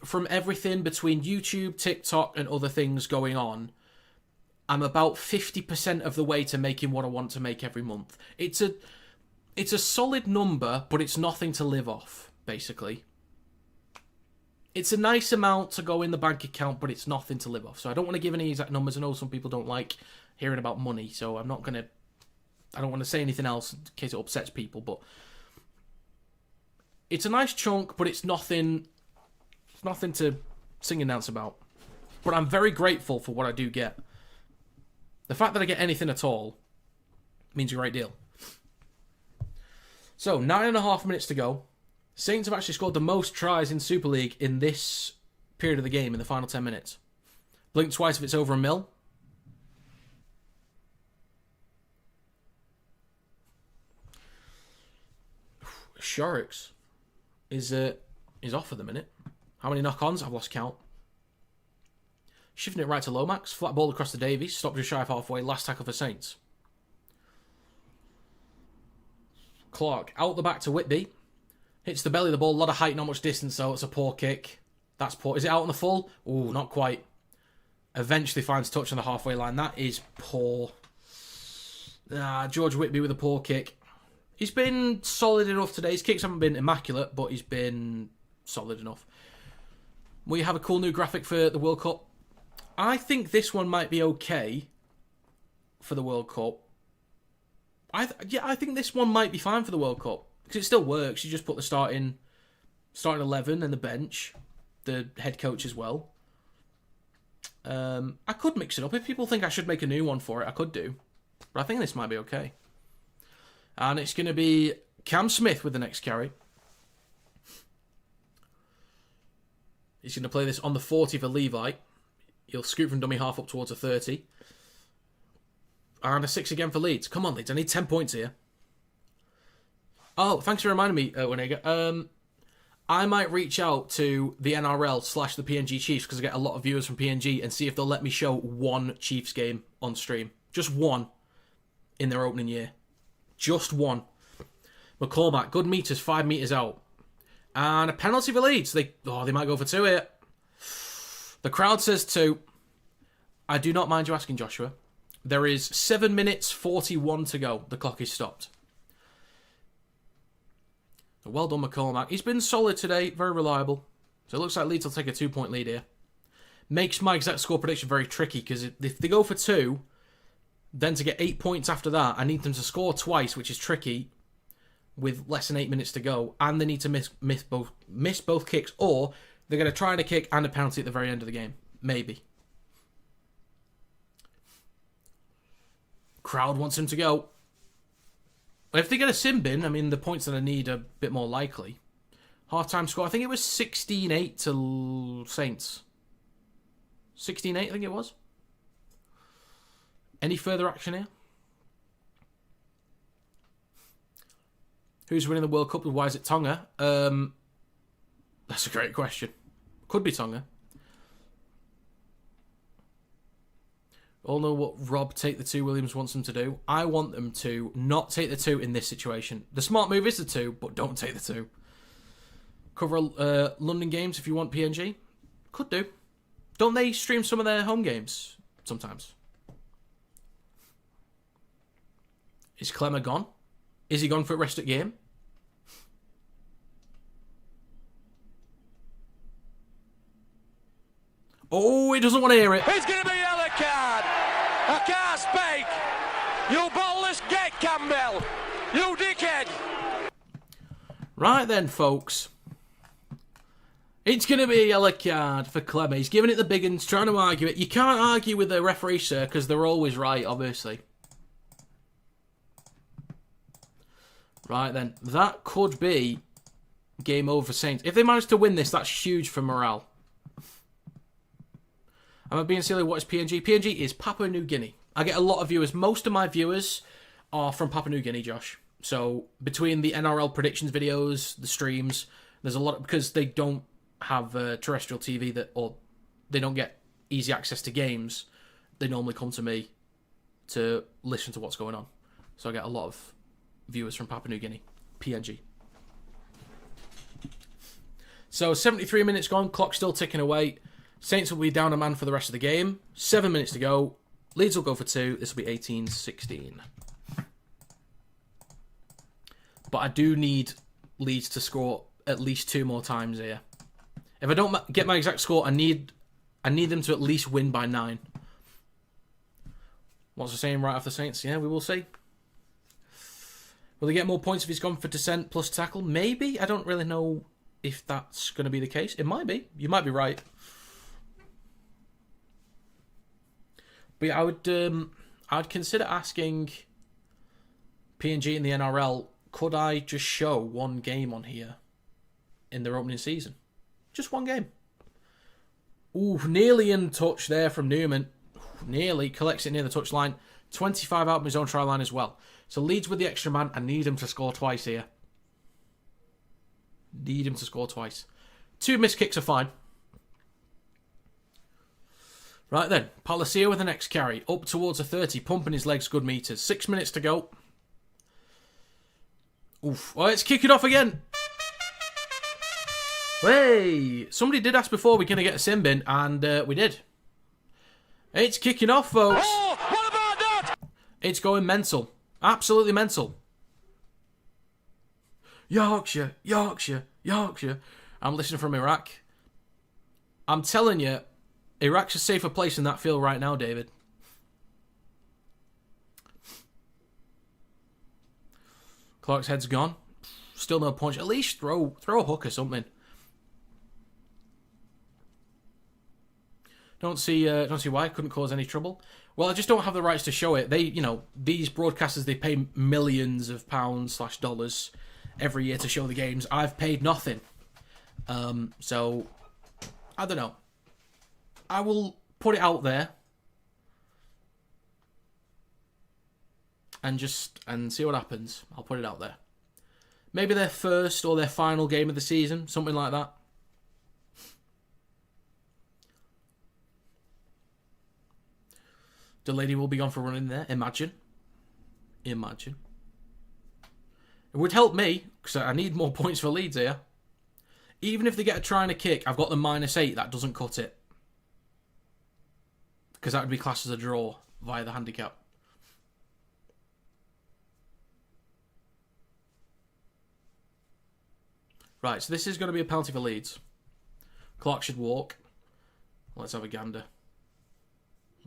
from everything between YouTube, TikTok, and other things going on, I'm about 50% of the way to making what I want to make every month. It's a solid number, but it's nothing to live off, basically. It's a nice amount to go in the bank account, but it's nothing to live off. So I don't want to give any exact numbers. I know some people don't like hearing about money, so I don't want to say anything else in case it upsets people, but it's a nice chunk, but it's nothing to sing and dance about. but I'm very grateful for what I do get. The fact that I get anything at all means a great deal. So, 9.5 minutes to go. Saints have actually scored the most tries in Super League in this period of the game, in the final 10 minutes. Blink twice if it's over a mil. Shorix is off at the minute. How many knock-ons? I've lost count. Shifting it right to Lomax. Flat ball across to Davies. Stopped just shy of halfway. Last tackle for Saints. Clark out the back to Whitby. Hits the belly of the ball. A lot of height, not much distance, though. It's a poor kick. That's poor. Is it out on the full? Ooh, not quite. Eventually finds touch on the halfway line. That is poor. George Whitby with a poor kick. He's been solid enough today. His kicks haven't been immaculate, but he's been solid enough. We have a cool new graphic for the World Cup. I think this one might be okay for the World Cup. I think this one might be fine for the World Cup because it still works. You just put the starting 11 and the bench, the head coach as well. I could mix it up. If people think I should make a new one for it, I could do. But I think this might be okay. And it's going to be Cam Smith with the next carry. He's going to play this on the 40 for Levi. He'll scoot from dummy half up towards a 30. And a 6 again for Leeds. Come on, Leeds. I need 10 points here. Oh, thanks for reminding me, Winega. I might reach out to the NRL / the PNG Chiefs because I get a lot of viewers from PNG and see if they'll let me show one Chiefs game on stream. Just one in their opening year. Just one. McCormack, good meters, 5 meters out. And a penalty for Leeds. They might go for 2 here. The crowd says 2. I do not mind you asking, Joshua. There is 7 minutes 41 to go. The clock is stopped. Well done, McCormack. He's been solid today, very reliable. So it looks like Leeds will take a 2-point lead here. Makes my exact score prediction very tricky because if they go for 2, then to get 8 points after that, I need them to score twice, which is tricky, with less than 8 minutes to go, and they need to miss both kicks, or they're going to try a kick and a penalty at the very end of the game. Maybe. Crowd wants him to go. If they get a sin bin, I mean, the points that I need are a bit more likely. Half-time score, I think it was 16-8 to Saints. 16-8, I think it was. Any further action here? Who's winning the World Cup and why is it Tonga? That's a great question. Could be Tonga. All know what Rob Take the 2 Williams wants them to do. I want them to not take the 2 in this situation. The smart move is the 2, but don't take the 2. Cover London games if you want PNG. Could do. Don't they stream some of their home games sometimes? Is Clemmer gone? Is he gone for a rest at game? Oh, he doesn't want to hear it. It's going to be a yellow card. I can't speak. You ballless git, Campbell. You dickhead. Right then, folks. It's going to be a yellow card for Clemmer. He's giving it the big uns, trying to argue it. You can't argue with the referee, sir, because they're always right, obviously. Right then, that could be game over for Saints. If they manage to win this, that's huge for morale. Am I being silly? What is PNG? PNG is Papua New Guinea. I get a lot of viewers. Most of my viewers are from Papua New Guinea, Josh. So between the NRL predictions videos, the streams, there's a lot because they don't have terrestrial TV or they don't get easy access to games. They normally come to me to listen to what's going on. So I get a lot of viewers from Papua New Guinea, PNG. So 73 minutes gone, clock still ticking away. Saints will be down a man for the rest of the game. 7 minutes to go. Leeds will go for 2. This will be 18-16. But I do need Leeds to score at least 2 more times here. If I don't get my exact score, I need them to at least win by 9. What's the saying right off the Saints? Yeah, we will see. Will he get more points if he's gone for descent plus tackle? Maybe. I don't really know if that's going to be the case. It might be. You might be right. But yeah, I'd consider asking PNG in the NRL, could I just show one game on here in their opening season? Just one game. Ooh, nearly in touch there from Newman. Nearly collects it near the touchline. 25 out of his own try line as well. So Leeds with the extra man. I need him to score twice here. Need him to score twice. 2 missed kicks are fine. Right then, Palacio with the next carry. Up towards a 30, pumping his legs good meters. 6 minutes to go. Oof. Oh, it's kicking off again. Hey! Somebody did ask before we're going to get a sin bin, and we did. It's kicking off, folks. Oh, what about that? It's going mental. Absolutely mental. Yorkshire, Yorkshire, Yorkshire. I'm listening from Iraq. I'm telling you, Iraq's a safer place in that field right now, David. Clark's head's gone. Still no punch. At least throw a hook or something. Don't see why it couldn't cause any trouble. Well, I just don't have the rights to show it. These broadcasters, they pay millions of pounds/dollars every year to show the games. I've paid nothing. So I don't know. I will put it out there and see what happens. I'll put it out there. Maybe their first or their final game of the season, something like that. The lady will be gone for running there. Imagine. It would help me, because I need more points for Leeds here. Even if they get a try and a kick, I've got the -8. That doesn't cut it. Because that would be classed as a draw via the handicap. Right, so this is going to be a penalty for Leeds. Clark should walk. Let's have a gander.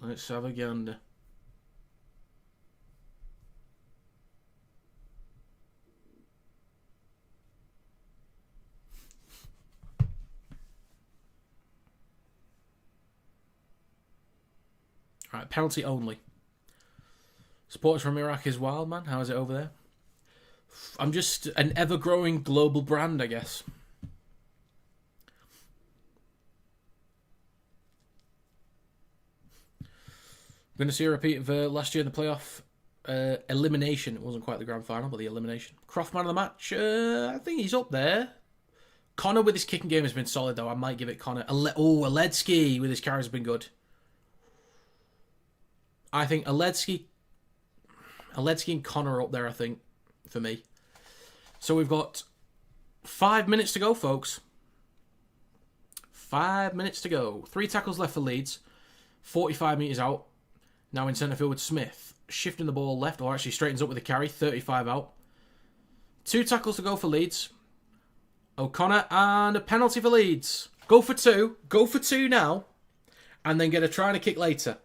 Let's have a gander. Right, penalty only. Supporters from Iraq is wild, man. How is it over there? I'm just an ever-growing global brand, I guess. We're going to see a repeat of last year in the playoff elimination. It wasn't quite the grand final, but the elimination. Croft man of the match. I think he's up there. Connor with his kicking game has been solid, though. I might give it Connor. Aledzki with his carries has been good. I think Aledzki and Connor are up there, I think, for me. So we've got 5 minutes to go, folks. 5 minutes to go. 3 tackles left for Leeds. 45 metres out. Now in centre field with Smith. Shifting the ball left, or actually straightens up with a carry. 35 out. 2 tackles to go for Leeds. O'Connor and a penalty for Leeds. Go for 2. Go for 2 now. And then get a try and a kick later.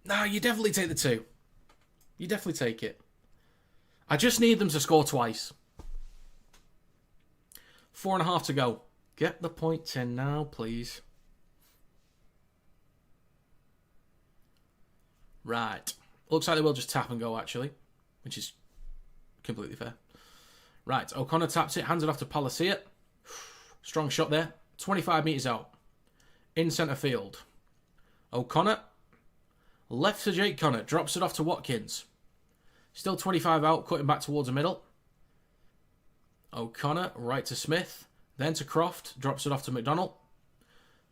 Nah, you definitely take the 2. You definitely take it. I just need them to score twice. 4.5 to go. Get the points in now, please. Right. Looks like they will just tap and go, actually. Which is completely fair. Right. O'Connor taps it. Hands it off to Palacio. Strong shot there. 25 metres out. In centre field. O'Connor. Left to Jake Connor. Drops it off to Watkins. Still 25 out. Cutting back towards the middle. O'Connor. Right to Smith. Then to Croft. Drops it off to McDonald.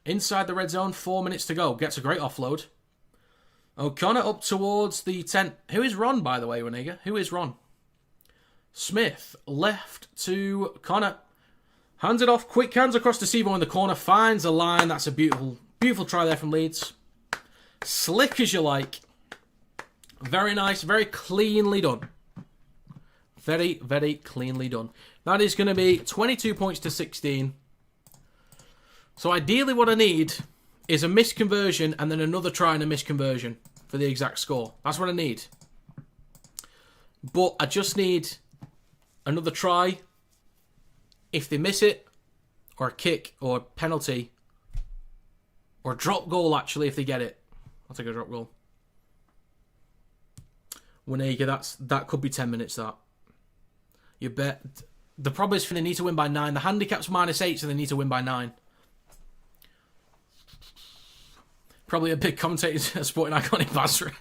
Inside the red zone. 4 minutes to go. Gets a great offload. O'Connor up towards the 10. Who is Ron, by the way, Waniga? Who is Ron? Smith. Left to Connor. Hands it off. Quick hands across to Sevo in the corner. Finds a line. That's a beautiful, beautiful try there from Leeds. Slick as you like. Very nice. Very cleanly done. Very, very cleanly done. That is going to be 22 points to 16. So ideally what I need is a missed conversion and then another try and a missed conversion for the exact score. That's what I need. But I just need another try. If they miss it, or a kick, or a penalty, Or a drop goal, actually, if they get it. I'll take a drop goal. Winega, that could be 10 minutes, that. You bet. The problem is they need to win by 9. The handicap's -8, so they need to win by 9. Probably a big commentator sporting icon in Basra.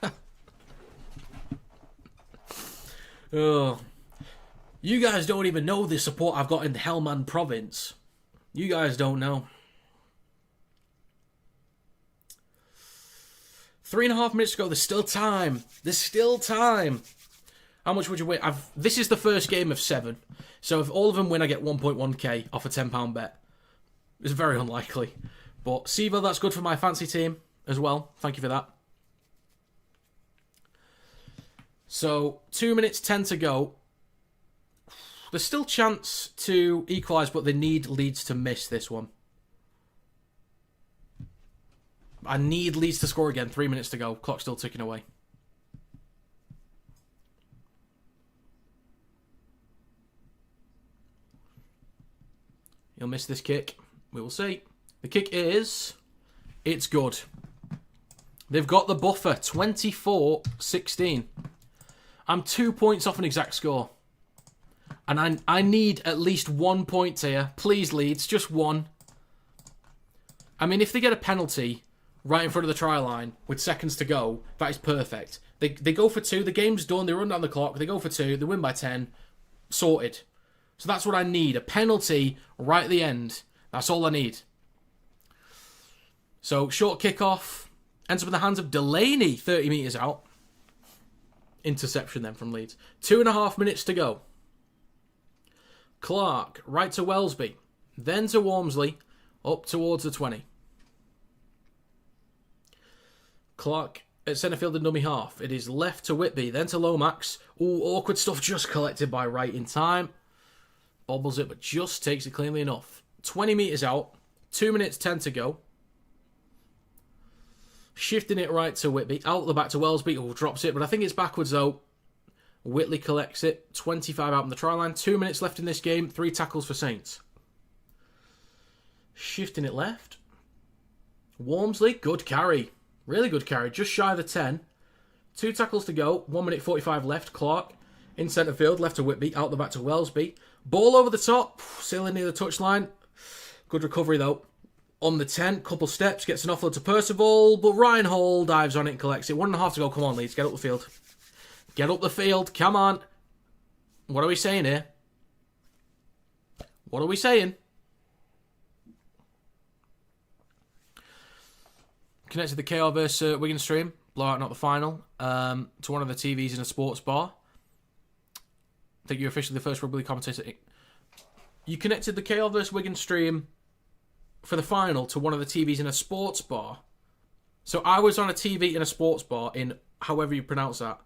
Oh. You guys don't even know the support I've got in the Helmand province. You guys don't know. 3.5 minutes to go. There's still time. There's still time. How much would you win? This is the first game of 7. So if all of them win, I get 1.1k off a £10 bet. It's very unlikely. But Sivo, that's good for my fancy team as well. Thank you for that. So 2 minutes 10 to go. There's still chance to equalise, but they need Leeds to miss this one. I need Leeds to score again. 3 minutes to go. Clock's still ticking away. He'll miss this kick. We will see. The kick is... It's good. They've got the buffer. 24-16. I'm 2 points off an exact score. And I need at least 1 point here. Please, Leeds. Just one. I mean, if they get a penalty right in front of the try line with seconds to go, that is perfect. They go for 2. The game's done. They run down the clock. They go for 2. They win by 10. Sorted. So that's what I need. A penalty right at the end. That's all I need. So, short kickoff. Ends up in the hands of Delaney, 30 metres out. Interception then from Leeds. 2.5 minutes to go. Clark, right to Wellesby. Then to Walmsley. Up towards the 20. Clark at centre field and dummy half. It is left to Whitby. Then to Lomax. Ooh, awkward stuff just collected by Wright in time. Bobbles it, but just takes it cleanly enough. 20 metres out. 2 minutes 10 to go. Shifting it right to Whitby. Out the back to Wellesby. Oh, drops it, but I think it's backwards though. Whitley collects it. 25 out on the try line. 2 minutes left in this game. 3 tackles for Saints. Shifting it left. Walmsley. Good carry. Really good carry. Just shy of the 10. 2 tackles to go. 1 minute 45 left. Clark in centre field. Left to Whitby. Out the back to Wellesby. Ball over the top. Sailing near the touchline. Good recovery though. On the 10. Couple steps. Gets an offload to Percival. But Ryan Hall dives on it and collects it. 1.5 to go. Come on, Leeds. Get up the field. Get up the field. Come on. What are we saying here? What are we saying? Connected the KR versus Wigan stream. Blowout, not the final. To one of the TVs in a sports bar. I think you're officially the first Rugby League commentator. You connected the KR versus Wigan stream for the final to one of the TVs in a sports bar. So I was on a TV in a sports bar in however you pronounce that.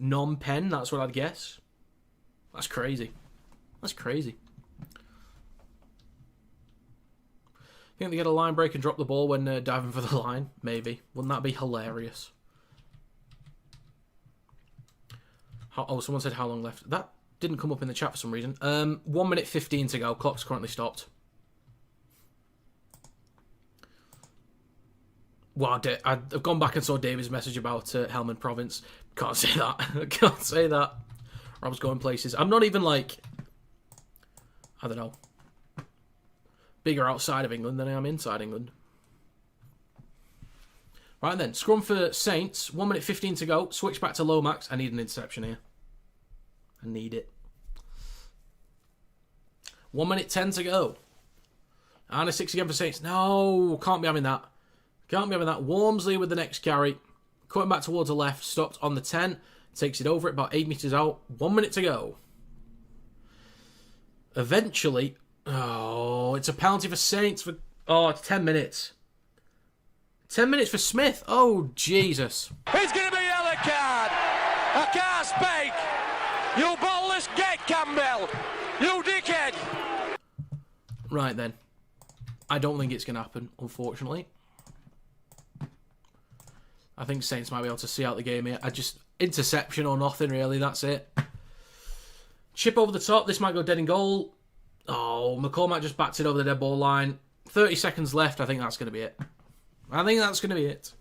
Phnom Penh, that's what I'd guess. That's crazy. That's crazy. Think they get a line break and drop the ball when diving for the line? Maybe. Wouldn't that be hilarious? Someone said how long left. That didn't come up in the chat for some reason. 1 minute 15 to go. Clock's currently stopped. Wow, I've gone back and saw David's message about Helmand Province. Can't say that. Can't say that. Rob's going places. I'm not even like... I don't know. Bigger outside of England than I am inside England. Right then, scrum for Saints. 1 minute 15 to go. Switch back to Lomax. I need an interception here. I need it. 1 minute 10 to go. And a 6 again for Saints. No, can't be having that. Can't be having that. Walmsley with the next carry. Cutting back towards the left. Stopped on the 10. Takes it over it about 8 metres out. 1 minute to go. Eventually... Oh, it's a penalty for Saints for... Oh, it's 10 minutes. 10 minutes for Smith. Oh, Jesus. It's going to be a yellow card. I can't speak. You ballless gate, Campbell. You dickhead. Right then. I don't think it's going to happen, unfortunately. I think Saints might be able to see out the game here. Interception or nothing, really. That's it. Chip over the top. This might go dead in goal. Oh, McCormack just backed it over the dead ball line. 30 seconds left. I think that's going to be it. I think that's going to be it.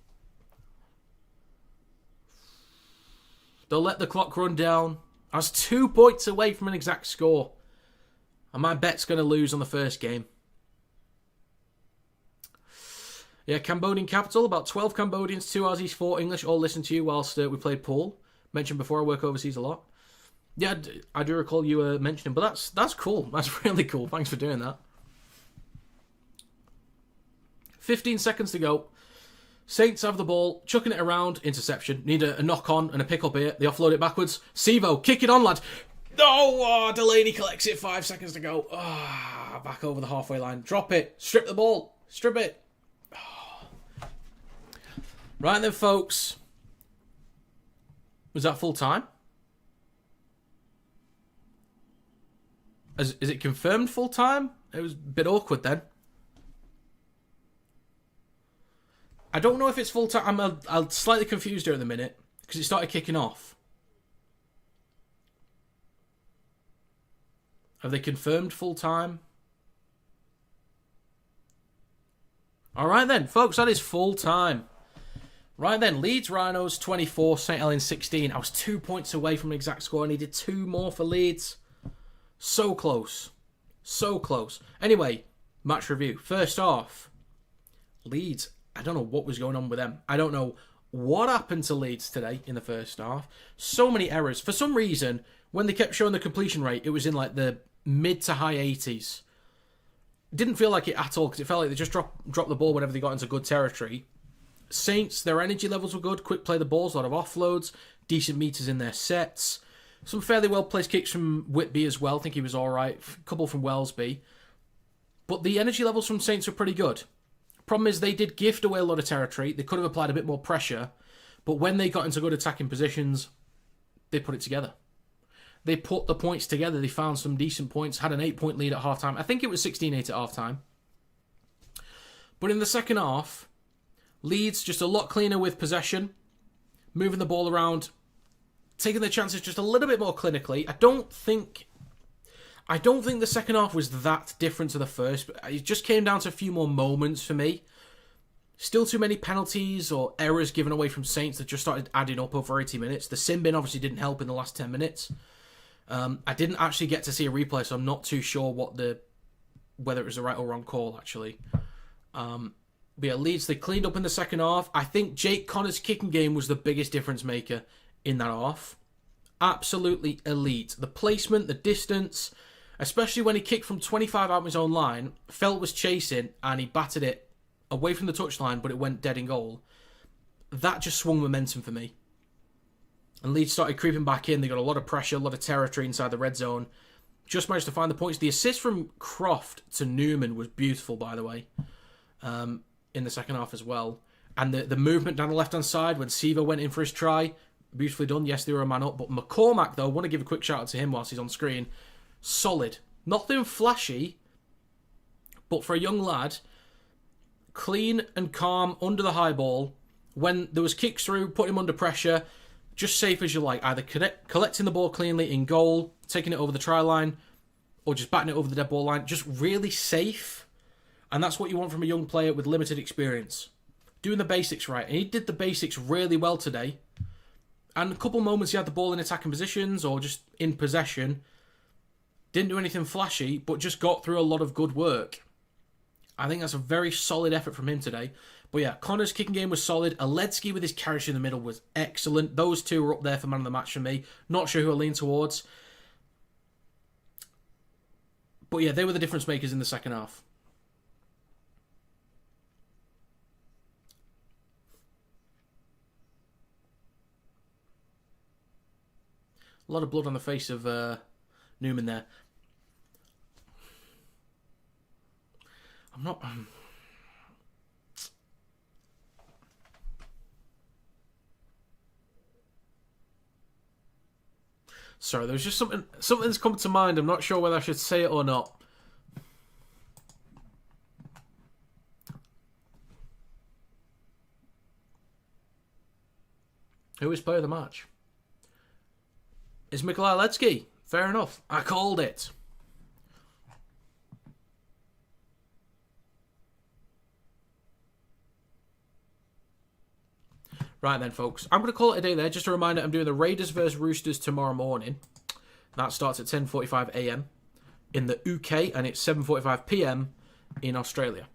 They'll let the clock run down. I was 2 points away from an exact score. And my bet's going to lose on the first game. Yeah, Cambodian capital. About 12 Cambodians, 2 Aussies, 4 English. All listened to you whilst we played pool. Mentioned before, I work overseas a lot. Yeah, I do recall you mentioning. But that's cool. That's really cool. Thanks for doing that. 15 seconds to go. Saints have the ball, chucking it around, interception. Need a knock on and a pick up here. They offload it backwards. Sivo, kick it on, lad. Oh, Delaney collects it. 5 seconds to go. Back over the halfway line. Drop it. Strip the ball. Strip it. Right then, folks. Was that full time? Is it confirmed full time? It was a bit awkward then. I don't know if it's full time. I'm slightly confused here at the minute because it started kicking off. Have they confirmed full time? All right then, folks, that is full time. Right then, Leeds Rhinos 24, St Helens 16. I was 2 points away from an exact score. I needed 2 more for Leeds. So close. So close. Anyway, match review. First off, Leeds. I don't know what was going on with them. I don't know what happened to Leeds today in the first half. So many errors. For some reason, when they kept showing the completion rate, it was in like the mid to high 80s. Didn't feel like it at all because it felt like they just dropped the ball whenever they got into good territory. Saints, their energy levels were good. Quick play the balls, a lot of offloads, decent meters in their sets. Some fairly well-placed kicks from Whitby as well. I think he was all right. A couple from Wellesby. But the energy levels from Saints were pretty good. Problem is they did gift away a lot of territory. They could have applied a bit more pressure. But when they got into good attacking positions, they put it together. They put the points together. They found some decent points. Had an 8-point lead at halftime. I think it was 16-8 at halftime. But in the second half, Leeds just a lot cleaner with possession. Moving the ball around. Taking their chances just a little bit more clinically. I don't think the second half was that different to the first, but it just came down to a few more moments for me. Still too many penalties or errors given away from Saints that just started adding up over 80 minutes. The sin bin obviously didn't help in the last 10 minutes. I didn't actually get to see a replay, so I'm not too sure whether it was the right or wrong call, actually. But yeah, Leeds, they cleaned up in the second half. I think Jake Connor's kicking game was the biggest difference maker in that half. Absolutely elite. The placement, the distance, especially when he kicked from 25 out of his own line, Felt was chasing and he batted it away from the touchline, but it went dead in goal. That just swung momentum for me. And Leeds started creeping back in. They got a lot of pressure, a lot of territory inside the red zone. Just managed to find the points. The assist from Croft to Newman was beautiful, by the way, in the second half as well. And the movement down the left-hand side when Sivo went in for his try, beautifully done. Yes, they were a man up. But McCormack, though, I want to give a quick shout-out to him whilst he's on screen. Solid. Nothing flashy, but for a young lad, clean and calm under the high ball. When there was kicks through, put him under pressure, just safe as you like. Either collecting the ball cleanly in goal, taking it over the try line, or just batting it over the dead ball line. Just really safe. And that's what you want from a young player with limited experience. Doing the basics right. And he did the basics really well today. And a couple moments he had the ball in attacking positions or just in possession. Didn't do anything flashy, but just got through a lot of good work. I think that's a very solid effort from him today. But yeah, Connor's kicking game was solid. Aledzki with his carriage in the middle was excellent. Those two were up there for man of the match for me. Not sure who I lean towards. But yeah, they were the difference makers in the second half. A lot of blood on the face of Newman there. I'm not... Sorry, there was just something's come to mind. I'm not sure whether I should say it or not. Who is player of the match? It's Mikolaj Aledzki. Fair enough. I called it. Right then, folks. I'm going to call it a day there. Just a reminder, I'm doing the Raiders vs Roosters tomorrow morning. That starts at 10:45 a.m. in the UK, and it's 7:45 p.m. in Australia.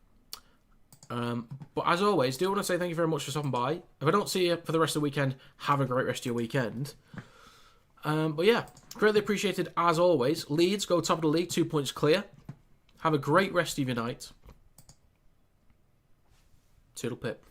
But as always, do want to say thank you very much for stopping by. If I don't see you for the rest of the weekend, have a great rest of your weekend. But yeah, greatly appreciated as always. Leeds go top of the league, 2 points clear. Have a great rest of your night. Toodle pip.